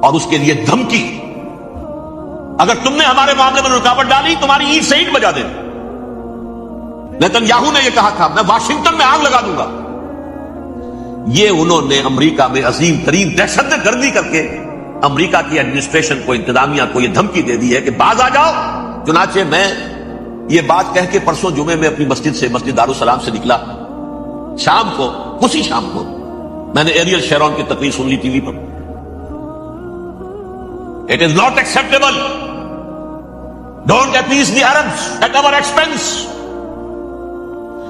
اور اس کے لیے دھمکی, اگر تم نے ہمارے معاملے میں رکاوٹ ڈالی تمہاری اینٹ سے اینٹ بجا دیں. نیتن یاہو نے یہ کہا تھا, میں واشنگٹن میں آگ لگا دوں گا. یہ انہوں نے امریکہ میں عظیم ترین دہشت گردی کر کے امریکہ کی ایڈمنسٹریشن کو, انتظامیہ کو یہ دھمکی دے دی ہے کہ باز آ جاؤ. چنانچہ میں یہ بات کہہ کے پرسوں جمعے میں اپنی مسجد سے, مسجد دارالسلام سے نکلا, شام کو, اسی شام کو میں نے ایریل شیرون کی تقریر سن لی T V per. It is not acceptable. Don't appease the Arabs at our expense.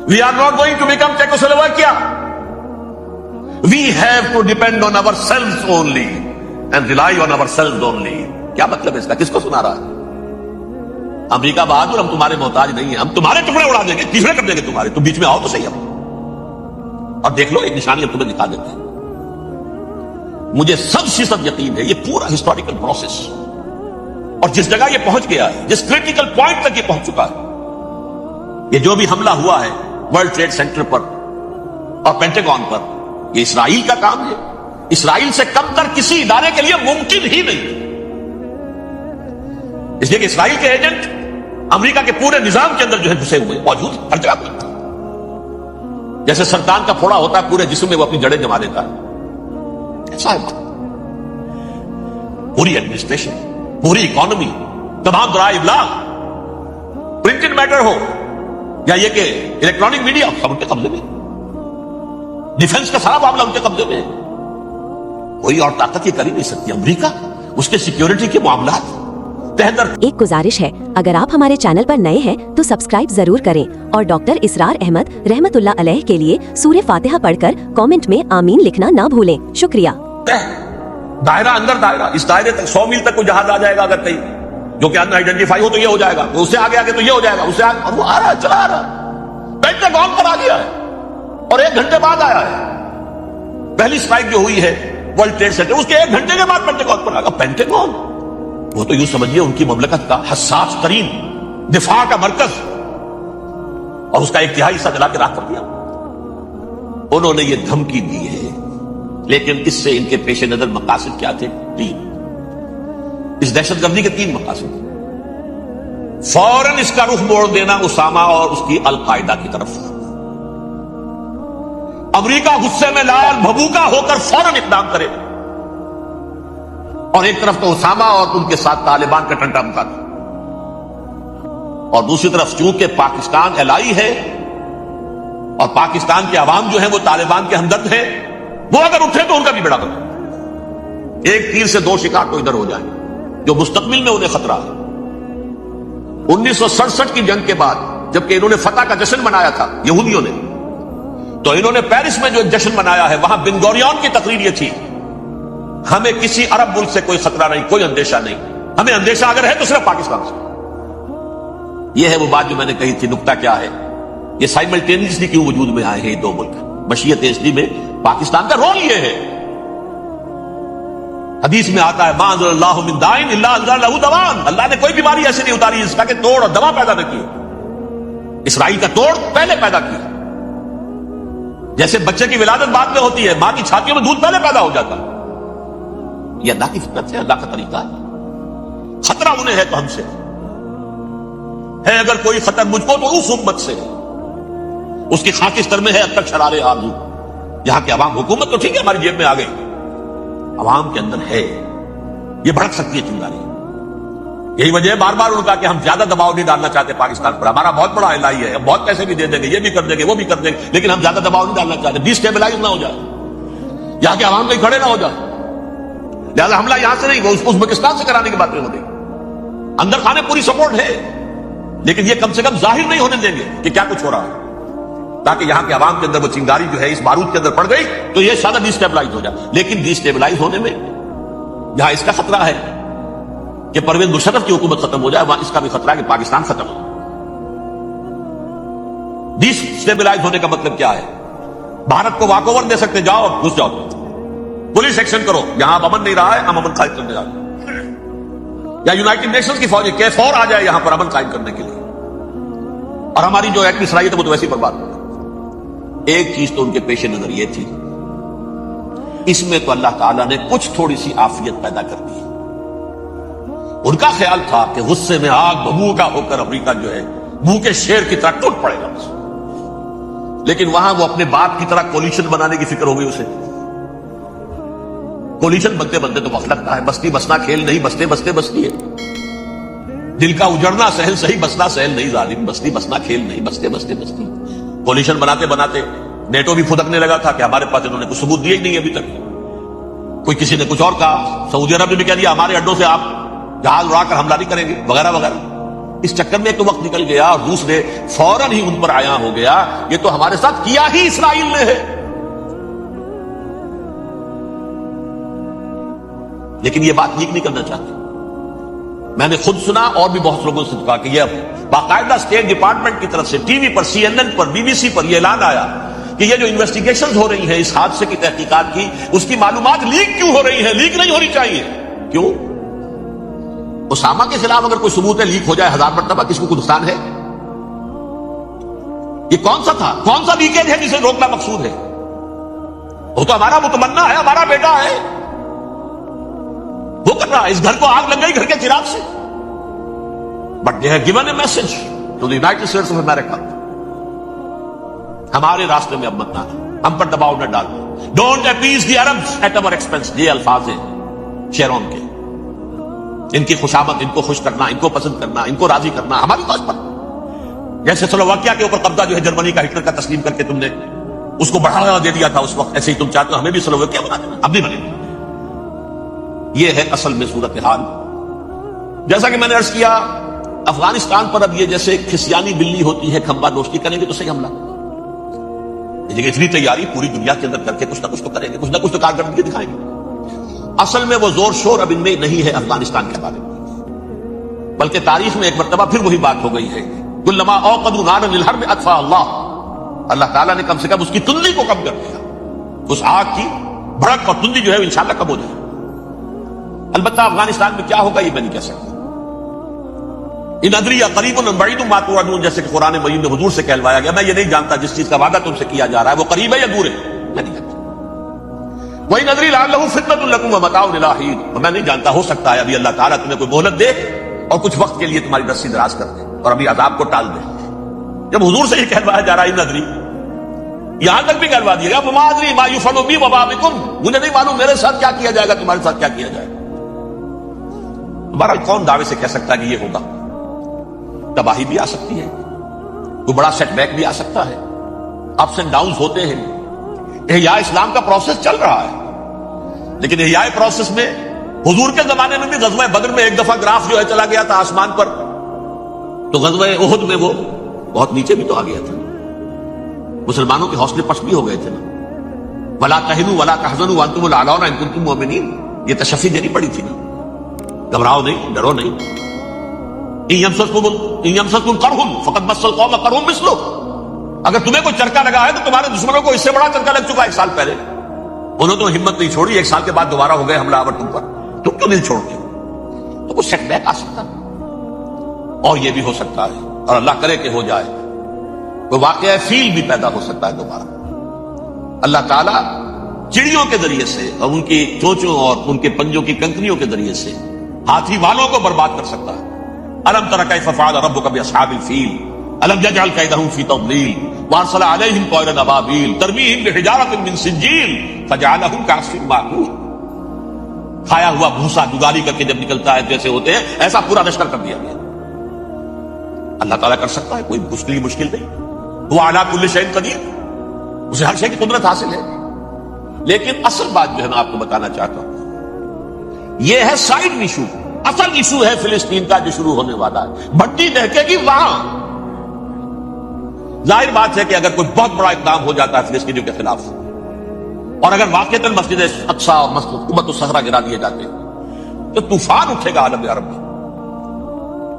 We are not going to become Czechoslovakia. We have to depend on ourselves only and rely on ourselves only. کیا مطلب ہے اس کا؟ کس کو سنا رہا ہے؟ امریکہ بہادر, ہم تمہارے محتاج نہیں ہیں, ہم تمہارے ٹکڑے اڑا دیں گے, تیسرے کر دیں گے تمہارے, تم بیچ میں آؤ تو صحیح. اور دیکھ لو, ایک نشانی ہم تمہیں دکھا دیتے ہیں. مجھے 100% یقین ہے یہ پورا ہسٹوریکل پروسیس, اور جس جگہ یہ پہنچ گیا ہے, جس کریٹیکل پوائنٹ تک یہ پہنچ چکا ہے, یہ جو بھی حملہ ہوا ہے ورلڈ ٹریڈ سینٹر پر اور پینٹاگون پر, یہ اسرائیل کا کام ہے. اسرائیل سے کم تر کسی ادارے کے لیے ممکن ہی نہیں, اس لیے کہ اسرائیل کے ایجنٹ امریکہ کے پورے نظام کے اندر جو ہے گھسے ہوئے موجود ہر جگہ پر. جیسے سرطان کا پھوڑا ہوتا ہے پورے جسم میں وہ اپنی جڑیں جما دیتا ہے, ایسا ہے. پوری ایڈمنسٹریشن, پوری اکانومی, تمام ذرائع ابلاغ, پرنٹڈ میٹر ہو یا یہ کہ الیکٹرانک میڈیا, سب ان کے قبضے میں. ڈیفنس کا سارا معاملہ ان کے قبضے میں. کوئی اور طاقت یہ کر ہی نہیں سکتی. امریکہ, اس کے سیکیورٹی کے معاملات تحدر. ایک گزارش ہے, اگر آپ ہمارے چینل پر نئے ہیں تو سبسکرائب ضرور کریں, اور ڈاکٹر اسرار احمد رحمت اللہ علیہ کے لیے سورہ فاتحہ پڑھ کر کامنٹ میں آمین لکھنا نہ بھولیں. شکریہ. دائرہ اندر دائرہ, اس دائرے تک 100 میل تک کوئی جہاز آ جائے گا اگر کہیں, جو کہ ان آئیڈینٹیفائی ہو تو یہ ہو جائے گا, اس سے آگے آگے تو یہ ہو جائے گا, اس سے آگے, اور وہ آ رہا ہے, چلا آ رہا ہے, پینٹاگون پر آ گیا ہے, اور 1 گھنٹے بعد آیا ہے. پہلی اسٹرائک جو ہوئی ہے ورلڈ ٹریڈ سینٹر, اس کے 1 گھنٹے کے بعد پینٹاگون پر آ گیا. پینٹاگون وہ تو یوں سمجھیے ان کی مملکت کا حساس ترین دفاع کا مرکز, اور اس کا 1/3 حصہ جلا کے راکھ کر دیا. انہوں نے یہ دھمکی دی ہے, لیکن اس سے ان کے پیش نظر مقاصد کیا تھے؟ 3. اس دہشت گردی کے 3 مقاصد. فوراً اس کا رخ موڑ دینا اسامہ اور اس کی القاعدہ کی طرف. امریکہ غصے میں لال بھبوکا ہو کر فوراً اقدام کرے, اور ایک طرف تو اسامہ اور ان کے ساتھ طالبان کا ٹنٹا مکا تھا, اور دوسری طرف چونکہ پاکستان الائی ہے اور پاکستان کے عوام جو ہیں وہ طالبان کے ہمدرد ہیں, وہ اگر اٹھے تو ان کا بھی بیڑا بنے. ایک تیر سے 2 شکار تو ادھر ہو جائیں, جو مستقبل میں انہیں خطرہ ہے. 1967 کی جنگ کے بعد جبکہ انہوں نے فتح کا جشن منایا تھا یہودیوں نے, تو انہوں نے پیرس میں جو ایک جشن منایا ہے, وہاں بن گوریون کی تقریر یہ تھی ہمیں کسی عرب ملک سے کوئی خطرہ نہیں، کوئی اندیشہ نہیں. ہمیں اندیشہ اگر ہے تو صرف پاکستان سے. یہ ہے وہ بات جو میں نے کہی تھی. نکتہ کیا ہے؟ یہ سائملٹینیسلی کیوں وجود میں آئے ہیں یہ دو ملک؟ مشیت اصلی میں پاکستان کا رول یہ ہے. حدیث میں آتا ہے ما انزل اللہ من دائن الا انزل لہ دوان. اللہ نے کوئی بیماری ایسی نہیں اتاری جس کا کہ توڑ اور دوا پیدا نہ کی. اسرائیل کا توڑ پہلے پیدا کیا. جیسے بچے کی ولادت بعد میں ہوتی ہے، ماں کی چھاتیوں میں دودھ پہلے پیدا ہو جاتا ہے. یہ اللہ کی فطرت ہے، اللہ کا طریقہ ہے. خطرہ انہیں ہے تو ہم سے ہے. اگر کوئی خطر مجھ کو تو اس امت سے ہے. اس کی خاکستر میں ہے اب تک شرارے آلو. یہاں کی عوام، حکومت تو ٹھیک ہے ہماری جیب میں آ گئی، عوام کے اندر ہے. یہ بھڑک سکتی ہے چنگاری. یہی وجہ ہے بار بار ان کا کہ ہم زیادہ دباؤ نہیں ڈالنا چاہتے پاکستان پر. ہمارا بہت بڑا الہی ہے، ہم بہت پیسے بھی دے دیں گے، یہ بھی کر دیں گے، وہ بھی کر دیں گے، لیکن ہم زیادہ دباؤ نہیں ڈالنا چاہتے. ڈیسٹیبلائز نہ ہو جائے، یہاں کے عوام کہیں کھڑے نہ ہو جائے. لہٰذا حملہ یہاں سے نہیں، وہ ازبکستان سے کرانے کی باتیں ہو رہی. اندر خانے پوری سپورٹ ہے، لیکن یہ کم سے کم ظاہر نہیں ہونے دیں گے کہ کیا کچھ ہو رہا ہے، تاکہ یہاں کے عوام کے اندر وہ چنگاری جو ہے اس بارود کے اندر پڑ گئی تو یہ سادہ ڈیسٹیبلائز ہو جائے. لیکن ڈیسٹیبلائز ہونے میں جہاں اس کا خطرہ ہے کہ پرویز مشرف کی حکومت ختم ہو جائے، وہاں اس کا بھی خطرہ ہے کہ پاکستان ختم ہو. ڈیسٹیبلائز ہونے کا مطلب کیا ہے؟ بھارت کو واک اوور دے سکتے، جاؤ اور گھس جاؤ، پولیس ایکشن کرو، یہاں اب امن نہیں رہا ہے، ہم امن قائم کرنے جا رہے ہیں. یا یونائٹڈ نیشنز کی فوج KFOR آ جائے یہاں پر امن قائم کرنے کے لیے، اور ہماری جو ایٹمی صلاحیت ہے وہ تو ویسے ہی برباد ہو. ایک چیز تو ان کے پیش نظر یہ تھی، اس میں تو اللہ تعالیٰ نے کچھ تھوڑی سی عافیت پیدا کر دی. ان کا خیال تھا کہ غصے میں آگ ببوکا ہو کر امریکہ جو ہے منہ کے شیر کی طرح ٹوٹ پڑے گا بس. لیکن وہاں وہ اپنے باپ کی طرح کولیشن بنانے کی فکر ہو گئی اسے. کولیشن بنتے بنتے تو وقت لگتا ہے، بستی بسنا کھیل نہیں، بستے بستے بستی ہے. دل کا اجڑنا سہل صحیح، بسنا سہل نہیں ظالم. بستی بسنا کھیل نہیں، بستے بستے بستی. کولیشن بناتے بناتے نیٹو بھی پھدکنے لگا تھا کہ ہمارے پاس انہوں نے کچھ ثبوت دیا ہی نہیں ابھی تک. کوئی کسی نے کچھ اور کہا، سعودی عرب نے بھی کہہ دیا ہمارے اڈوں سے آپ جہاز اڑا کر حملہ نہیں کریں گے وغیرہ وغیرہ. اس چکر میں تو وقت نکل گیا اور روس نے فوراً ہی ان پر عیاں ہو گیا یہ تو ہمارے ساتھ کیا ہی اسرائیل نے ہے. لیکن یہ بات لیک نہیں کرنا چاہتے. میں نے خود سنا اور بھی بہت لوگوں سے کہا کہ یہ باقاعدہ اسٹیٹ ڈپارٹمنٹ کی طرف سے ٹی وی پر، CNN پر، BBC پر یہ اعلان آیا کہ یہ جو انویسٹیگیشنز ہو رہی ہیں اس حادثے کی تحقیقات کی، اس کی معلومات لیک کیوں ہو رہی ہیں؟ لیک نہیں ہونی چاہیے. کیوں؟ اسامہ کے خلاف اگر کوئی ثبوت ہے لیک ہو جائے 1000 مرتبہ، کس کو نقصان ہے؟ یہ کون سا تھا، کون سا لیکیج ہے جسے روکنا مقصود ہے؟ وہ تو ہمارا متمنا ہے، ہمارا بیٹا ہے، وہ کر رہا ہے. اس گھر کو آگ لگ گئی گھر کے چراغ سے. But they have given a message to the United States of America, ہمارے راستے میں اب مت آنا، ہم پر دباؤ نہ ڈالنا. Don't appease the Arabs at our expense. یہ الفاظ ہیں شیرون کے. ان کی خوشامد، ان کو خوش کرنا، ان کو پسند کرنا، ان کو راضی کرنا ہماری بات پر. جیسے سلوواکیہ کے اوپر قبضہ جو ہے جرمنی کا ہٹلر کا تسلیم کر کے تم نے اس کو بڑھاوا دے دیا تھا اس وقت، ایسے ہی تم چاہتے ہو ہمیں بھی سلوواکیہ بنا دینا، اب نہیں بنے. یہ ہے اصل میں صورتحال. جیسا کہ میں نے عرض کیا افغانستان پر اب یہ جیسے کھسیانی بلی ہوتی ہے، کھمبا نوشتی کریں گے تو صحیح حملہ. لیکن اتنی تیاری پوری دنیا کے اندر کر کے کچھ نہ کچھ تو کریں گے، کچھ نہ کچھ تو کارکردگی دکھائیں گے. اصل میں وہ زور شور اب ان میں نہیں ہے افغانستان کے بارے میں، بلکہ تاریخ میں ایک مرتبہ پھر وہی بات ہو گئی ہے. کلما اوقدوا نارا للحرب اطفاها اللہ. اللہ تعالیٰ نے کم سے کم اس کی تندی کو کم کر دیا. اس آگ کی بھڑک اور تندی جو ہے انشاءاللہ کم ہو جائے. البتہ افغانستان میں کیا ہوگا یہ میں نہیں کہہ سکتا. ان ادری قریب بعید ما توعدون، جیسے کہ قرآن مجید میں حضور سے کہلوایا گیا، میں یہ نہیں جانتا جس چیز کا وعدہ تم سے کیا جا رہا ہے وہ قریب ہے یا دور ہے، میں نہیں جانتا. وَإِنْ أَدْرِي لَعَلَّهُ فِتْنَةٌ لَكُمْ وَمَتَاعٌ إِلَىٰ حِينٍ. میں نہیں جانتا، ہو سکتا ہے ابھی اللہ تعالیٰ تمہیں کوئی مہلت دے اور کچھ وقت کے لیے تمہاری رسی دراز کر دے اور ابھی عذاب کو ٹال دے. جب حضور سے یہ کہلوایا جا رہا ہے ان ادری، یہاں تک بھی کہلوا دیا گیا وَمَا أَدْرِي مَا يُفْعَلُ بِي وَمَا بِكُمْ. مجھے نہیں معلوم میرے ساتھ کیا کیا جائے گا، تمہارے ساتھ کیا کیا جائے گا. بہرحال کون دعوے سے کہہ سکتا ہے کہ یہ ہوگا؟ تباہی بھی آ سکتی ہے، کوئی بڑا سیٹ بیک بھی آ سکتا ہے، اپس اینڈ ڈاؤنز ہوتے ہیں. احیاء اسلام کا پروسیس چل رہا ہے، لیکن احیاء پروسیس میں حضور کے زمانے میں بھی غزوہ بدر میں ایک دفعہ گراف جو ہے چلا گیا تھا آسمان پر، تو غزوہ احد میں وہ بہت نیچے بھی تو آ گیا تھا. مسلمانوں کے حوصلے پست بھی ہو گئے تھے نا. وَلَا تَهِنُوا وَلَا تَحْزَنُوا وَأَنْتُمُ الْأَعْلَوْنَ إِن كُنتُم مُؤْمِنِينَ. یہ تشفی دینی پڑی تھی نا، گھبراؤ نہیں، ڈرو نہیں. ان یمسسکم قرح فقد مس القوم قرح مثلہ، اگر تمہیں کوئی چرکا لگا ہے تو تمہارے دشمنوں کو اس سے بڑا چرکا لگ چکا ہے 1 سال پہلے. انہوں تو ہمت نہیں چھوڑی، 1 سال کے بعد دوبارہ ہو گئے حملہ آور تم پر، تم کیوں دل چھوڑتے ہو؟ تو وہ سیٹ بیک آ سکتا ہے، اور یہ بھی ہو سکتا ہے، اور اللہ کرے کہ ہو جائے، وہ واقعہ فیل بھی پیدا ہو سکتا ہے دوبارہ. اللہ تعالیٰ چڑیوں کے ذریعے سے اور ان کی چونچوں اور ان کے پنجوں کی کنکریوں کے ذریعے سے ہاتھی والوں کو برباد کر سکتا ہے. الم تر کیف فعل ربک باصحاب الفیل الم یجعل کیدہم فی تضلیل وارسل علیہم طیرا ابابیل ترمیہم بحجارۃ من سجیل فجعلہم کعصف مأکول. کھایا ہوا بھوسا دگالی کر کے جب نکلتا ہے جیسے ہوتے ہیں، ایسا پورا لشکر کر دیا گیا. اللہ تعالیٰ کر سکتا ہے، کوئی مشکل نہیں. وہ علی کل شیء قدیر، اسے ہر شے کی قدرت حاصل ہے. لیکن اصل بات جو ہے میں آپ کو بتانا چاہتا ہوں، یہ ہے سائیڈ ایشو. اصل ایشو ہے فلسطین کا جو شروع ہونے والا ہے. بھٹی دہکے گی وہاں. ظاہر بات ہے کہ اگر کوئی بہت بڑا اقدام ہو جاتا ہے فلسطینیوں کے خلاف، اور اگر واقعتاً مسجد اقصی اور مسجد قبۃ الصخرہ گرا دیے جاتے ہیں، تو طوفان اٹھے گا عالم عرب میں.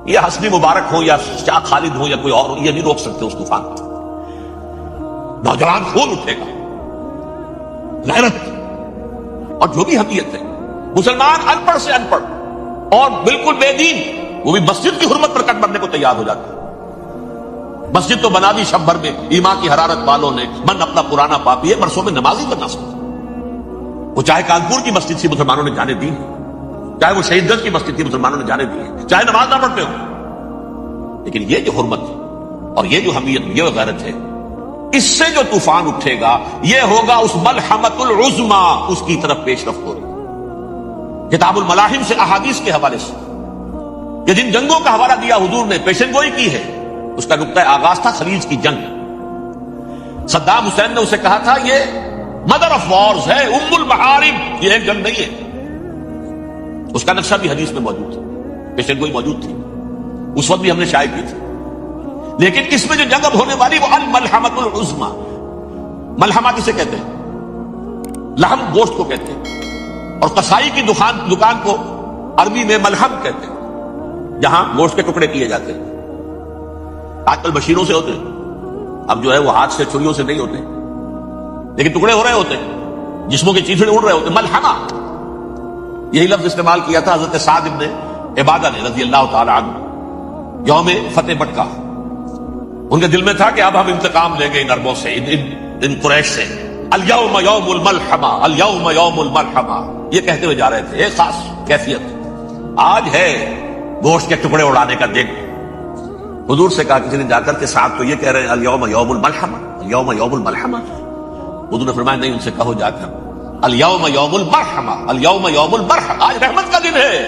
یہ حسنی مبارک ہو یا شاہ خالد ہو یا کوئی اور، یہ نہیں روک سکتے اس طوفان کو. نوجوان خون اٹھے گا، غیرت اور جو بھی حقیقت ہے. مسلمان ان پڑھ سے ان پڑھ اور بالکل بے دین، وہ بھی مسجد کی حرمت پر کٹ مرنے کو تیار ہو جاتے ہیں. مسجد تو بنا دی شب بھر میں ایمان کی حرارت والوں نے، من اپنا پرانا پاپی ہے، برسوں میں نماز ہی بنا سکتا. وہ چاہے کانپور کی مسجد سے مسلمانوں نے جانے دی، چاہے وہ شہید گنج کی مسجد تھی مسلمانوں نے جانے دی، چاہے نماز نہ پڑھتے ہو. لیکن یہ جو حرمت اور یہ جو حمیت، یہ غیرت ہے، اس سے جو طوفان اٹھے گا یہ ہوگا اس ملحمۃ العظما، اس کی طرف پیش رفت ہو رہی. کتاب الملاحم سے احادیث کے حوالے سے کہ جن جنگوں کا حوالہ دیا حضور نے، پیشن گوئی کی ہے، اس کا نقطہ آغاز تھا خلیج کی جنگ. صدام حسین نے اسے کہا تھا یہ مدر آف وارز ہے، ام المحارب، یہ ایک جنگ نہیں ہے. اس کا نقشہ بھی حدیث میں موجود تھا، پیشن گوئی موجود تھی، اس وقت بھی ہم نے شائع کی تھی. لیکن اس میں جو جنگ اب ہونے والی وہ الملحمۃ العظما. ملحمہ کسے کہتے ہیں؟ لحم گوشت کو کہتے ہیں، اور قصائی کی دکان کو عربی میں ملحم کہتے ہیں، جہاں گوشت کے ٹکڑے کیے جاتے ہیں. آج کل مشینوں سے ہوتے ہیں، اب جو ہے وہ ہاتھ سے چھریوں سے نہیں ہوتے، لیکن ٹکڑے ہو رہے ہوتے ہیں، جسموں کے چیتڑے اڑ رہے ہوتے ہیں. ملحمہ، یہی لفظ استعمال کیا تھا حضرت سعد ابن عبادہ نے رضی اللہ تعالی عنہ یوم فتح مکہ. ان کے دل میں تھا کہ اب ہم انتقام لیں گے ان عربوں سے، ان قریش سے. الیوم یوم الملحمہ، الیوم یوم الملحمہ، یہ کہتے ہوئے جا رہے تھے. ایک خاص کیفیت، آج ہے گوشت کے ٹکڑے اڑانے کا دن. حضور سے کہا کسی نے جا کر کے صاحب تو یہ کہہ رہے ہیں الیوم یوم الملحمہ، الیوم یوم الملحمہ. حضور نے فرمایا نہیں، ان سے کہو جا کر الیوم یوم المرحمہ، الیوم یوم المرحمہ، آج رحمت کا دن ہے،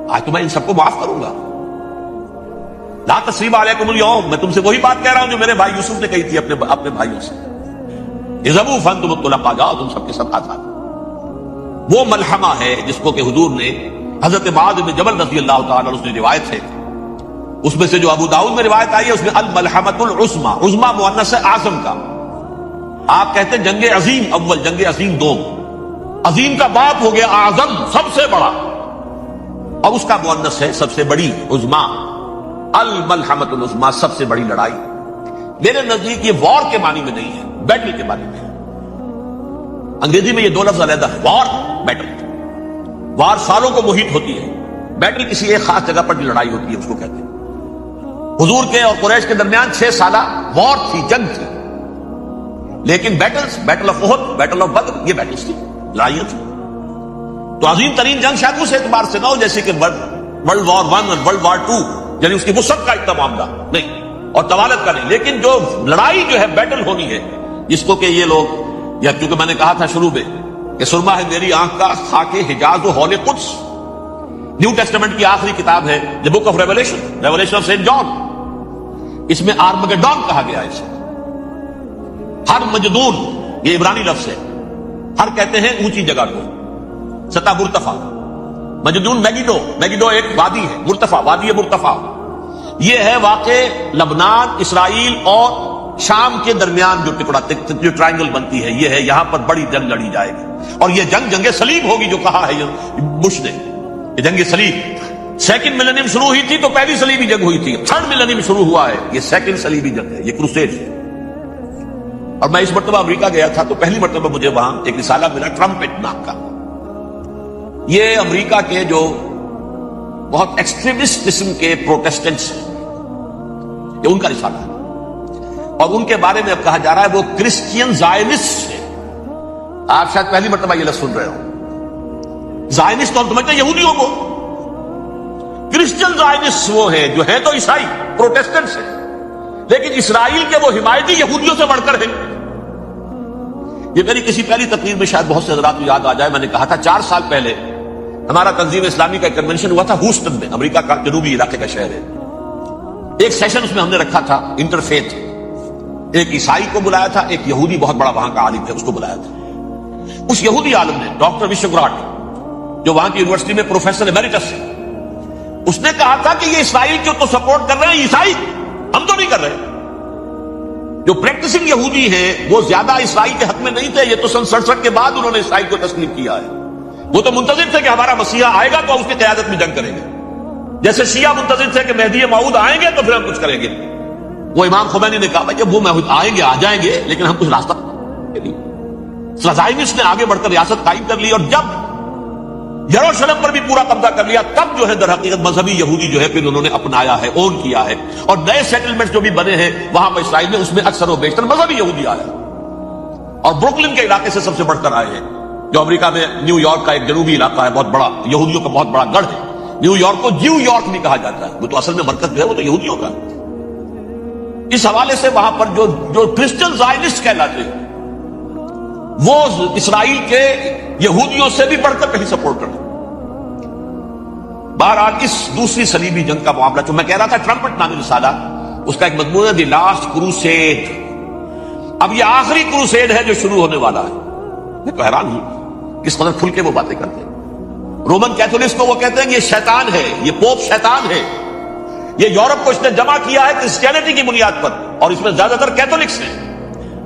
آج تو میں ان سب کو معاف کروں گا. لا تثریب علیکم اليوم، میں تم سے وہی بات کہہ رہا ہوں جو میرے بھائی یوسف نے کہی تھی اپنے بھائیوں سے. اذهبوا فانتم الطلقاء، جاؤ تم سب کے سب آزاد. وہ ملحمہ ہے جس کو کہ حضور نے حضرت معاذ بن جبل رضی اللہ تعالیٰ عنہ سے روایت ہے، اس میں سے جو ابو داؤد میں روایت آئی ہے اس میں الملحمۃ العظما، عظما مؤنث ہے اعظم کا. آپ کہتے ہیں جنگ عظیم اول، جنگ عظیم دوم. عظیم کا باپ ہو گیا اعظم، سب سے بڑا، اور اس کا مؤنث ہے سب سے بڑی، عظما. الملحمۃ العظما، سب سے بڑی لڑائی. میرے نزدیک یہ وار کے معنی میں نہیں ہے، بیٹل کے معنی میں ہے. انگریزی میں یہ دو لفظ علیحدہ ہے، وار، بیٹل. وار سالوں کو محیط ہوتی ہے، بیٹل کسی ایک خاص جگہ پر جو لڑائی ہوتی ہے اس کو کہتے ہیں. حضور کے اور قریش کے درمیان 6 سالہ وار تھی، جنگ تھی. لیکن battles, battle of Uhud, battle of Badr, یہ بیٹلز تھی، لڑائیاں تھی. تو عظیم ترین جنگ شاید اس اعتبار سے نہ ہو جیسے کہ ورلڈ وار 1 اور ورلڈ وار 2، یعنی اس کی وسعت کا اتنا معاملہ نہیں اور طوالت کا نہیں. لیکن جو لڑائی جو ہے بیٹل ہونی ہے، جس کو کہ یہ لوگ، یا کیونکہ میں نے کہا تھا شروع میں کہ سرما ہے میری آنکھ کا خاک حجاز و ہول قدس، نیو ٹیسٹمنٹ کی آخری کتاب ہے the Book of Revelation, Revelation of Saint John. اس میں آرمگڈون کہا گیا ہے اسے. ہر مجدون، یہ عبرانی لفظ ہے، ہر کہتے ہیں اونچی جگہ کو، سطح مرتفع. مجدون میگیڈو، میگیڈو ایک وادی ہے، مرتفع، وادی مرتفع. یہ ہے واقع لبنان، اسرائیل اور شام کے درمیان جو ٹکڑا جو ٹرائنگل بنتی ہے یہ ہے، یہاں پر بڑی جنگ لڑی جائے گی، اور یہ جنگ صلیب ہوگی جو کہا ہے بش نے، یہ جنگ صلیب۔ سیکنڈ ملینیم شروع ہوئی تھی تو پہلی صلیبی جنگ ہوئی تھی، تھرڈ ملینیم شروع ہوا ہے، یہ سیکنڈ صلیبی جنگ ہے، یہ کروسیڈ ہے۔ اور میں اس مرتبہ امریکہ گیا تھا تو پہلی مرتبہ مجھے وہاں ایک رسالہ ملا ٹرمپٹ نام کا، یہ امریکہ کے جو بہت ایکسٹریمسٹ قسم کے پروٹیسٹنٹس ہیں، یہ ان کا رسالہ ہے، اور ان کے بارے میں اب کہا جا رہا ہے وہ کرسچین زائنسٹ ہیں۔ آپ شاید پہلی مرتبہ یہ لفظ سن رہے ہو، زائنسٹ تو ہم سمجھتے ہیں یہودیوں کو، کرسچین زائنسٹ وہ ہیں جو ہیں تو عیسائی پروٹیسٹنٹس ہیں، لیکن اسرائیل کے وہ حمایتی یہودیوں سے بڑھ کر ہیں۔ یہ میری کسی پہلی تقریر میں شاید بہت سے حضرات کو یاد آ جائے، میں نے کہا تھا 4 سال پہلے ہمارا تنظیم اسلامی کا ایک کنونشن ہوا تھا ہوسٹن میں، امریکہ کا جنوبی علاقے کا شہر ہے۔ ایک سیشن اس میں ہم نے رکھا تھا انٹرفیتھ، ایک عیسائی کو بلایا تھا، ایک یہودی بہت بڑا وہاں کا عالم ہے اس کو بلایا تھا۔ اس یہودی عالم نے ڈاکٹر وشوگراٹ، جو وہاں کی یونیورسٹی میں پروفیسر ایمیریٹس ہے، اس نے کہا تھا کہ یہ اسرائیل کو تو سپورٹ کر رہے ہیں عیسائی، ہم تو نہیں کر رہے۔ جو پریکٹسنگ یہودی ہیں وہ زیادہ اسرائیل کے حق میں نہیں تھے، یہ تو سن 67 کے بعد انہوں نے اسرائیل کو تسلیم کیا ہے۔ وہ تو منتظر تھے کہ ہمارا مسیحا آئے گا تو اس کی قیادت میں جنگ کریں گے، جیسے شیعہ منتظر تھے کہ مہدی موعود آئیں گے تو پھر ہم کچھ کریں گے۔ وہ امام خمینی نے کہا جب وہ آئیں گے آ جائیں گے، لیکن ہم کچھ راستہ زائنسٹ نے آگے بڑھ کر ریاست قائم کر لی، اور جب یروشلم پر بھی پورا قبضہ کر لیا تب جو ہے در حقیقت مذہبی یہودی جو ہے پھر انہوں نے اپنایا ہے، اون کیا ہے، اور نئے سیٹلمنٹ جو بھی بنے ہیں وہاں پر اسرائیل میں اس میں اکثر و بیشتر مذہبی یہودی آیا، اور بروکلن کے علاقے سے سب سے بڑھ کر آئے ہیں، جو امریکہ میں نیو یارک کا ایک جنوبی علاقہ ہے، بہت بڑا یہودیوں کا بہت بڑا گڑھ ہے۔ نیو یارک کو جیو یارک بھی کہا جاتا ہے، وہ تو اصل میں مرکز جو ہے وہ تو یہودیوں کا۔ اس حوالے سے وہاں پر جو کرسچن زائنسٹ کہلاتے ہیں وہ اسرائیل کے یہودیوں سے بھی بڑھ کر کہیں سپورٹ کرتے۔ بہرحال اس دوسری صلیبی جنگ کا معاملہ جو میں کہہ رہا تھا، ٹرمپٹ نامی رسالہ، اس کا ایک مضمون ہے دی لاسٹ کروسیڈ۔ اب یہ آخری کروسیڈ ہے جو شروع ہونے والا ہے۔ میں تو حیران ہوں کس قدر کھل کے وہ باتیں کرتے ہیں۔ رومن کیتھولکس کو وہ کہتے ہیں کہ یہ شیطان ہے، یہ پوپ شیطان ہے، یہ یورپ کو اس نے جمع کیا ہے کرسچینٹی کی بنیاد پر، اور اس میں زیادہ تر کیتھولکس ہیں۔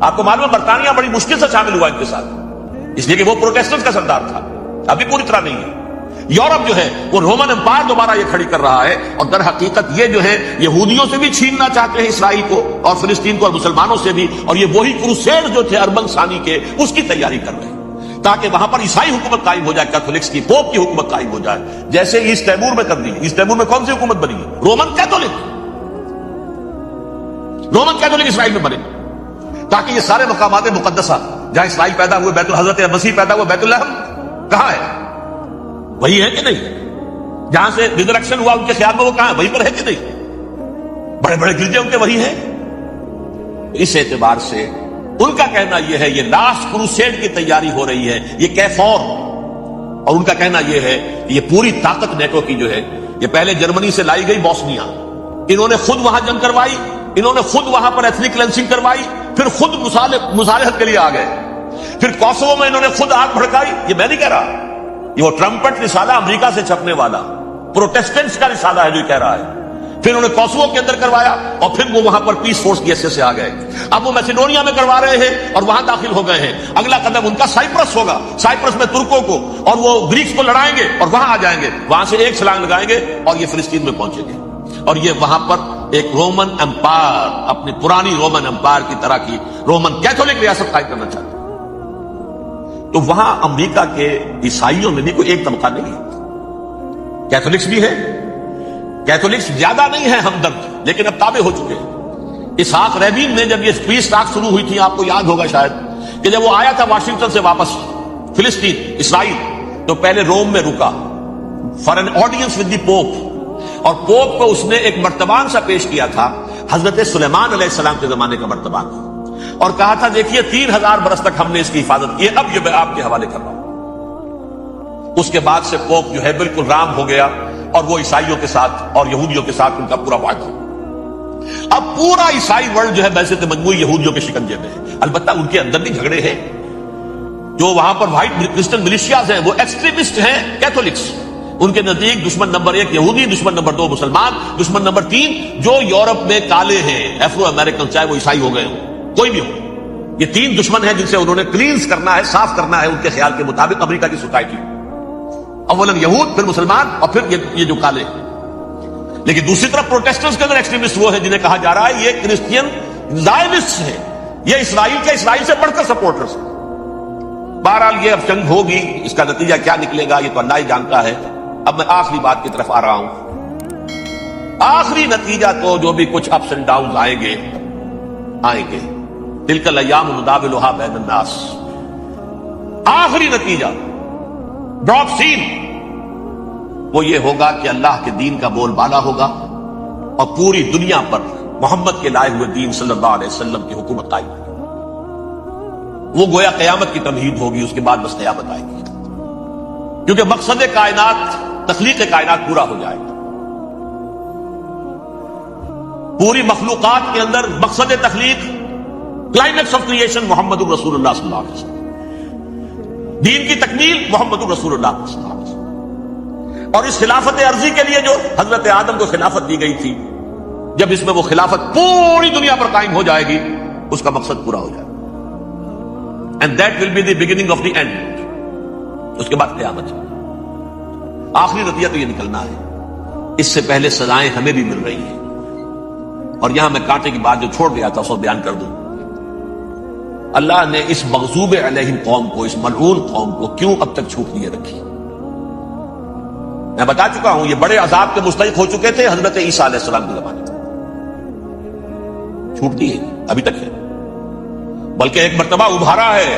آپ کو معلوم ہے برطانیہ بڑی مشکل سے شامل ہوا ان کے ساتھ، اس لیے کہ وہ پروٹیسٹنٹ کا سردار تھا، ابھی پوری طرح نہیں ہے۔ یورپ جو ہے وہ رومن امپائر دوبارہ یہ کھڑی کر رہا ہے، اور در حقیقت یہ جو ہے یہودیوں سے بھی چھیننا چاہتے ہیں اسرائیل کو اور فلسطین کو، اور مسلمانوں سے بھی، اور یہ وہی کروسیڈ جو تھے اربن ثانی کے اس کی تیاری کر رہے ہیں، تاکہ وہاں پر عیسائی حکومت قائم ہو جائے، کیتھولکس کی پوپ کی حکومت قائم ہو جائے، جیسے ایسٹ تیمور میں کر دی۔ ایسٹ تیمور میں کون سی حکومت بنی ہے؟ رومن کیتھولک، رومن کیتھولک اسرائیل میں بنے، تاکہ یہ سارے مقامات مقدسہ جہاں اسرائیل پیدا ہوئے، بیت حضرت مسیح پیدا ہوئے، بیت الحم کہاں ہے؟ وہی ہے کہ نہیں؟ جہاں سے ریزریکشن ہوا ان کے خیال میں وہ کہاں ہے؟ وہیں پر ہے کہ نہیں؟ بڑے بڑے گرجے ان کے وہی ہیں۔ اس اعتبار سے ان کا کہنا یہ ہے یہ لاسٹ کروسیڈ کی تیاری ہو رہی ہے، یہ کیفور، اور ان کا کہنا یہ ہے کہ یہ پوری طاقت نیٹو کی جو ہے، یہ پہلے جرمنی سے لائی گئی بوسنیا، انہوں نے خود وہاں جنگ کروائی، انہوں نے خود وہاں پر ایتھنک کلینسنگ کروائی، پھر خود مصالحت کے لیے آ گئے، پھر کوسوو میں انہوں نے خود آگ بھڑکائی۔ یہ میں نہیں کہہ رہا، یہ وہ ٹرمپٹ رسالہ امریکہ سے چھپنے والا پروٹیسٹنٹس کا رسالہ ہے جو کہہ رہا ہے۔ پھر انہوں نے کوسوو کے اندر کروایا، اور پھر وہ وہاں پر پیس فورس کی حیثیت سے آ گئے۔ اب وہ میسیڈونیا میں کروا رہے ہیں اور وہاں داخل ہو گئے ہیں۔ اگلا قدم ان کا سائپرس ہوگا، سائپرس میں ترکوں کو اور وہ گریکس کو لڑائیں گے اور وہاں آ جائیں گے، وہاں سے ایک چھلانگ لگائیں گے اور یہ فلسطین میں پہنچیں گے، اور یہ وہاں پر ایک رومن امپائر، اپنی پرانی رومن امپائر کی طرح کی رومن کیتھولک ریاست قائم کرنا چاہتے ہیں۔ تو وہاں امریکہ کے عیسائیوں میں بھی کوئی ایک طبقہ نہیں ہے، کیتھولکس بھی ہے، کیتھولکس زیادہ نہیں ہے ہمدرد، لیکن اب تابع ہو چکے ہیں۔ اسحاق ریبین نے جب یہ پیس ٹاک شروع ہوئی تھی، آپ کو یاد ہوگا شاید، کہ جب وہ آیا تھا واشنگٹن سے واپس فلسطین اسرائیل، تو پہلے روم میں رکا for an audience with the Pope, اور پوپ کو اس نے ایک مرتبان سا پیش کیا تھا، حضرت سلیمان علیہ السلام کے زمانے کا مرتبان، اور کہا تھا دیکھیے 3000 برس تک ہم نے اس کی حفاظت کی، اب یہ میں آپ کے حوالے کر رہا ہوں۔ اس کے بعد سے پوپ جو ہے بالکل رام ہو گیا، اور وہ عیسائیوں کے ساتھ اور یہودیوں کے ساتھ ان کا پورا وعدہ۔ اب پورا عیسائی ورلڈ جو ہے ویسے تو مجموعی یہودیوں کے شکنجے میں ہے، البتہ ان کے اندر بھی جھگڑے ہیں۔ جو وہاں پر وائٹ کرسچن ملیشیاز ہیں وہ ایکسٹریمسٹ ہیں کیتھولکس، ان کے نزدیک دشمن نمبر 1 یہودی، دشمن نمبر 2 مسلمان، دشمن نمبر 3 جو یورپ میں کالے ہیں، ایفرو امریکن، چاہے وہ عیسائی ہو گئے ہوں، کوئی بھی ہو. یہ 3 دشمن ہیں جن سے انہوں نے کلینز کرنا ہے، صاف کرنا ہے ان کے خیال کے مطابق امریکہ کی سوسائٹی. اولاً یہود، پھر مسلمان، اور پھر یہ جو کالے ہیں. لیکن دوسری طرف پروٹیسٹنٹس کے اندر ایکسٹریمسٹ وہ ہیں جنہیں کہا جا رہا ہے یہ کرسچین زائنسٹ ہیں، یہ اسرائیل سے بڑھ کر سپورٹرز ہیں. بہرحال یہ اب جنگ ہوگی، اس کا نتیجہ کیا نکلے گا یہ تو اللہ ہی جانتا ہے. اب میں آخری بات کی طرف آ رہا ہوں. آخری نتیجہ تو جو بھی کچھ اپس اینڈ ڈاؤنز آئیں گے تلک الایام نداولها بین الناس. آخری نتیجہ ڈراپ سین وہ یہ ہوگا کہ اللہ کے دین کا بول بالا ہوگا اور پوری دنیا پر محمد کے لائے ہوئے دین صلی اللہ علیہ وسلم کی حکومت قائم ہوگی. وہ گویا قیامت کی تمہید ہوگی، اس کے بعد بس قیامت آئے گی، کیونکہ مقصد کائنات، تخلیق کائنات پورا ہو جائے گا. پوری مخلوقات کے اندر مقصد تخلیق، کلائمیکس آف کریشن محمد الرسول اللہ صلی اللہ علیہ وسلم، دین کی تکمیل محمد الرسول اللہ صلی اللہ علیہ وسلم. اور اس خلافت عرضی کے لیے جو حضرت آدم کو خلافت دی گئی تھی، جب اس میں وہ خلافت پوری دنیا پر قائم ہو جائے گی، اس کا مقصد پورا ہو جائے گا. And that will be the beginning of the end. اس کے بعد قیامت. آخری نتیجہ تو یہ نکلنا ہے. اس سے پہلے سزائیں ہمیں بھی مل رہی ہیں، اور یہاں میں کانٹے کی بات جو چھوڑ گیا تھا اس کو بیان کر دوں. اللہ نے اس مغضوب علیہم قوم کو، اس ملعون قوم کو کیوں اب تک چھوٹ لیے رکھی؟ میں بتا چکا ہوں یہ بڑے عذاب کے مستحق ہو چکے تھے حضرت عیسیٰ علیہ السلام کے زمانے میں. چھوٹ دی ہے ابھی تک ہے، بلکہ ایک مرتبہ ابھارا ہے.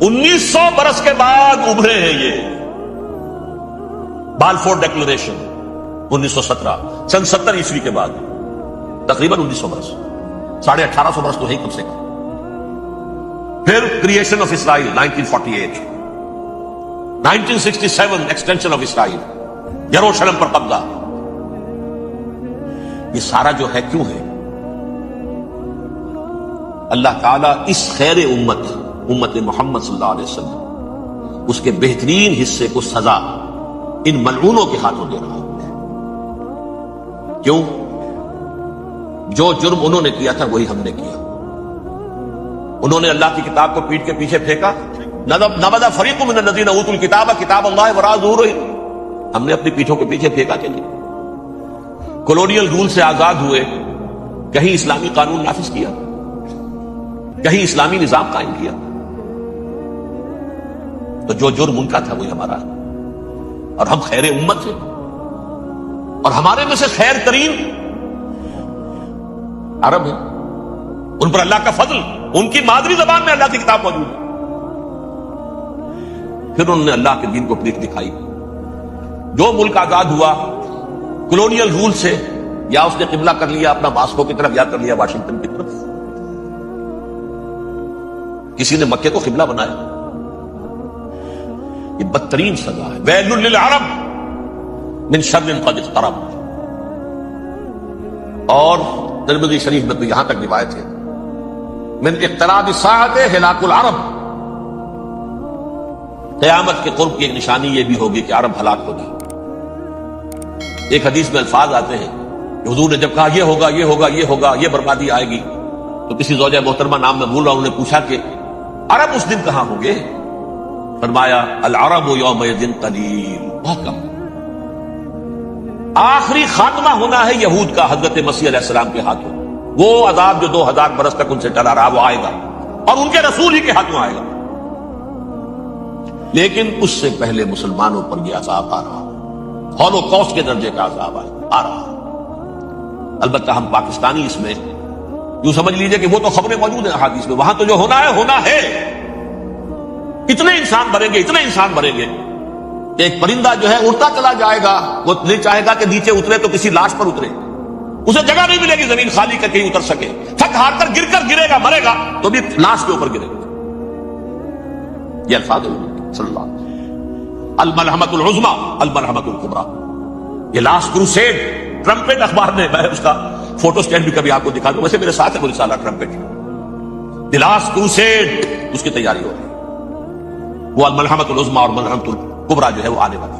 1900 برس کے بعد ابھرے ہیں یہ. بالفور ڈیکلریشن 1917، سن 70 عیسوی کے بعد، تقریباً 1900 برس، 1850 برس تو ہے کم سے کم. پھر creation of Israel 1948، 1967 extension of Israel, یروشلم پر قبضہ. یہ سارا جو ہے کیوں ہے؟ اللہ تعالیٰ اس خیر امت محمد صلی اللہ علیہ وسلم، اس کے بہترین حصے کو سزا ان ملعونوں کے ہاتھوں دے رہا ہے. کیوں؟ جو جرم انہوں نے کیا تھا وہی ہم نے کیا. انہوں نے اللہ کی کتاب کو پیٹ کے پیچھے پھینکا. نبذ فریق من الذین اوتوا الکتاب کتاب اللہ وراء ظہورہم. ہم نے اپنی پیٹھوں کے پیچھے پھینکا کہ نہیں. کولونیل رول سے آزاد ہوئے، کہیں اسلامی قانون نافذ کیا، کہیں اسلامی نظام قائم کیا. تو جو جرم ان کا تھا وہی ہمارا ہے. اور ہم خیر امت ہیں، اور ہمارے میں سے خیر ترین عرب ہیں. ان پر اللہ کا فضل، ان کی مادری زبان میں اللہ کی کتاب موجود ہے. پھر انہوں نے اللہ کے دین کو پیٹھ دکھائی. جو ملک آزاد ہوا کولونیل رول سے، یا اس نے قبلہ کر لیا اپنا ماسکو کی طرف، یا کر لیا واشنگٹن کی طرف. کسی نے مکے کو قبلہ بنایا. یہ بدترین سزا ہے. ویل للعرب من شر قد اقترب. اور ترمذی شریف میں تو یہاں تک روایت ہے من اقتراب الساعۃ ہلاک العرب. قیامت کے قرب کی ایک نشانی یہ بھی ہوگی کہ عرب ہلاک ہوگی. ایک حدیث میں الفاظ آتے ہیں کہ حضور نے جب کہا یہ ہوگا یہ ہوگا یہ ہوگا یہ بربادی آئے گی، تو کسی زوجہ محترمہ نام میں بھول رہا ہوں، انہوں نے پوچھا کہ عرب اس دن کہاں ہوں گے؟ فرمایا العرب یومئذ قلیل، بہت کم. آخری خاتمہ ہونا ہے یہود کا حضرت مسیح علیہ السلام کے ہاتھوں. وہ عذاب جو 2000 برس تک ان سے ٹلا رہا وہ آئے گا، اور ان کے رسول ہی کے ہاتھوں آئے گا. لیکن اس سے پہلے مسلمانوں پر یہ عذاب آ رہا، ہولوکاسٹ کے درجے کا عذاب آ رہا. البتہ ہم پاکستانی اس میں یوں سمجھ لیجئے کہ وہ تو خبریں موجود ہیں احادیث میں، وہاں تو جو ہونا ہے. اتنے انسان مریں گے، اتنے انسان مریں گے. ایک پرندہ جو ہے اڑتا چلا جائے گا، وہ نہیں چاہے گا کہ نیچے اترے تو کسی لاش پر اترے. اسے جگہ نہیں ملے گی زمین خالی کر کہیں اتر سکے. تھک ہار کر گرے گا، مرے گا تو بھی لاش کے اوپر گرے گا. یہ الفاظ صلی اللہ علیہ وسلم. الملحمۃ العظمی الملحمۃ الکبریٰ، یہ لاسٹ کروسیڈ. ٹرمپٹ اخبار نے، میں اس کا فوٹو سٹینڈ بھی کبھی آپ کو دکھا دوں، ویسے میرے ساتھ ہے وہ رسالہ ٹرمپٹ. دی لاسٹ کروسیڈ، اس کی تیاری ہو رہی ہے. وہ الملحمۃ العظمی اور ملحمۃ الکبریٰ جو ہے وہ آنے والی.